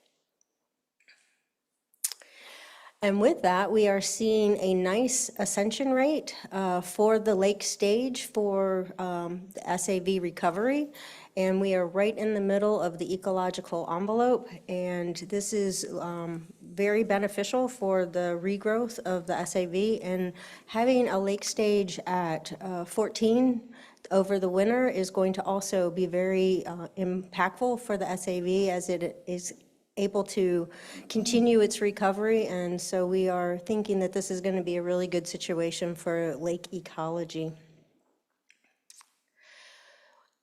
I: And with that, we are seeing a nice ascension rate for the lake stage for the SAV recovery. And we are right in the middle of the ecological envelope. And this is very beneficial for the regrowth of the SAV. And having a lake stage at 14 over the winter is going to also be very impactful for the SAV, as it is able to continue its recovery. And so we are thinking that this is going to be a really good situation for lake ecology.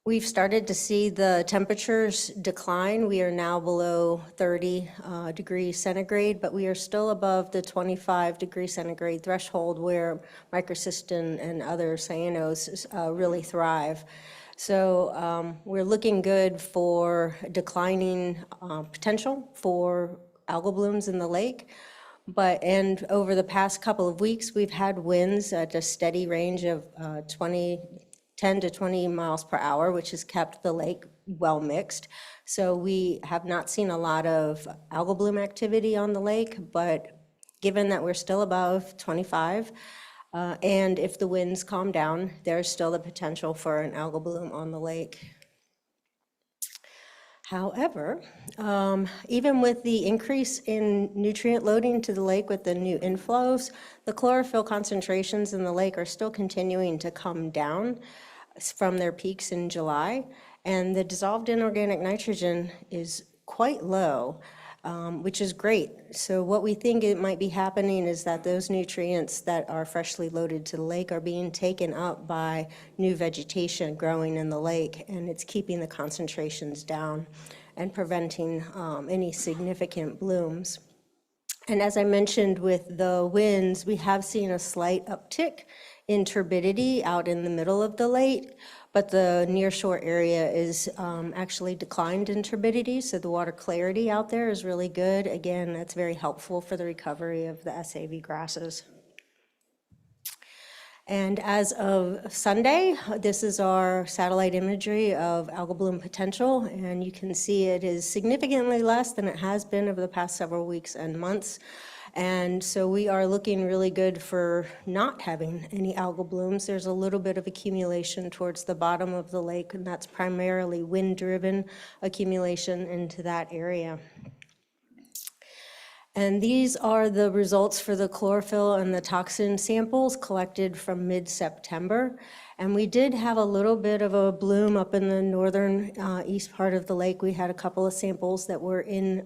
I: We've started to see the temperatures decline. We are now below 30 degrees centigrade, but we are still above the 25 degrees centigrade threshold where microcystin and other cyanos really thrive. So we're looking good for declining potential for algal blooms in the lake. And over the past couple of weeks, we've had winds at a steady range of 10 to 20 miles per hour, which has kept the lake well mixed. So we have not seen a lot of algal bloom activity on the lake, but given that we're still above 25, and if the winds calm down, there's still the potential for an algal bloom on the lake. However, even with the increase in nutrient loading to the lake with the new inflows, the chlorophyll concentrations in the lake are still continuing to come down from their peaks in July, and the dissolved inorganic nitrogen is quite low, which is great. So what we think it might be happening is that those nutrients that are freshly loaded to the lake are being taken up by new vegetation growing in the lake, and it's keeping the concentrations down and preventing any significant blooms. And as I mentioned with the winds, we have seen a slight uptick in turbidity out in the middle of the lake, but the nearshore area is actually declined in turbidity, so the water clarity out there is really good. Again, that's very helpful for the recovery of the SAV grasses. And as of Sunday, this is our satellite imagery of algal bloom potential, and you can see it is significantly less than it has been over the past several weeks and months. And so we are looking really good for not having any algal blooms. There's a little bit of accumulation towards the bottom of the lake, and that's primarily wind-driven accumulation into that area. And these are the results for the chlorophyll and the toxin samples collected from mid-September. And we did have a little bit of a bloom up in the northern east part of the lake. We had a couple of samples that were in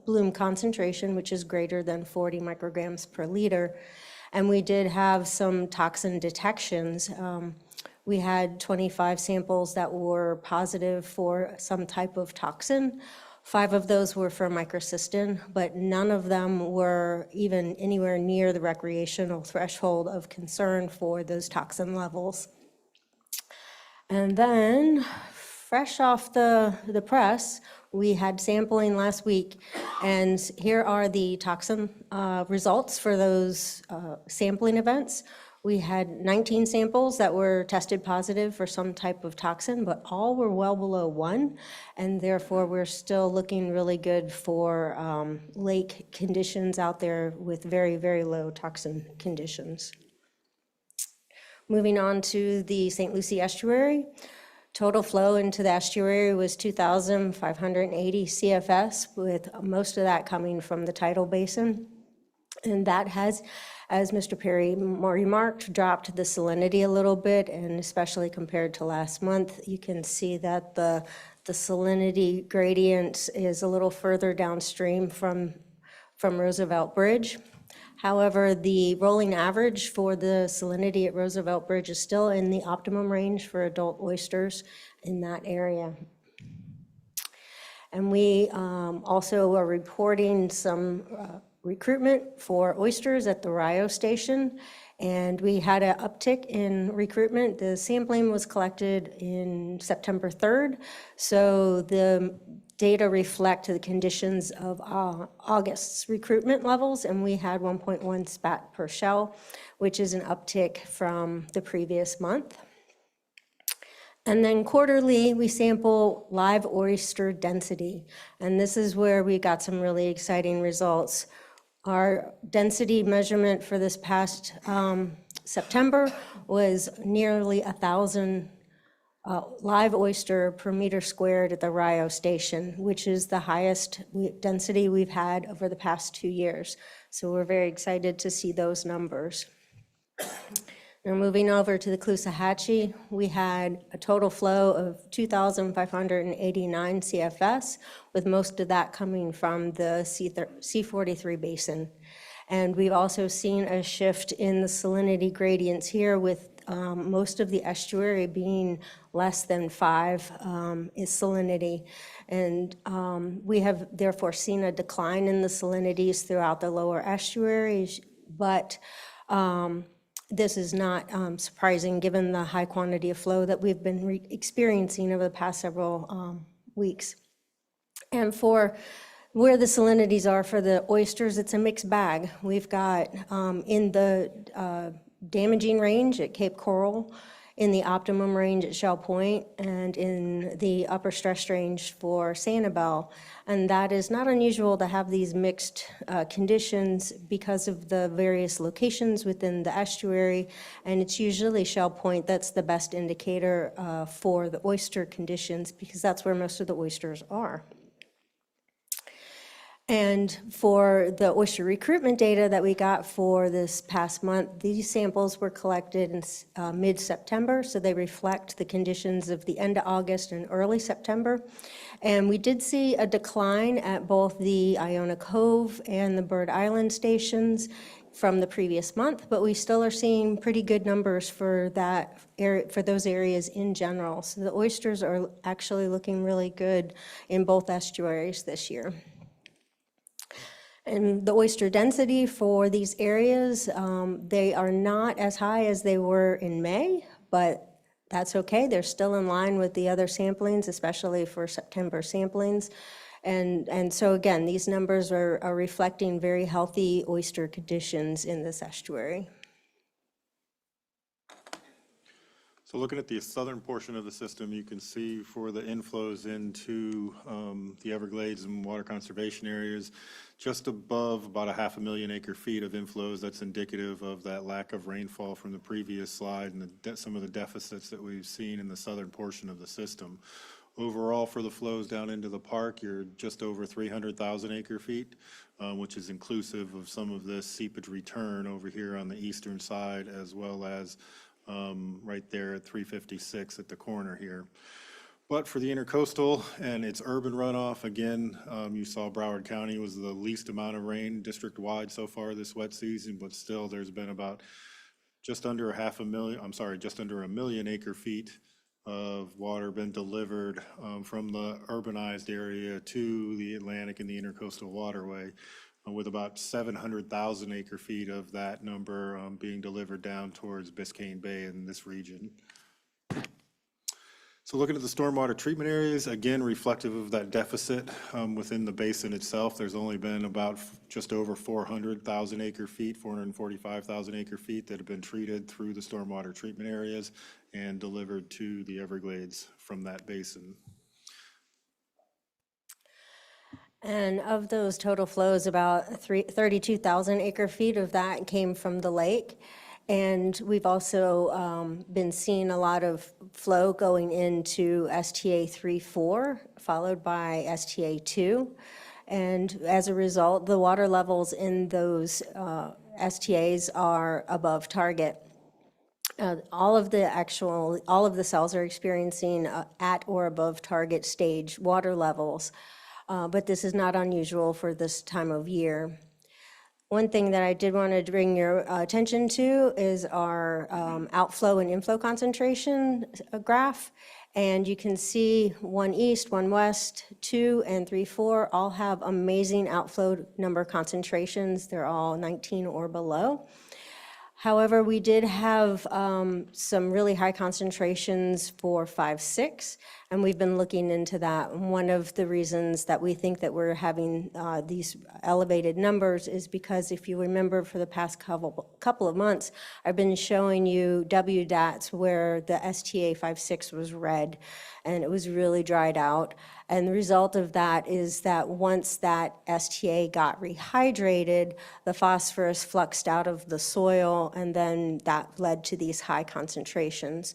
I: bloom concentration, which is greater than 40 micrograms per liter. And we did have some toxin detections. We had 25 samples that were positive for some type of toxin. 5 of those were for microcystin, but none of them were even anywhere near the recreational threshold of concern for those toxin levels. And then, fresh off the press, we had sampling last week, and here are the toxin results for those sampling events. We had 19 samples that were tested positive for some type of toxin, but all were well below 1, and therefore we're still looking really good for lake conditions out there with very, very low toxin conditions. Moving on to the St. Lucie Estuary. Total flow into the estuary was 2,580 CFS, with most of that coming from the tidal basin. And that has, as Mr. Perry remarked, dropped the salinity a little bit, and especially compared to last month, you can see that the salinity gradient is a little further downstream from Roosevelt Bridge. However, the rolling average for the salinity at Roosevelt Bridge is still in the optimum range for adult oysters in that area. And we also are reporting some recruitment for oysters at the Rio Station, and we had an uptick in recruitment. The sampling was collected in September 3rd, so the data reflect the conditions of August's recruitment levels, and we had 1.1 spat per shell, which is an uptick from the previous month. And then quarterly, we sample live oyster density, and this is where we got some really exciting results. Our density measurement for this past September was nearly 1,000 live oyster per meter squared at the Rio Station, which is the highest density we've had over the past 2 years. So we're very excited to see those numbers. Now moving over to the Caloosahatchee, we had a total flow of 2,589 CFS, with most of that coming from the C43 basin. And we've also seen a shift in the salinity gradients here, with most of the estuary being less than 5 is salinity. And we have therefore seen a decline in the salinities throughout the lower estuaries, but this is not surprising given the high quantity of flow that we've been experiencing over the past several weeks. And for where the salinities are for the oysters, it's a mixed bag. We've got in the damaging range at Cape Coral, in the optimum range at Shell Point, and in the upper stress range for Sanibel. And that is not unusual to have these mixed conditions because of the various locations within the estuary, and it's usually Shell Point that's the best indicator for the oyster conditions, because that's where most of the oysters are. And for the oyster recruitment data that we got for this past month, these samples were collected in mid-September, so they reflect the conditions of the end of August and early September. And we did see a decline at both the Iona Cove and the Bird Island stations from the previous month, but we still are seeing pretty good numbers for that area, for those areas in general. So the oysters are actually looking really good in both estuaries this year. And the oyster density for these areas, they are not as high as they were in May, but that's okay. They're still in line with the other samplings, especially for September samplings. And so again, these numbers are reflecting very healthy oyster conditions in this estuary.
S: So looking at the southern portion of the system, you can see for the inflows into the Everglades and water conservation areas, just above about 500,000 acre feet of inflows. That's indicative of that lack of rainfall from the previous slide and some of the deficits that we've seen in the southern portion of the system. Overall, for the flows down into the park, you're just over 300,000 acre feet, which is inclusive of some of this seepage return over here on the eastern side, as well as right there at 356 at the corner here. But for the intercoastal and its urban runoff, again, you saw Broward County was the least amount of rain district-wide so far this wet season, but still there's been about just under a million acre feet of water been delivered from the urbanized area to the Atlantic and the intercoastal waterway, with about 700,000 acre feet of that number being delivered down towards Biscayne Bay in this region. So looking at the stormwater treatment areas, again, reflective of that deficit within the basin itself, there's only been about just over 400,000 acre feet, 445,000 acre feet that have been treated through the stormwater treatment areas and delivered to the Everglades from that basin.
I: And of those total flows, about 32,000 acre feet of that came from the lake. And we've also been seeing a lot of flow going into STA 3-4, followed by STA 2. And as a result, the water levels in those STAs are above target. All of the cells are experiencing at or above target stage water levels, but this is not unusual for this time of year. One thing that I did want to bring your attention to is our outflow and inflow concentration graph. And you can see 1 East, 1 West, 2 and 3-4 all have amazing outflow number concentrations. They're all 19 or below. However, we did have some really high concentrations for 5-6, and we've been looking into that. One of the reasons that we think that we're having these elevated numbers is because if you remember for the past couple of months, I've been showing you WDATs where the STA 5-6 was red, and it was really dried out. And the result of that is that once that STA got rehydrated, the phosphorus fluxed out of the soil, and then that led to these high concentrations.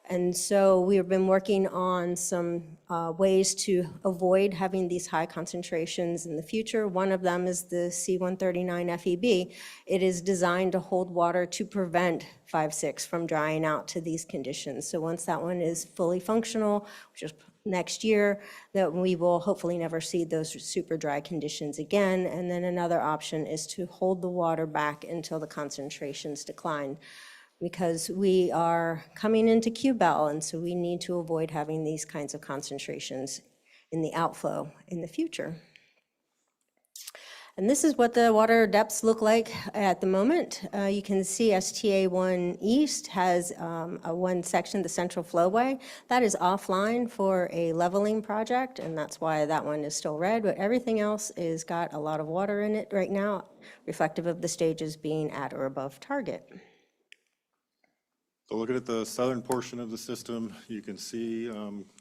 I: And so we've been working on some ways to avoid having these high concentrations in the future. One of them is the C139 FEB. It is designed to hold water to prevent 5-6 from drying out to these conditions. So once that one is fully functional, which is next year, that we will hopefully never see those super dry conditions again. And then another option is to hold the water back until the concentrations decline, because we are coming into QBEL, and so we need to avoid having these kinds of concentrations in the outflow in the future. And this is what the water depths look like at the moment. You can see STA 1 East has one section, the central flowway. That is offline for a leveling project, and that's why that one is still red, but everything else is got a lot of water in it right now, reflective of the stages being at or above target.
S: So looking at the southern portion of the system, you can see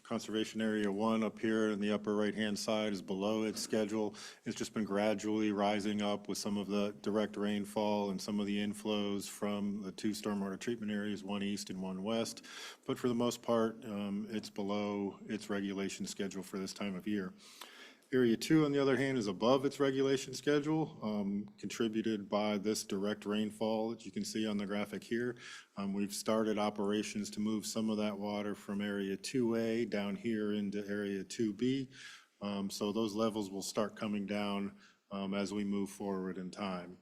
S: Conservation Area 1 up here in the upper right-hand side is below its schedule. It's just been gradually rising up with some of the direct rainfall and some of the inflows from the 2 stormwater treatment areas, 1 East and 1 West. But for the most part, it's below its regulation schedule for this time of year. Area 2, on the other hand, is above its regulation schedule, contributed by this direct rainfall that you can see on the graphic here. We've started operations to move some of that water from Area 2A down here into Area 2B. So those levels will start coming down as we move forward in time.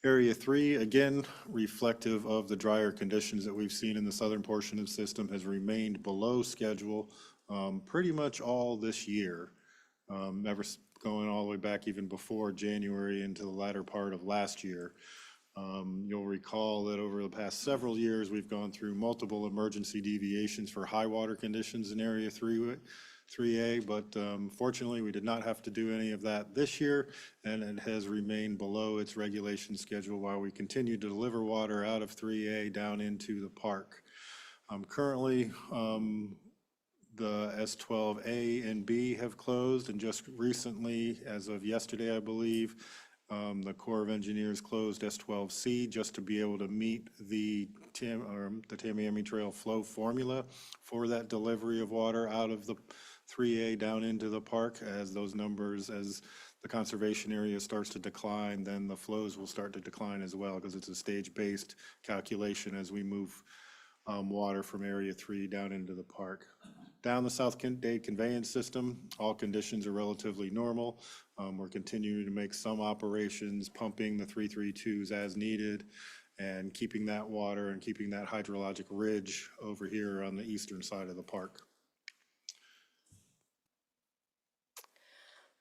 S: Area 3, again, reflective of the drier conditions that we've seen in the southern portion of the system, has remained below schedule pretty much all this year. Never going all the way back even before January into the latter part of last year. You'll recall that over the past several years, we've gone through multiple emergency deviations for high water conditions in Area 3A, but fortunately, we did not have to do any of that this year, and it has remained below its regulation schedule while we continue to deliver water out of 3A down into the park. Currently, the S12A and B have closed, and just recently, as of yesterday, I believe, the Corps of Engineers closed S12C just to be able to meet the Tamiami Trail flow formula for that delivery of water out of the 3A down into the park. As those numbers, as the conservation area starts to decline, then the flows will start to decline as well, because it's a stage-based calculation as we move water from Area 3 down into the park. Down the South Dade conveyance system, all conditions are relatively normal. We're continuing to make some operations, pumping the 332s as needed, and keeping that water and keeping that hydrologic ridge over here on the eastern side of the park.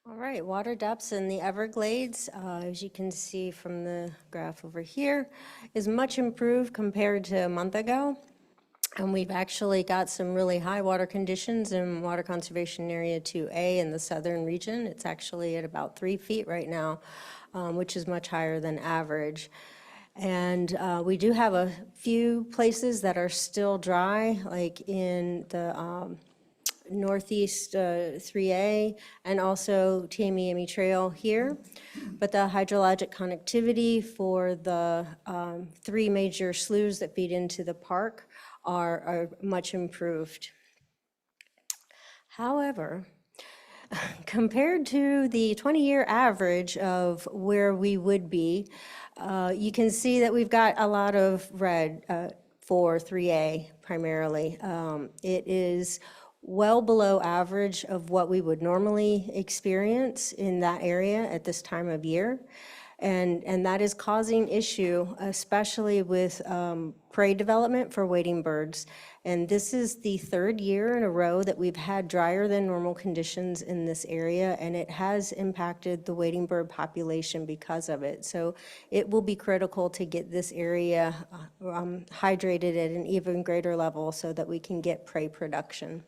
I: All right, water depths in the Everglades, as you can see from the graph over here, is much improved compared to a month ago. And we've actually got some really high water conditions in Water Conservation Area 2A in the southern region. It's actually at about 3 feet right now, which is much higher than average. And we do have a few places that are still dry, like in the Northeast 3A and also Tamiami Trail here. But the hydrologic connectivity for the 3 major sloughs that feed into the park are much improved. However, compared to the 20-year average of where we would be, you can see that we've got a lot of red for 3A primarily. It is well below average of what we would normally experience in that area at this time of year. And that is causing issue, especially with prey development for wading birds. And this is the 3rd year in a row that we've had drier than normal conditions in this area, and it has impacted the wading bird population because of it. So it will be critical to get this area hydrated at an even greater level so that we can get prey production.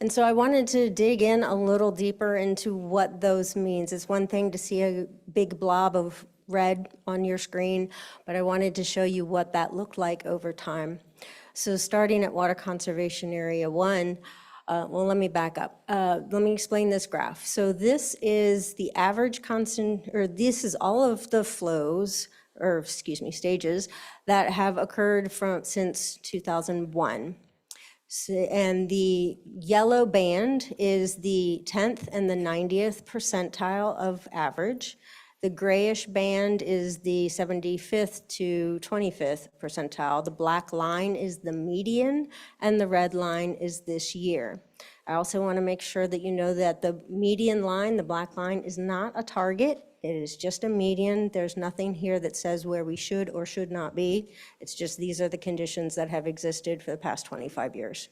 I: And so I wanted to dig in a little deeper into what those means. It's one thing to see a big blob of red on your screen, but I wanted to show you what that looked like over time. So starting at Water Conservation Area 1, well, let me back up. Let me explain this graph. So this is the average this is all of the flows, or excuse me, stages that have occurred since 2001. And the yellow band is the 10th and the 90th percentile of average. The grayish band is the 75th to 25th percentile. The black line is the median, and the red line is this year. I also want to make sure that you know that the median line, the black line, is not a target. It is just a median. There's nothing here that says where we should or should not be. It's just these are the conditions that have existed for the past 25 years.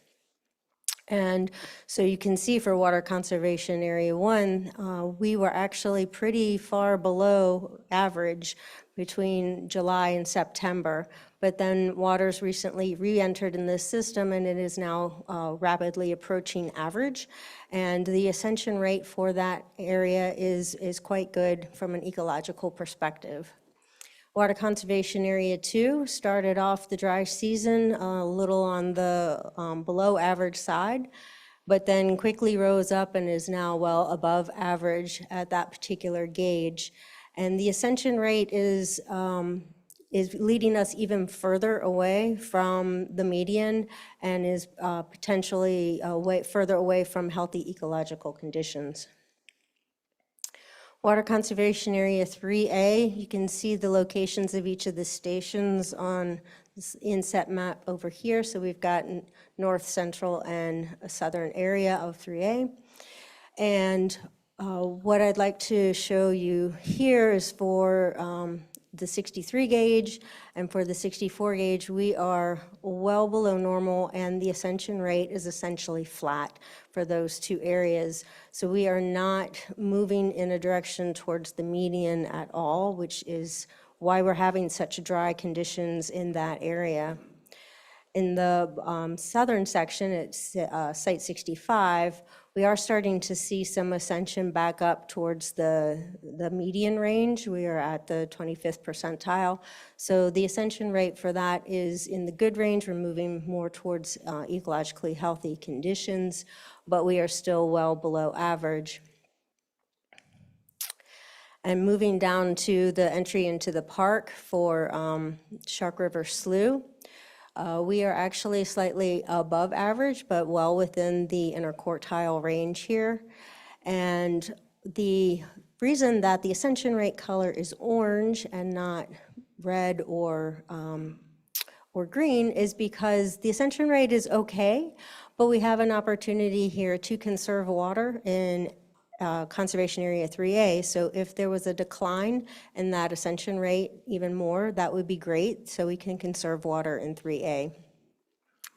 I: And so you can see for Water Conservation Area 1, we were actually pretty far below average between July and September. But then waters recently re-entered in this system, and it is now rapidly approaching average. And the ascension rate for that area is quite good from an ecological perspective. Water Conservation Area 2 started off the dry season a little on the below average side, but then quickly rose up and is now well above average at that particular gauge. And the ascension rate is leading us even further away from the median and is potentially further away from healthy ecological conditions. Water Conservation Area 3A, you can see the locations of each of the stations on this inset map over here. So we've got north, central, and a southern area of 3A. And what I'd like to show you here is for the 63 gauge, and for the 64 gauge, we are well below normal, and the ascension rate is essentially flat for those 2 areas. So we are not moving in a direction towards the median at all, which is why we're having such dry conditions in that area. In the southern section at Site 65, we are starting to see some ascension back up towards the median range. We are at the 25th percentile. So the ascension rate for that is in the good range. We're moving more towards ecologically healthy conditions, but we are still well below average. And moving down to the entry into the park for Shark River Slough, we are actually slightly above average, but well within the interquartile range here. And the reason that the ascension rate color is orange and not red or green is because the ascension rate is okay, but we have an opportunity here to conserve water in Conservation Area 3A. So if there was a decline in that ascension rate even more, that would be great, so we can conserve water in 3A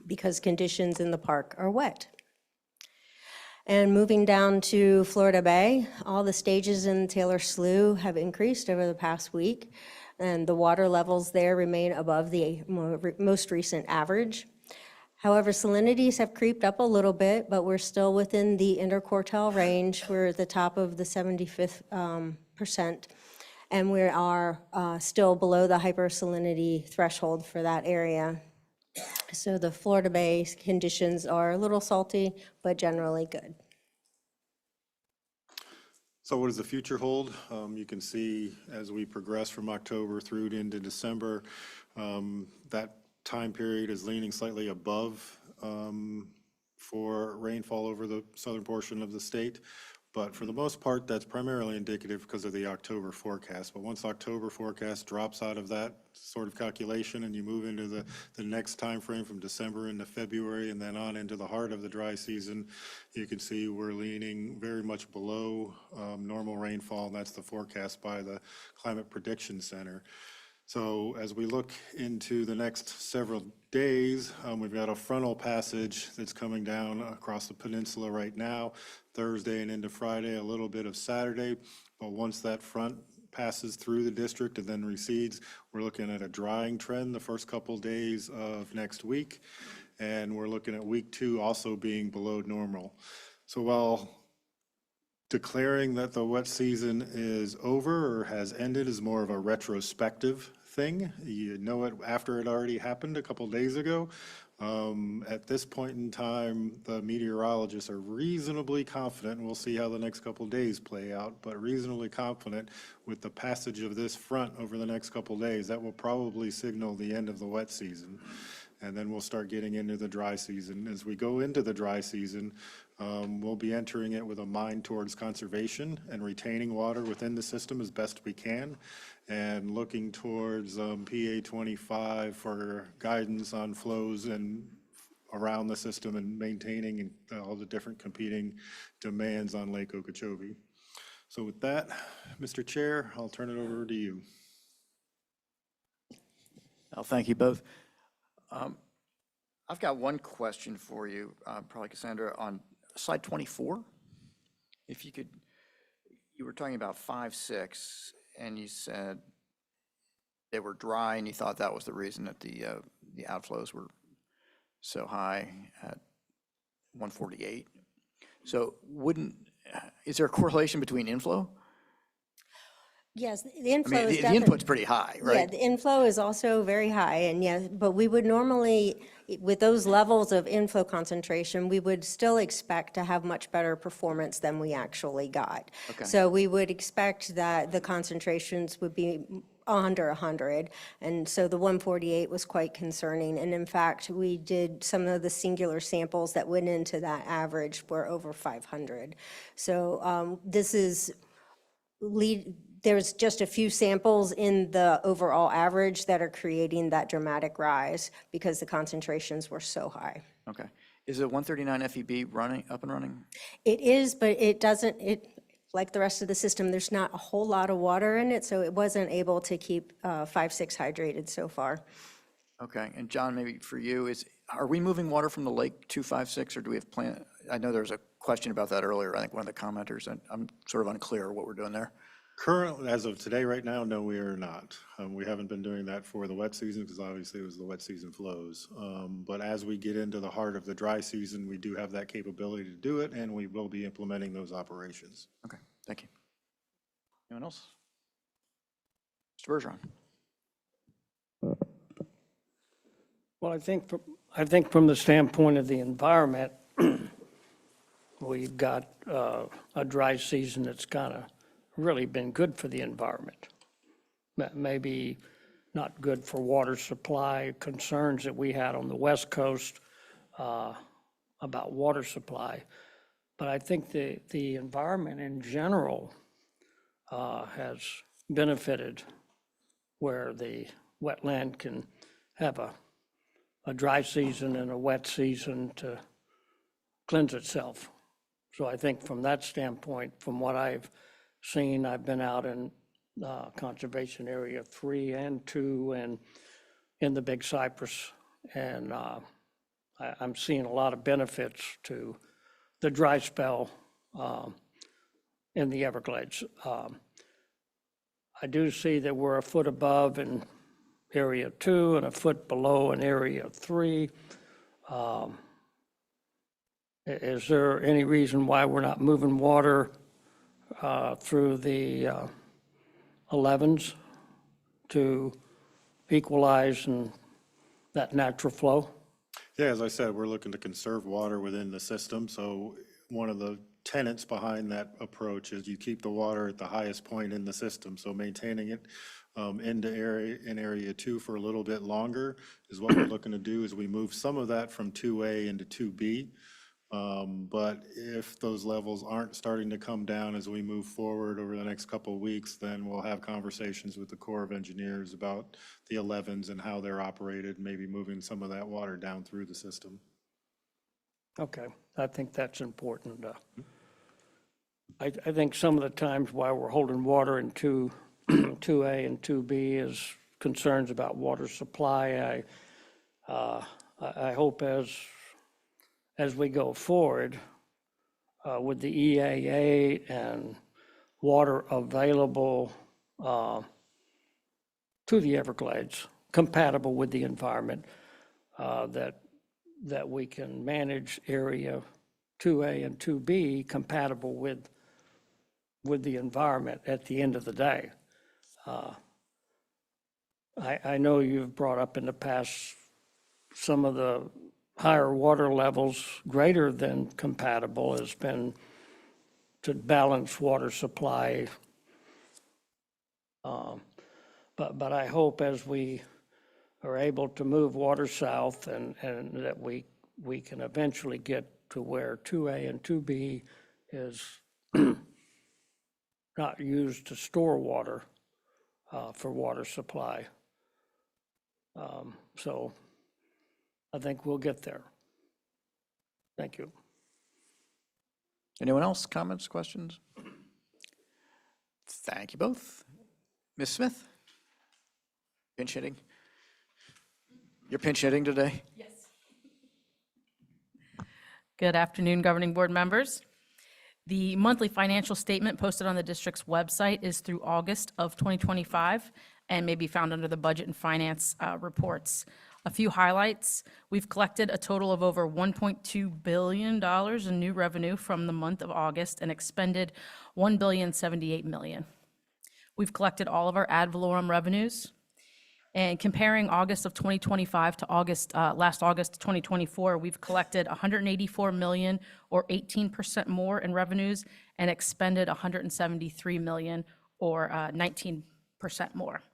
I: because conditions in the park are wet. And moving down to Florida Bay, all the stages in Taylor Slough have increased over the past week. and the water levels there remain above the most recent average. However, salinities have creeped up a little bit, but we're still within the interquartile range. We're at the top of the 75th percent, and we are still below the hypersalinity threshold for that area. So the Florida Bay conditions are a little salty, but generally good.
S: So what does the future hold? You can see as we progress from October through to into December, that time period is leaning slightly above for rainfall over the southern portion of the state. But for the most part, that's primarily indicative because of the October forecast. But once October forecast drops out of that sort of calculation and you move into the next time frame from December into February and then on into the heart of the dry season, you can see we're leaning very much below normal rainfall, and that's the forecast by the Climate Prediction Center. So as we look into the next several days, we've got a frontal passage that's coming down across the peninsula right now, Thursday and into Friday, a little bit of Saturday. But once that front passes through the district and then recedes, we're looking at a drying trend the first couple days of next week. And we're looking at week 2 also being below normal. So while declaring that the wet season is over or has ended is more of a retrospective thing. You know it after it already happened a couple days ago. At this point in time, the meteorologists are reasonably confident, and we'll see how the next couple days play out, but reasonably confident with the passage of this front over the next couple days, that will probably signal the end of the wet season. And then we'll start getting into the dry season. As we go into the dry season, we'll be entering it with a mind towards conservation and retaining water within the system as best we can, and looking towards PA 25 for guidance on flows and around the system and maintaining all the different competing demands on Lake Okeechobee. So with that, Mr. Chair, I'll turn it over to you.
A: I'll thank you both. I've got one question for you, probably Cassandra, on slide 24. If you could, you were talking about 5, 6, and you said they were dry, and you thought that was the reason that the outflows were so high at 148. So is there a correlation between inflow?
I: Yes, the inflow is
A: the
I: definitely.
A: input's pretty high, right?
I: Yeah, the inflow is also very high, and yeah, but we would normally, with those levels of inflow concentration, we would still expect to have much better performance than we actually got.
A: Okay.
I: So we would expect that the concentrations would be under 100, and so the 148 was quite concerning. And in fact, we did some of the singular samples that went into that average were over 500. So this is there's just a few samples in the overall average that are creating that dramatic rise because the concentrations were so high.
A: Okay. Is it 139 FEB up and running?
I: It is, but it doesn't, like the rest of the system, there's not a whole lot of water in it, so it wasn't able to keep 5, 6 hydrated so far.
A: Okay. And John, maybe for you, are we moving water from the lake 256, or do we have plan? I know there was a question about that earlier. I think one of the commenters, and I'm sort of unclear what we're doing there.
S: Currently, as of today, right now, no, we are not. We haven't been doing that for the wet season because obviously it was the wet season flows. But as we get into the heart of the dry season, we do have that capability to do it, and we will be implementing those operations.
A: Okay, thank you. Anyone else? Mr. Bergeron.
R: Well, I think from the standpoint of the environment, we've got a dry season that's kind of really been good for the environment. Maybe not good for water supply concerns that we had on the West Coast about water supply. But I think the environment in general has benefited where the wetland can have a dry season and a wet season to cleanse itself. So I think from that standpoint, from what I've seen, I've been out in Conservation Area 3 and 2 and in the Big Cypress, and I'm seeing a lot of benefits to the dry spell in the Everglades. I do see that we're a foot above in area 2 and a foot below in area 3. Is there any reason why we're not moving water through the 11s to equalize that natural flow?
S: Yeah, as I said, we're looking to conserve water within the system. So one of the tenets behind that approach is you keep the water at the highest point in the system. So maintaining it in area 2 for a little bit longer is what we're looking to do. Is we move some of that from 2A into 2B. But if those levels aren't starting to come down as we move forward over the next couple of weeks, then we'll have conversations with the Corps of Engineers about the 11s and how they're operated, maybe moving some of that water down through the system.
R: Okay, I think that's important. I think some of the times why we're holding water in 2A and 2B is concerns about water supply. I hope as we go forward with the EAA and water available to the Everglades, compatible with the environment, that we can manage area 2A and 2B compatible with the environment at the end of the day. I know you've brought up in the past some of the higher water levels greater than compatible has been to balance water supply. But I hope as we are able to move water south and that we can eventually get to where 2A and 2B is not used to store water for water supply. So I think we'll get there. Thank you.
A: Anyone else? Comments, questions? Thank you both. Ms. Smith? Pinch hitting? You're pinch hitting today?
L: Yes. Good afternoon, governing board members. The monthly financial statement posted on the district's website is through August of 2025 and may be found under the budget and finance reports. A few highlights: we've collected a total of over $1.2 billion in new revenue from the month of August and expended $1.078 billion. We've collected all of our ad valorem revenues. And comparing August of 2025 to last August 2024, we've collected $184 million or 18% more in revenues and expended $173 million or 19% more.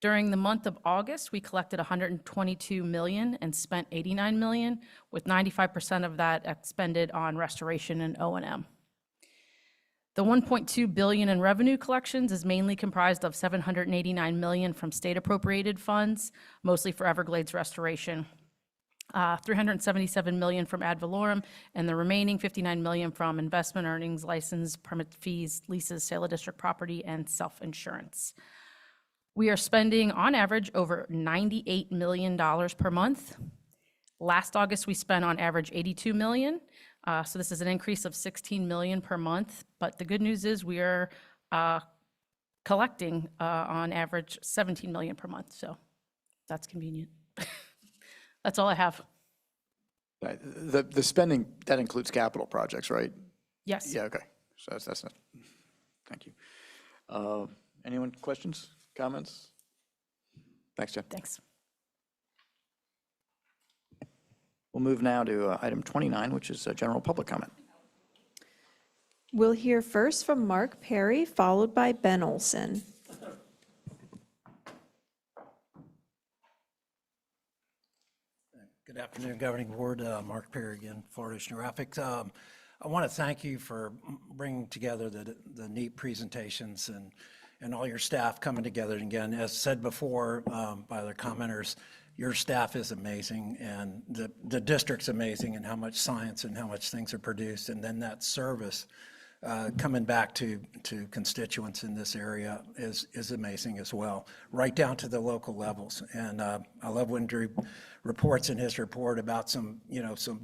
L: During the month of August, we collected $122 million and spent $89 million, with 95% of that expended on restoration and O&M. The $1.2 billion in revenue collections is mainly comprised of $789 million from state appropriated funds, mostly for Everglades restoration, $377 million from ad valorem, and the remaining $59 million from investment earnings, license, permit fees, leases, sale of district property, and self-insurance. We are spending, on average, over $98 million per month. Last August, we spent on average $82 million. So this is an increase of $16 million per month. But the good news is we are collecting on average $17 million per month. So that's convenient. That's all I have.
A: The spending, that includes capital projects, right?
L: Yes.
A: Yeah, okay. So that's not, thank you. Anyone, questions, comments? Thanks, Jen.
L: Thanks.
A: We'll move now to item 29, which is general public comment.
P: We'll hear first from Mark Perry, followed by Ben Olson.
K: Good afternoon, Governing Board. Mark Perry again, Florida Oceanographic. I want to thank you for bringing together the neat presentations and all your staff coming together. And again, as said before by other commenters, your staff is amazing and the district's amazing and how much science and how much things are produced. And then that service coming back to constituents in this area is amazing as well, right down to the local levels. And I love when Drew reports in his report about some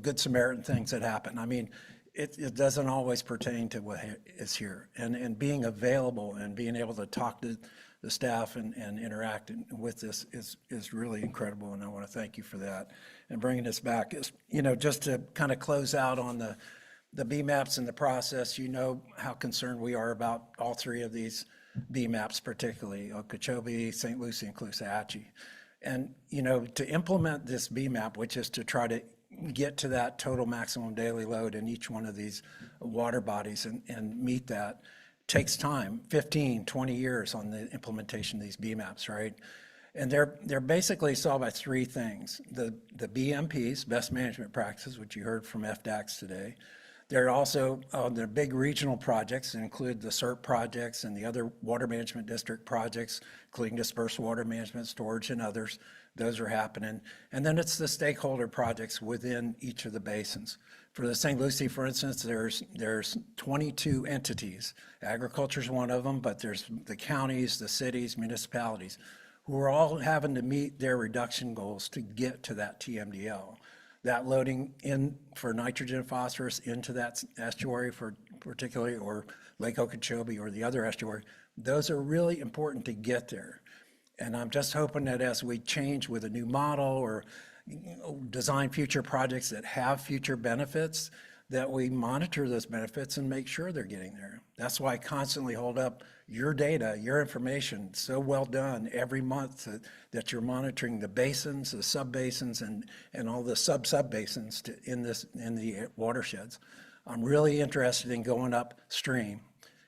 K: Good Samaritan things that happen. I mean, it doesn't always pertain to what is here. And being available and being able to talk to the staff and interact with this is really incredible, and I want to thank you for that. And bringing this back is, just to kind of close out on the BMAPs and the process, how concerned we are about all three of these BMAPs, particularly Okeechobee, St. Lucie, and Caloosahatchee. And, to implement this BMAP, which is to try to get to that total maximum daily load in each one of these water bodies and meet that, takes time, 15, 20 years on the implementation of these BMAPs, right? And they're basically solved by three things. The BMPs, best management practices, which you heard from FDACS today. They're also the big regional projects that include the CERT projects and the other water management district projects, including dispersed water management, storage, and others. Those are happening. And then it's the stakeholder projects within each of the basins. For the St. Lucie, for instance, there's 22 entities. Agriculture is one of them, but there's the counties, the cities, municipalities, who are all having to meet their reduction goals to get to that TMDL. That loading in for nitrogen and phosphorus into that estuary for particularly, or Lake Okeechobee or the other estuary, those are really important to get there. And I'm just hoping that as we change with a new model or design future projects that have future benefits, that we monitor those benefits and make sure they're getting there. That's why I constantly hold up your data, your information, so well done every month that you're monitoring the basins, the sub-basins, and all the sub-basins in the watersheds. I'm really interested in going upstream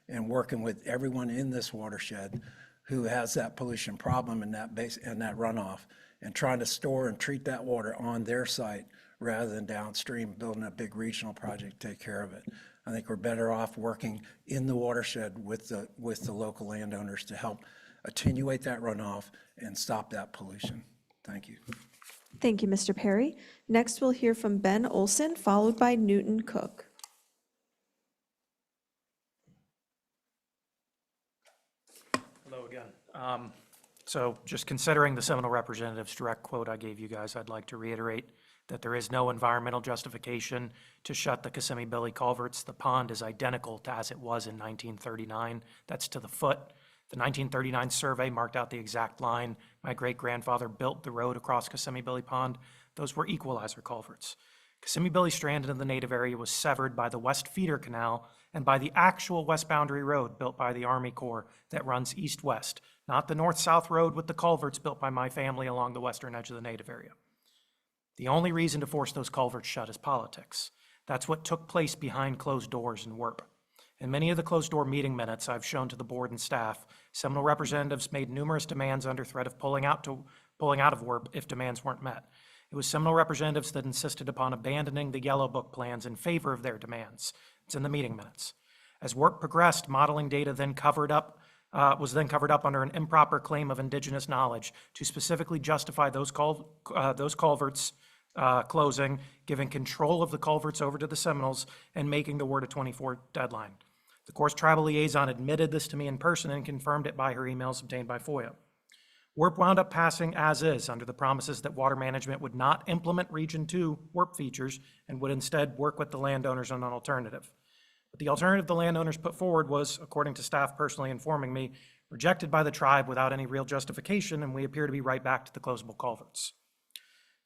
K: and working with everyone in this watershed who has that pollution problem in that and that runoff, and trying to store and treat that water on their site rather than downstream building a big regional project to take care of it. I think we're better off working in the watershed with the local landowners to help attenuate that runoff and stop that pollution. Thank you.
P: Thank you, Mr. Perry. Next, we'll hear from Ben Olson, followed by Newton Cook.
M: Hello again. So just considering the Seminole representative's direct quote I gave you guys, I'd like to reiterate that there is no environmental justification to shut the Kissimmee Billy culverts. The pond is identical to as it was in 1939. That's to the foot. The 1939 survey marked out the exact line. My great-grandfather built the road across Kissimmee Billy Pond. Those were equalizer culverts. Kissimmee Billy stranded in the native area was severed by the West Feeder Canal and by the actual West Boundary Road built by the Army Corps that runs east-west, not the north-south road with the culverts built by my family along the western edge of the native area. The only reason to force those culverts shut is politics. That's what took place behind closed doors in WERP. In many of the closed-door meeting minutes I've shown to the board and staff, Seminole representatives made numerous demands under threat of pulling out of WERP if demands weren't met. It was Seminole representatives that insisted upon abandoning the Yellow Book plans in favor of their demands. It's in the meeting minutes. As work progressed, modeling data was then covered up under an improper claim of indigenous knowledge to specifically justify those culverts closing, giving control of the culverts over to the Seminoles, and making the Word of 24 deadline. The Corps' tribal liaison admitted this to me in person and confirmed it by her emails obtained by FOIA. WERP wound up passing as is under the promises that water management would not implement Region 2 WERP features and would instead work with the landowners on an alternative. But the alternative the landowners put forward was, according to staff personally informing me, rejected by the tribe without any real justification, and we appear to be right back to the closable culverts.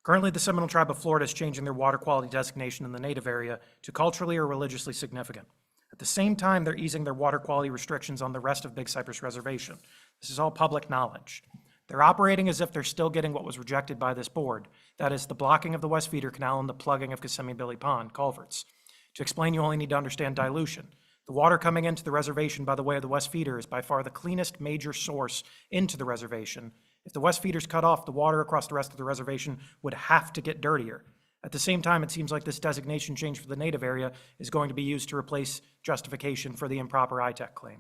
M: Currently, the Seminole Tribe of Florida is changing their water quality designation in the native area to culturally or religiously significant. At the same time, they're easing their water quality restrictions on the rest of Big Cypress Reservation. This is all public knowledge. They're operating as if they're still getting what was rejected by this board, that is, the blocking of the West Feeder Canal and the plugging of Kissimmee Billy Pond culverts. To explain, you only need to understand dilution. The water coming into the reservation by the way of the West Feeder is by far the cleanest major source into the reservation. If the West Feeder's cut off, the water across the rest of the reservation would have to get dirtier. At the same time, it seems like this designation change for the native area is going to be used to replace justification for the improper ITEC claim.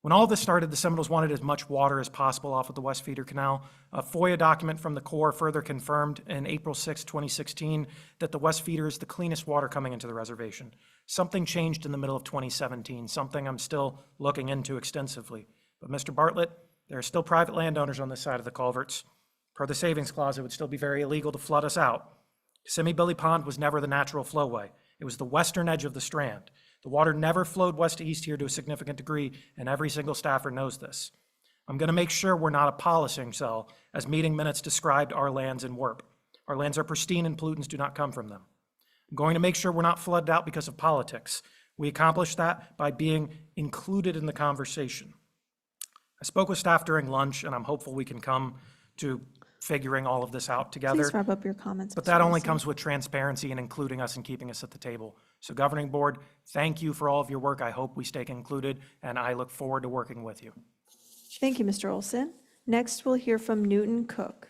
M: When all this started, the Seminoles wanted as much water as possible off of the West Feeder Canal. A FOIA document from the Corps further confirmed in April 6, 2016, that the West Feeder is the cleanest water coming into the reservation. Something changed in the middle of 2017, something I'm still looking into extensively. But Mr. Bartlett, there are still private landowners on this side of the culverts. Per the savings clause, it would still be very illegal to flood us out. Kissimmee Billy Pond was never the natural flowway. It was the western edge of the Strand. The water never flowed west to east here to a significant degree, and every single staffer knows this. I'm going to make sure we're not a polishing cell, as meeting minutes described our lands in WERP. Our lands are pristine and pollutants do not come from them. I'm going to make sure we're not flooded out because of politics. We accomplish that by being included in the conversation. I spoke with staff during lunch, and I'm hopeful we can come to figuring all of this out together.
P: Please wrap up your comments.
M: But
P: Mr.
M: that only
P: Wilson.
M: comes with transparency and including us and keeping us at the table. So Governing Board, thank you for all of your work. I hope we stay included, and I look forward to working with you.
P: Thank you, Mr. Olson. Next, we'll hear from Newton Cook.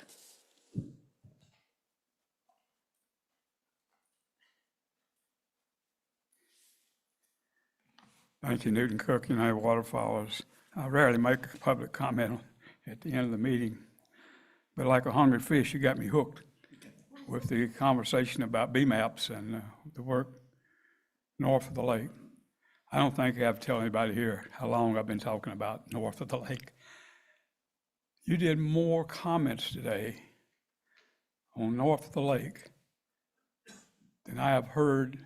Q: Thank you, Newton Cook, United Waterfowlers. I rarely make a public comment at the end of the meeting, but like a hungry fish, you got me hooked with the conversation about BMAPs and the work north of the lake. I don't think I have to tell anybody here how long I've been talking about north of the lake. You did more comments today on north of the lake than I have heard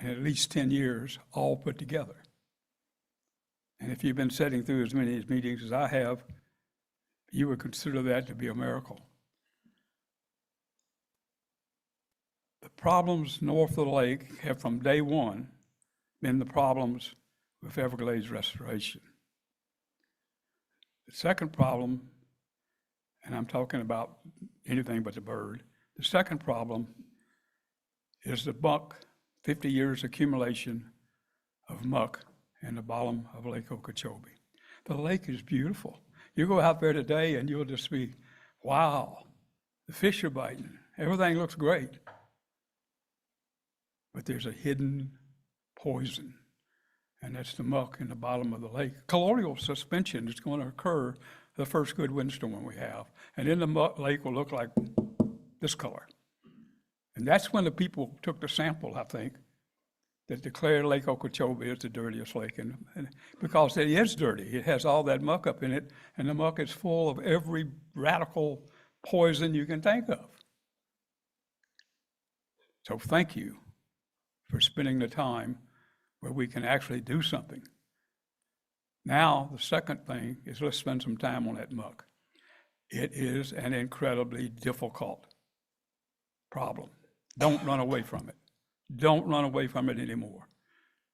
Q: in at least 10 years, all put together. And if you've been sitting through as many meetings as I have, you would consider that to be a miracle. The problems north of the lake have from day one been the problems with Everglades restoration. The second problem, and I'm talking about anything but the bird, the second problem is the muck, 50 years accumulation of muck in the bottom of Lake Okeechobee. The lake is beautiful. You go out there today and you'll just be, wow, the fish are biting. Everything looks great. But there's a hidden poison, and that's the muck in the bottom of the lake. Colloidal suspension is going to occur the first good windstorm we have, and then the muck lake will look like this color. And that's when the people took the sample, I think, that declared Lake Okeechobee is the dirtiest lake, and because it is dirty. It has all that muck up in it, and the muck is full of every radical poison you can think of. So thank you for spending the time where we can actually do something. Now, the second thing is let's spend some time on that muck. It is an incredibly difficult problem. Don't run away from it. Don't run away from it anymore.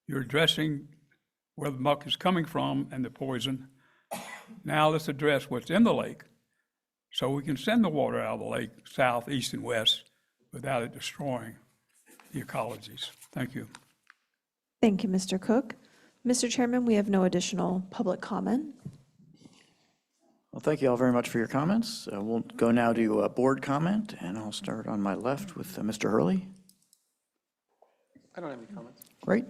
Q: You're addressing where the muck is coming from and the poison. Now let's address what's in the lake so we can send the water out of the lake south, east, and west without it destroying the ecologies. Thank you.
P: Thank you, Mr. Cook. Mr. Chairman, we have no additional public comment.
A: Well, thank you all very much for your comments. We'll go now to board comment, and I'll start on my left with Mr. Hurley.
G: I don't have any comments.
A: Great.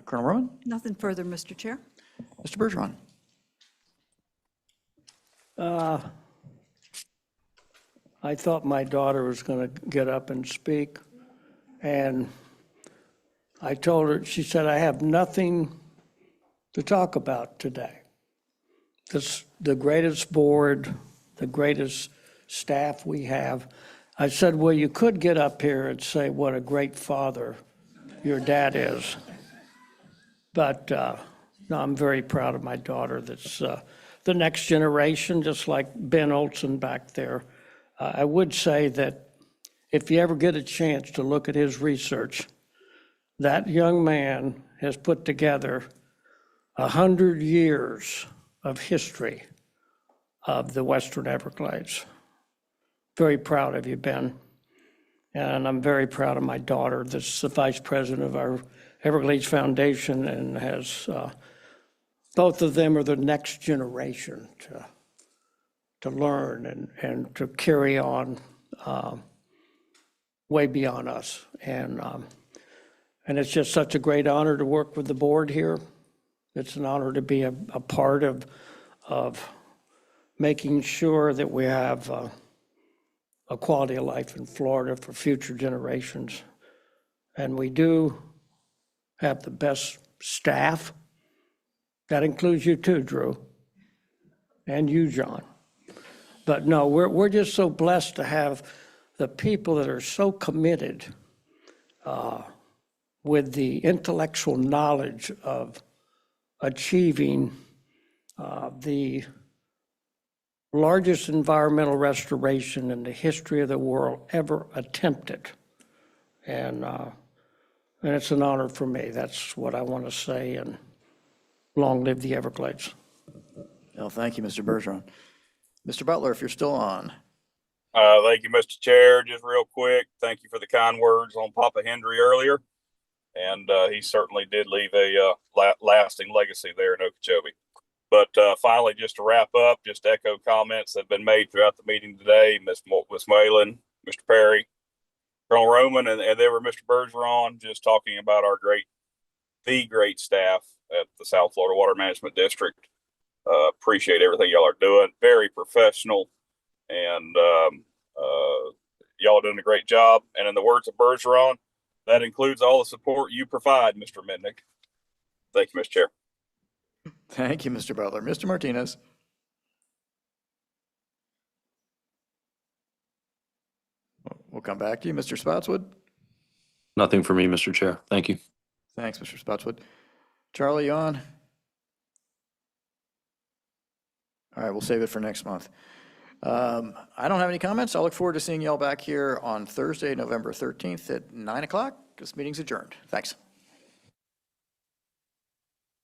A: Colonel Roman?
B: Nothing further, Mr. Chair.
A: Mr. Bergeron?
R: I thought my daughter was going to get up and speak, and I told her, she said, I have nothing to talk about today. This, the greatest board, the greatest staff we have. I said, well, you could get up here and say what a great father your dad is. But no, I'm very proud of my daughter. That's the next generation, just like Ben Olson back there. I would say that if you ever get a chance to look at his research, that young man has put together 100 years of history of the Western Everglades. Very proud of you, Ben. And I'm very proud of my daughter that's the vice president of our Everglades Foundation and has, both of them are the next generation to learn and to carry on way beyond us. And it's just such a great honor to work with the board here. It's an honor to be a part of making sure that we have a quality of life in Florida for future generations. And we do have the best staff. That includes you too, Drew, and you, John. But no, we're just so blessed to have the people that are so committed with the intellectual knowledge of achieving the largest environmental restoration in the history of the world ever attempted. And it's an honor for me. That's what I want to say, and long live the Everglades.
A: Well, thank you, Mr. Bergeron. Mr. Butler, if you're still on.
C: Thank you, Mr. Chair. Just real quick, thank you for the kind words on Papa Hendry earlier. And he certainly did leave a lasting legacy there in Okeechobee. But finally, just to wrap up, just echo comments that have been made throughout the meeting today. Ms. Whalen, Mr. Perry, Colonel Roman, and there were Mr. Bergeron, just talking about the great staff at the South Florida Water Management District. Appreciate everything y'all are doing. Very professional, and y'all are doing a great job. And in the words of Bergeron, that includes all the support you provide, Mr. Mitnick. Thank you, Mr. Chair.
A: Thank you, Mr. Butler. Mr. Martinez. We'll come back to you. Mr. Spotswood.
N: Nothing for me, Mr. Chair. Thank you.
A: Thanks, Mr. Spotswood. Charlie, you on? All right, we'll save it for next month. I don't have any comments. I'll look forward to seeing y'all back here on Thursday, November 13th at 9 o'clock. This meeting's adjourned. Thanks.